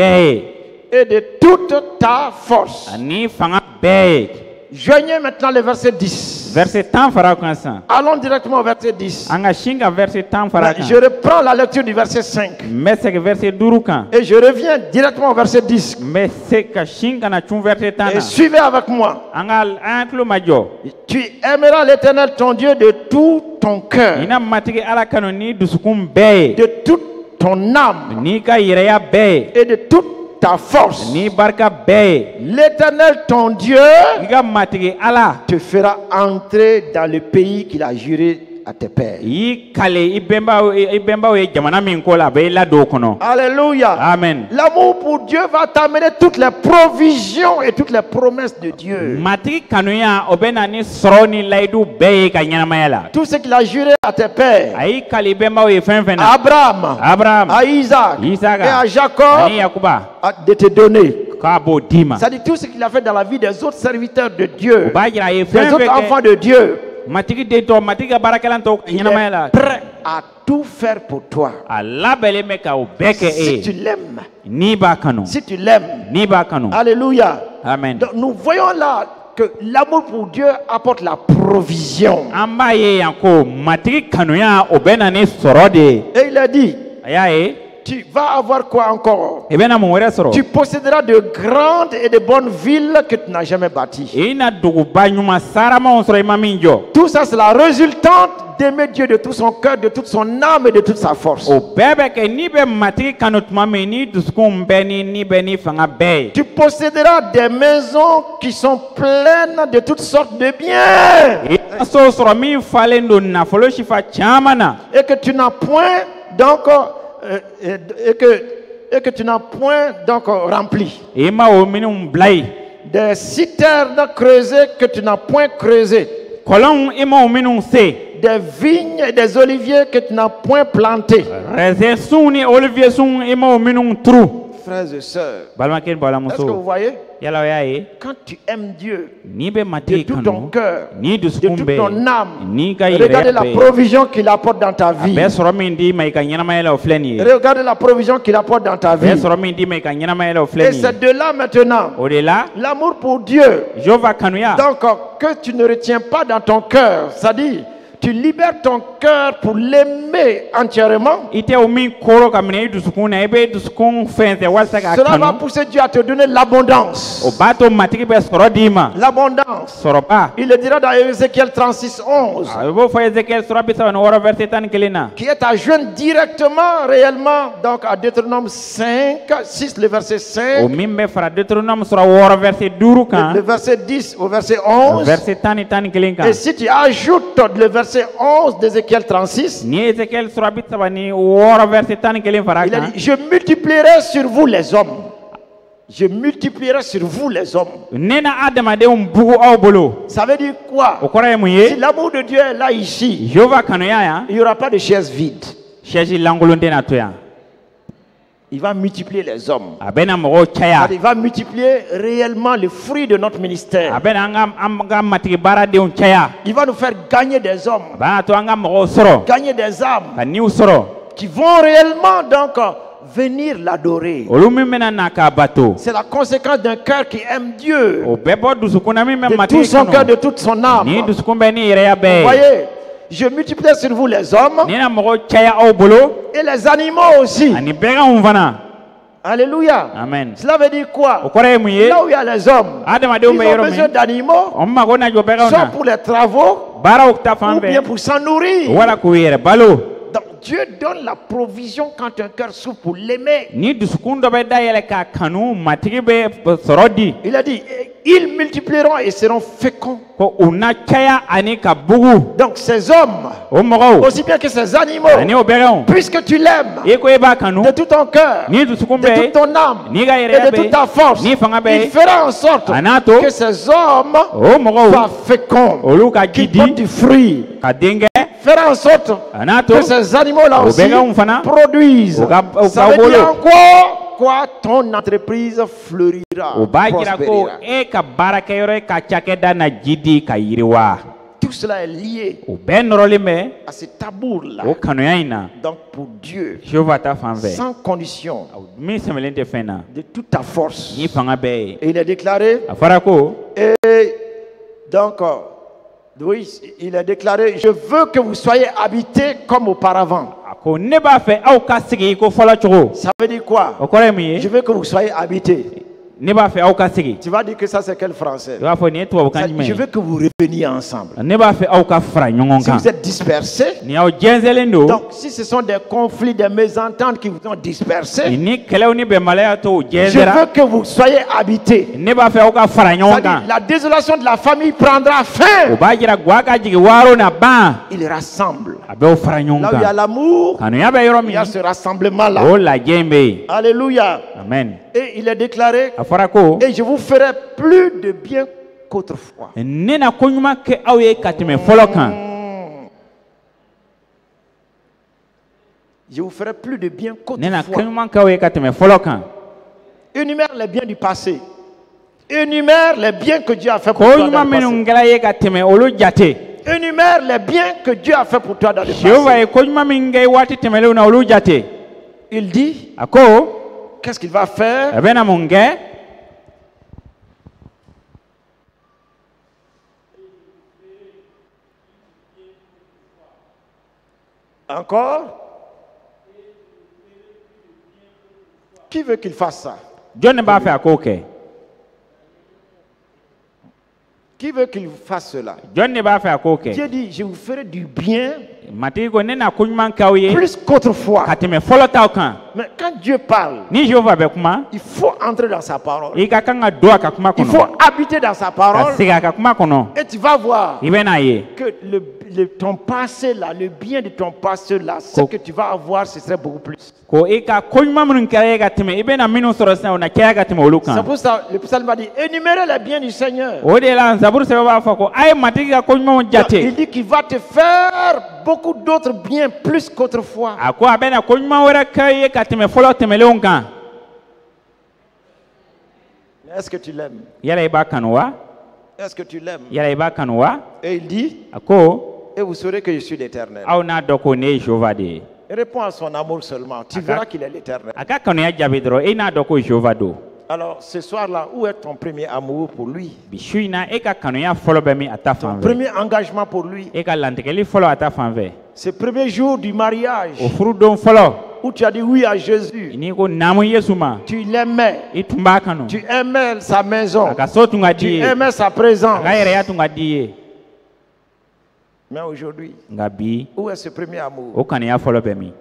et de toute ta force. ni fanga be Joignez maintenant le verset 10. verset tan fara kansan Allons directement au verset 10. anga shinga verset tan fara kan Je reprends la lecture du verset 5. mesek verset duru kan Et je reviens directement au verset 10. mesek ka shinga na chun verset tan Et suivez avec moi. anga anklo majo Tu aimeras l'Éternel ton Dieu de tout ton cœur, ina matiki ala kanoni duskum be de toute ton âme ni ka yireya be et de toute ta force. ni barka be L'Éternel ton Dieu iga matiki ala te fera entrer dans le pays qu'il a juré à tes pères. yi kale ibemba we jamana min ko la be la do kono Alléluia. amen L'amour pour Dieu va t'amener toutes les provisions et toutes les promesses de Dieu. matiki kanuya obena ni soroni laidu be ka nyanama la Tout ce qu'il a juré à tes pères, ay kale ibemba we fen à Abraham, Abraham à Isaac Isaac et à Jacob, ani yakuba de te donner. ka bo dima C'est-à-dire tout ce qu'il a fait dans la vie des autres serviteurs de Dieu, ba jira ye des fen autres enfants de Dieu. matiki de to matiki barakelan to Il nyanama est la prêt à tout faire pour toi. Allah bele me ka o beke Si tu e l'aimes, ni ba kanu si tu l'aimes. ni ba kanu Alléluia. amen Donc, nous voyons là que l'amour pour Dieu apporte la provision. amba ye yanko matiki kanuya obena ni sorode Et il a dit, aya e tu vas avoir quoi encore? ibena mo were soro Tu posséderas de grandes et de bonnes villes que tu n'as jamais bâties. ina dugu ba nyuma sarama on soro imaminjo Tout ça, c'est la résultante d'aimer Dieu de tout son cœur, de toute son âme et de toute sa force. o bebe ke ni be matiki kanut mame ni duskum beni ni beni fanga be Tu posséderas des maisons qui sont pleines de toutes sortes de biens ina so soro mi falendo na folo shifa chamana et que tu n'as point donc et que tu n'as point donc rempli. ima o minum blai Des citernes creusées que tu n'as point creusées. kolon ima o minum se Des vignes et des oliviers que tu n'as point plantés. reze suni olivier sun ima o minum tru Frères et sœurs, balma ken bala est-ce que vous muso voyez? yala ya e Quand tu aimes Dieu ni be de matiki tout ton kanu cœur, ni de duskum toute be ton âme, ni ka regardez la yire provision qu'il apporte dans ta vie. be soro min di mai ka nyana mai la ofleni Regardez la provision qu'il apporte dans ta be vie. soro min di mai ka nyana mai la Et ofleni c'est de là maintenant, o de la l'amour pour Dieu. jova kanuya Donc, que tu ne retiens pas dans ton cœur, c'est-à-dire, tu libères ton cœur pour l'aimer entièrement. ite o min koro ka mine dusukun na ebe dusukun fense walsa ka Cela va kanu pousser Dieu à te donner l'abondance. o bato matiki be soro dima L'abondance. soro ba Il le dira dans Ézéchiel 36, 11, bo fo Ezekiel soro bisa no woro verset tan kelina qui est à joindre directement, réellement, donc à Deutéronome 5, 6, le verset o 5, min be fara Deutéronome soro woro verset duru le kan verset 10 au verset 11. verset tan kelin kan Et si tu ajoutes le verset 11 d'Ézéchiel 36, ni Ezekiel soro bisa bani woro verset tan kelin fara il a kan dit, je multiplierai sur vous les hommes. Je multiplierai sur vous les hommes. nena adama de bugu aw bolo Ça veut dire quoi? o kora Si muye l'amour de Dieu est là ici, jova kanuya ya il n'y aura pas de chaises vides. sheji langolonte na toya Il va multiplier les hommes. abena mo chaya Il va multiplier réellement le fruit de notre ministère. abena anga matiki bara de chaya Il va nous faire gagner des hommes, bana to anga mo soro gagner des âmes ka niu soro qui vont réellement donc venir l'adorer. olu min mena na ka bato C'est la conséquence d'un cœur qui aime Dieu o bebo dusukuna min me de tout matiki son cœur, kanu de toute son âme. ni Vous dusukumbe ni yere ya be voyez, je multiplie sur vous les hommes ni na mo chaya aw bolo et les animaux aussi. ani bega umvana Alléluia. Amen. Cela veut dire quoi? Okore mu ye. Là où il y a les hommes, ils ont besoin d'animaux, Omma gona jo bega soit ona. pour les travaux Bara ukta ou fambe. bien pour s'en nourrir. Wala ku yere balo. Donc Dieu donne la provision quand un cœur souffre pour l'aimer. Ni dusukun do be da yele ka kanu matigi be sorodi. Il a dit, ils multiplieront et seront féconds. Ko una chaya ani ka bugu. Donc ces hommes, O mogo. aussi bien que ces animaux, Ani obega on. puisque tu l'aimes E ko e ba kanu. de tout ton cœur, Ni dusukun de toute be. ton âme Ni ga et yere de be. toute ta force, Ni fanga be. il fera en sorte Anato. que ces hommes O mogo. soient féconds, Olu ka qu'ils gidi. portent du fruit. Ka denge. Faire en sorte Anato. que ces animaux-là aussi Obega umfana. produisent. Ça veut dire encore quoi? Ton entreprise fleurira, Obajira ko prospérera. e ka baraka yore ka chakeda na jidi ka yiriwa. Tout cela est lié O ben rolime. à ce tabour-là. O kanu yaina. Donc pour Dieu, Jehova ta fanve. sans condition, Mi semelente fena. de toute ta force. Ni fanga be. Et il est déclaré, Afara ko. et donc, oui, il est déclaré, je veux que vous soyez habités comme auparavant. Ko ne b'a fɛ aw ka sigi ko fɔlɔ cogo. Ça veut dire quoi? O kɔrɔ ye mun Je ye? veux que vous soyez habités. Ne b'a fɛ aw ka sigi. Tu vas dire que ça c'est quel français? I b'a fɔ nin ye tubabukan Ça, jumɛn je ye? veux que vous reveniez ensemble. Ne b'a fɛ aw ka fara ɲɔgɔn Si kan. vous êtes dispersés, Ni aw jɛnsɛnlen don. donc si ce sont des conflits, des mésententes qui vous ont dispersés, Ni kɛlɛw ni bɛnbaliya to je jɛnsɛra. veux que vous soyez habités. Ne b'a fɛ aw ka fara ɲɔgɔn C'est-à-dire, kan. la désolation de la famille prendra fin. O b'a jira guwa ka jigin waaro na ban. Il rassemble. A bɛ'o fara ɲɔgɔn Là où il y a kan. l'amour, Kanuya bɛ yɔrɔ il y a min. ce rassemblement-là. O lajɛ in bɛ yen. Alléluia. Amen. Et il est déclaré, A fɔra ko. et je vous ferai plus de bien qu'autrefois. Ne na ko ɲuman kɛ aw ye ka tɛmɛ fɔlɔ kan. Je vous ferai plus de bien Ne na ko qu'autrefois. ɲuman kɛ aw ye ka tɛmɛ fɔlɔ kan. Énumère les biens du passé. Énumère les biens que Dieu a fait pour Ko toi dans ɲuman le passé. minnu kɛra ye ka tɛmɛ olu jate. Énumère les biens que Dieu a fait pour toi dans le Jehova passé. ye ko ɲuman min kɛ waati tɛmɛlenw na olu jate. Il dit, A ko qu'est-ce qu'il va faire? a bɛna mun kɛ? Encore? Qui veut qu'il fasse ça? Jɔn de b'a fɛ a k'o kɛ? Qui veut qu'il fasse cela? Jɔn de b'a fɛ a k'o kɛ? Dieu dit, je vous ferai du bien Matigi ko ne na ko ɲuman kɛ aw ye plus qu'autrefois. ka tɛmɛ fɔlɔ taw kan. Mais quand Dieu parle, Ni Jehova bɛ kuma, il faut entrer dans sa parole. i ka kan ka don a ka kuma Il kɔnɔ. faut habiter dans sa Ka parole. segin a ka kuma kɔnɔ. Et tu vas voir I bɛ n'a ye. que ton passé là, le bien de ton passé là, ce que tu vas avoir, ce serait beaucoup plus. Ko i ka ko ɲuman minnu kɛra ye ka tɛmɛ i bɛna minnu sɔrɔ sisan o na caya ka tɛmɛ olu C'est kan. pour ça le psalme va dire, énumérez les biens du Seigneur. O de la Zaburu sɛbɛn b'a fɔ ko a ye matigi ka ko ɲumanw Il jate. dit qu'il va te faire beaucoup d'autres biens plus qu'autrefois. A ko a bɛna ko ɲuman wɛrɛ kɛ ye ka tɛmɛ fɔlɔ tɛmɛlenw kan. Est-ce que tu l'aimes? Yala i b'a kanu wa? Est-ce que tu l'aimes? Yala i b'a kanu wa? Et il dit, A ko et vous saurez que je suis l'Éternel. aw n'a dɔn ko ne ye Jehova de ye. Réponds à son amour seulement. Tu verras qu'il est l'Éternel. A ka kanuya jaabi dɔrɔn e n'a dɔn ko Jehova don. Alors, ce soir-là, où est ton premier amour pour lui? Bi su in na e ka kanuya fɔlɔ bɛ min a ta fan fɛ. Premier engagement pour lui. E ka lantigɛli fɔlɔ a ta fan fɛ. Ce premier jour du mariage, O furudon fɔlɔ où tu as dit oui à Jésus. n'i ko naamu Yesu ma Tu l'aimais. i tun b'a kanu. Tu aimais sa maison. A ka so tun ka di Tu ye. aimais sa A présence. ka yɛrɛya tun ka di ye. Mais aujourd'hui, Nka bi où est ce premier amour? o kanuya fɔlɔ bɛ min?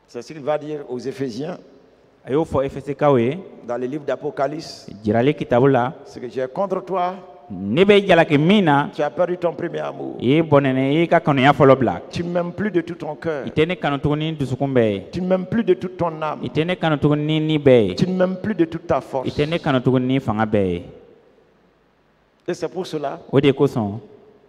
C'est ce qu'il va dire aux Éphésiens A y'o fɔ Efesikaw ye dans le livre d'Apocalypse. jirali kitabu la. Ce que j'ai contre toi, Ne bɛ jalaki min na tu as perdu ton premier amour. i ye bɔnɛnɛ i y'i ka kanuya fɔlɔ bila. Tu ne m'aimes plus de tout ton cœur. I tɛ ne kanu tuguni ni dusukun bɛɛ ye. Tu ne m'aimes plus de toute ton âme. I tɛ ne kanu tuguni ni ni bɛɛ ye. Tu ne m'aimes plus de toute ta force. I tɛ ne kanu tuguni ni fanga bɛɛ ye. Et c'est pour cela, O de kosɔn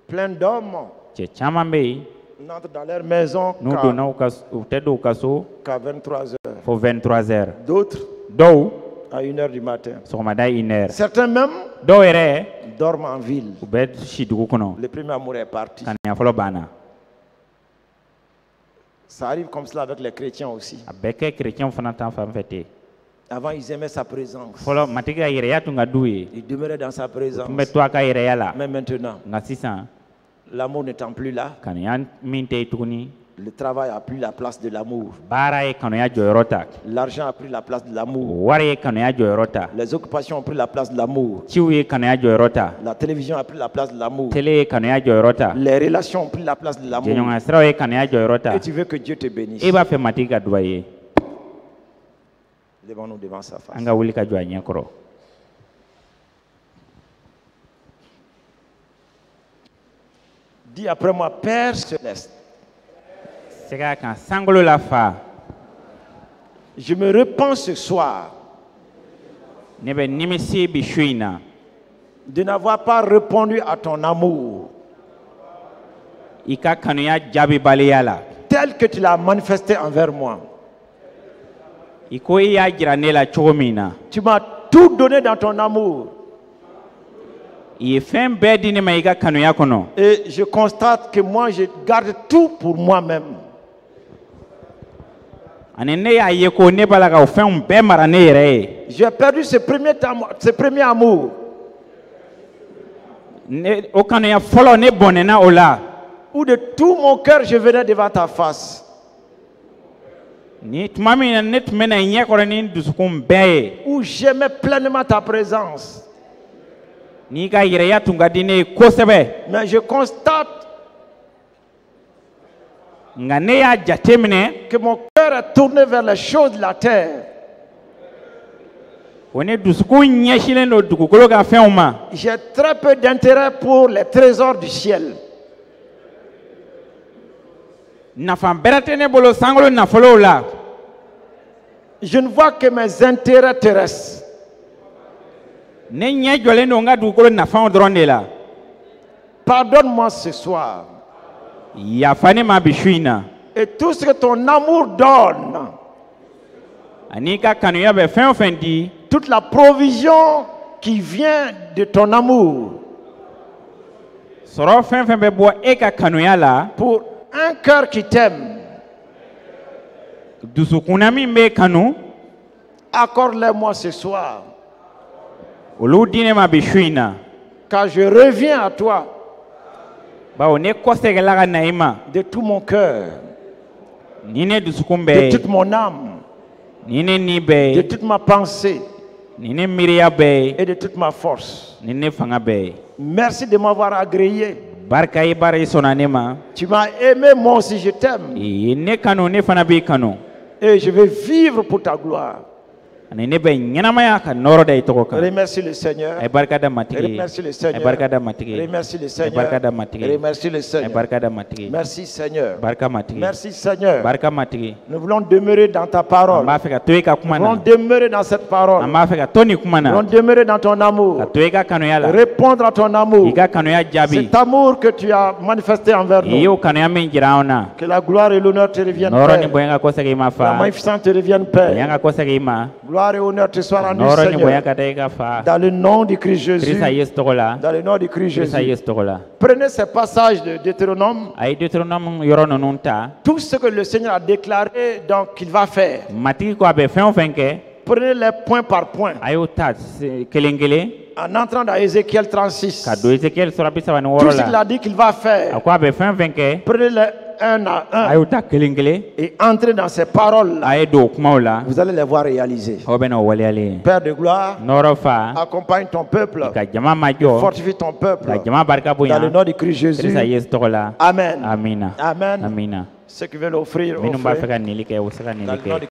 plein d'hommes cɛ caman bɛ yen n'entrent dans leur maison n'u donna u tɛ don u ka so qu'à 23 heures. fo 23 heures. D'autres Dɔw à 1 heure du matin. sɔgɔmada 1 heure. Certains même Dɔw yɛrɛ dorment en ville. u bɛ si dugu kɔnɔ. Le premier amour est parti. Kanuya fɔlɔ banna. Ça arrive comme cela avec les chrétiens aussi. A bɛ kɛ kerecɛnw fana ta fan fɛ ten. Avant, ils aimaient sa présence. Fɔlɔ matigi ka yɛrɛya tun ka d'u ye. Ils demeuraient dans sa présence. Tun bɛ to a ka yɛrɛya la. Mais maintenant, Nka sisan l'amour n'étant plus là, kanuya min tɛ yen tuguni Le travail a pris la place de l'amour. baara ye kanuya jɔyɔrɔ ta L'argent a pris la place de l'amour. wari ye kanuya jɔyɔrɔ ta Les occupations ont pris la place de l'amour. ciw ye kanuya jɔyɔrɔ ta La télévision a pris la place de l'amour. tele ye kanuya jɔyɔrɔ ta Les relations ont pris la place de l'amour. jɛɲɔgɔnya siraw ye kanuya jɔyɔrɔ ta Et tu veux que Dieu te bénisse. e b'a fɛ matigi ka duba ye Levons-nous devant sa face. an ka wuli ka jɔ a ɲɛ kɔrɔ Dis après moi, Père céleste, sɛgɛ kan sankolo la fa je me repens ce soir ne bɛ nimisi bi su in na de n'avoir pas répondu à ton amour i ka kanuya jaabibaliya la tel que tu l'as manifesté envers moi. i ko i y'a jira ne la cogo min na Tu m'as tout donné dans ton amour. i ye fɛn bɛɛ di ne ma i ka kanuya kɔnɔ Et je constate que moi, je garde tout pour moi-même. ani ne y'a ye ko ne b'a la ka o fɛnw bɛɛ mara ne yɛrɛ ye J'ai perdu ce premier amour. o kanuya fɔlɔ ne bɔnɛna o la Où de tout mon cœur, je venais devant ta face. ni tuma min na ne tun bɛ na i ɲɛ kɔrɔ ni n dusukun bɛɛ ye Où j'aimais pleinement ta présence. n'i ka yɛrɛya tun ka di ne ye kosɛbɛ Mais je constate nka ne y'a jateminɛ que mon cœur est tourné vers les choses de la terre. o ne dusukun ɲɛsinnen don dugukolo ka fɛnw ma J'ai très peu d'intérêt pour les trésors du ciel. nafa bɛrɛ tɛ ne bolo sankolo nafolow la Je ne vois que mes intérêts terrestres. ne ɲɛ jɔlen don n ka dugukolo nafanw dɔrɔn de la Pardonne-moi ce soir. yafa ne ma bi su in na Et tout ce que ton amour donne, ani ka kanuya bɛ fɛn o fɛn di toute la provision qui vient de ton amour sɔrɔ fɛn fɛn bɛ bɔ e ka kanuya la pour un cœur qui t'aime, dusukunna min bɛ kanu accorde-les-moi ce soir, olu di ne ma bi su in na car je reviens à toi bawo ne kɔsɛgɛla ka na i ma de tout mon cœur, ni ne dusukun de bɛɛ toute ye mon âme, ni ne ni de bɛɛ ye toute ma pensée ni ne miiriya bɛɛ ye et de toute ma force. ni ne fanga bɛɛ ye Merci de m'avoir agréé. barika i baara i sɔnna ne ma Tu m'as aimé, moi aussi je t'aime. i ye ne kanu ne fana b'i kanu Et je vais vivre pour ta gloire. ani ne bɛ ɲɛnamaya ka nɔrɔ da i tɔgɔ kan Remercie le Seigneur. a ye barika da matigi ye Remercie le a ye Seigneur. barika da matigi ye Remercie le a ye Seigneur. barika da matigi ye Remercie le a ye Seigneur. barika da matigi ye Merci Seigneur. barika matigi Merci Seigneur. barika matigi Nous voulons demeurer dans ta an parole. b'a fɛ ka to i ka kuma Nous na voulons demeurer dans cette an parole. b'a fɛ ka to nin kuma Nous na voulons demeurer dans ton ka amour. to i ka kanuya la Répondre à ton amour. i ka kanuya jaabi Cet amour que tu as manifesté envers i nous. y'o kanuya min jira an na Que la gloire et l'honneur te reviennent, nɔɔrɔ ni Père. bonya ka kɔsɛgɛ i ma La fa magnificence te revienne, bonya Père. ka kɔsɛgɛ i ma Gloire et honneur te soient rendus, nɔɔrɔ ni bonya Seigneur. ka da i ka fa Dans le nom du Christ Jésus. kirisa yesu tɔgɔ la Dans le nom du Christ kirisa Jésus. yesu tɔgɔ la Prenez ces passages de Deutéronome. a ye deutéronome yɔrɔ ninnu ta Tout ce que le Seigneur a déclaré donc qu'il va faire. matigi ko a bɛ fɛn o fɛn kɛ Prenez-les point par point. a y'o ta kelen kelen En entrant dans Ézéchiel 36. ka don ezekiel sura 36 Tout ce qu'il la a dit qu'il va a faire. ko a bɛ fɛn fɛn kɛ Prenez-les un à a un. y'o ta kelen kelen Et entrez dans ces paroles-là. a ye don o kumaw la Vous allez les voir réaliser. aw bɛ na o waleyalen Père de gloire, nɔɔrɔ fa accompagne ton peuple. ka jama majɔ Fortifie ton peuple. ka jama barika Dans le bonya nom du Christ Jésus. kirisa yesu tɔgɔ la Amen. amina Amen. amina Ceux qui veulent offrir, minnu b'a fɛ offrez. ka nili kɛ u bɛ se ka nili Dans le nom kɛ du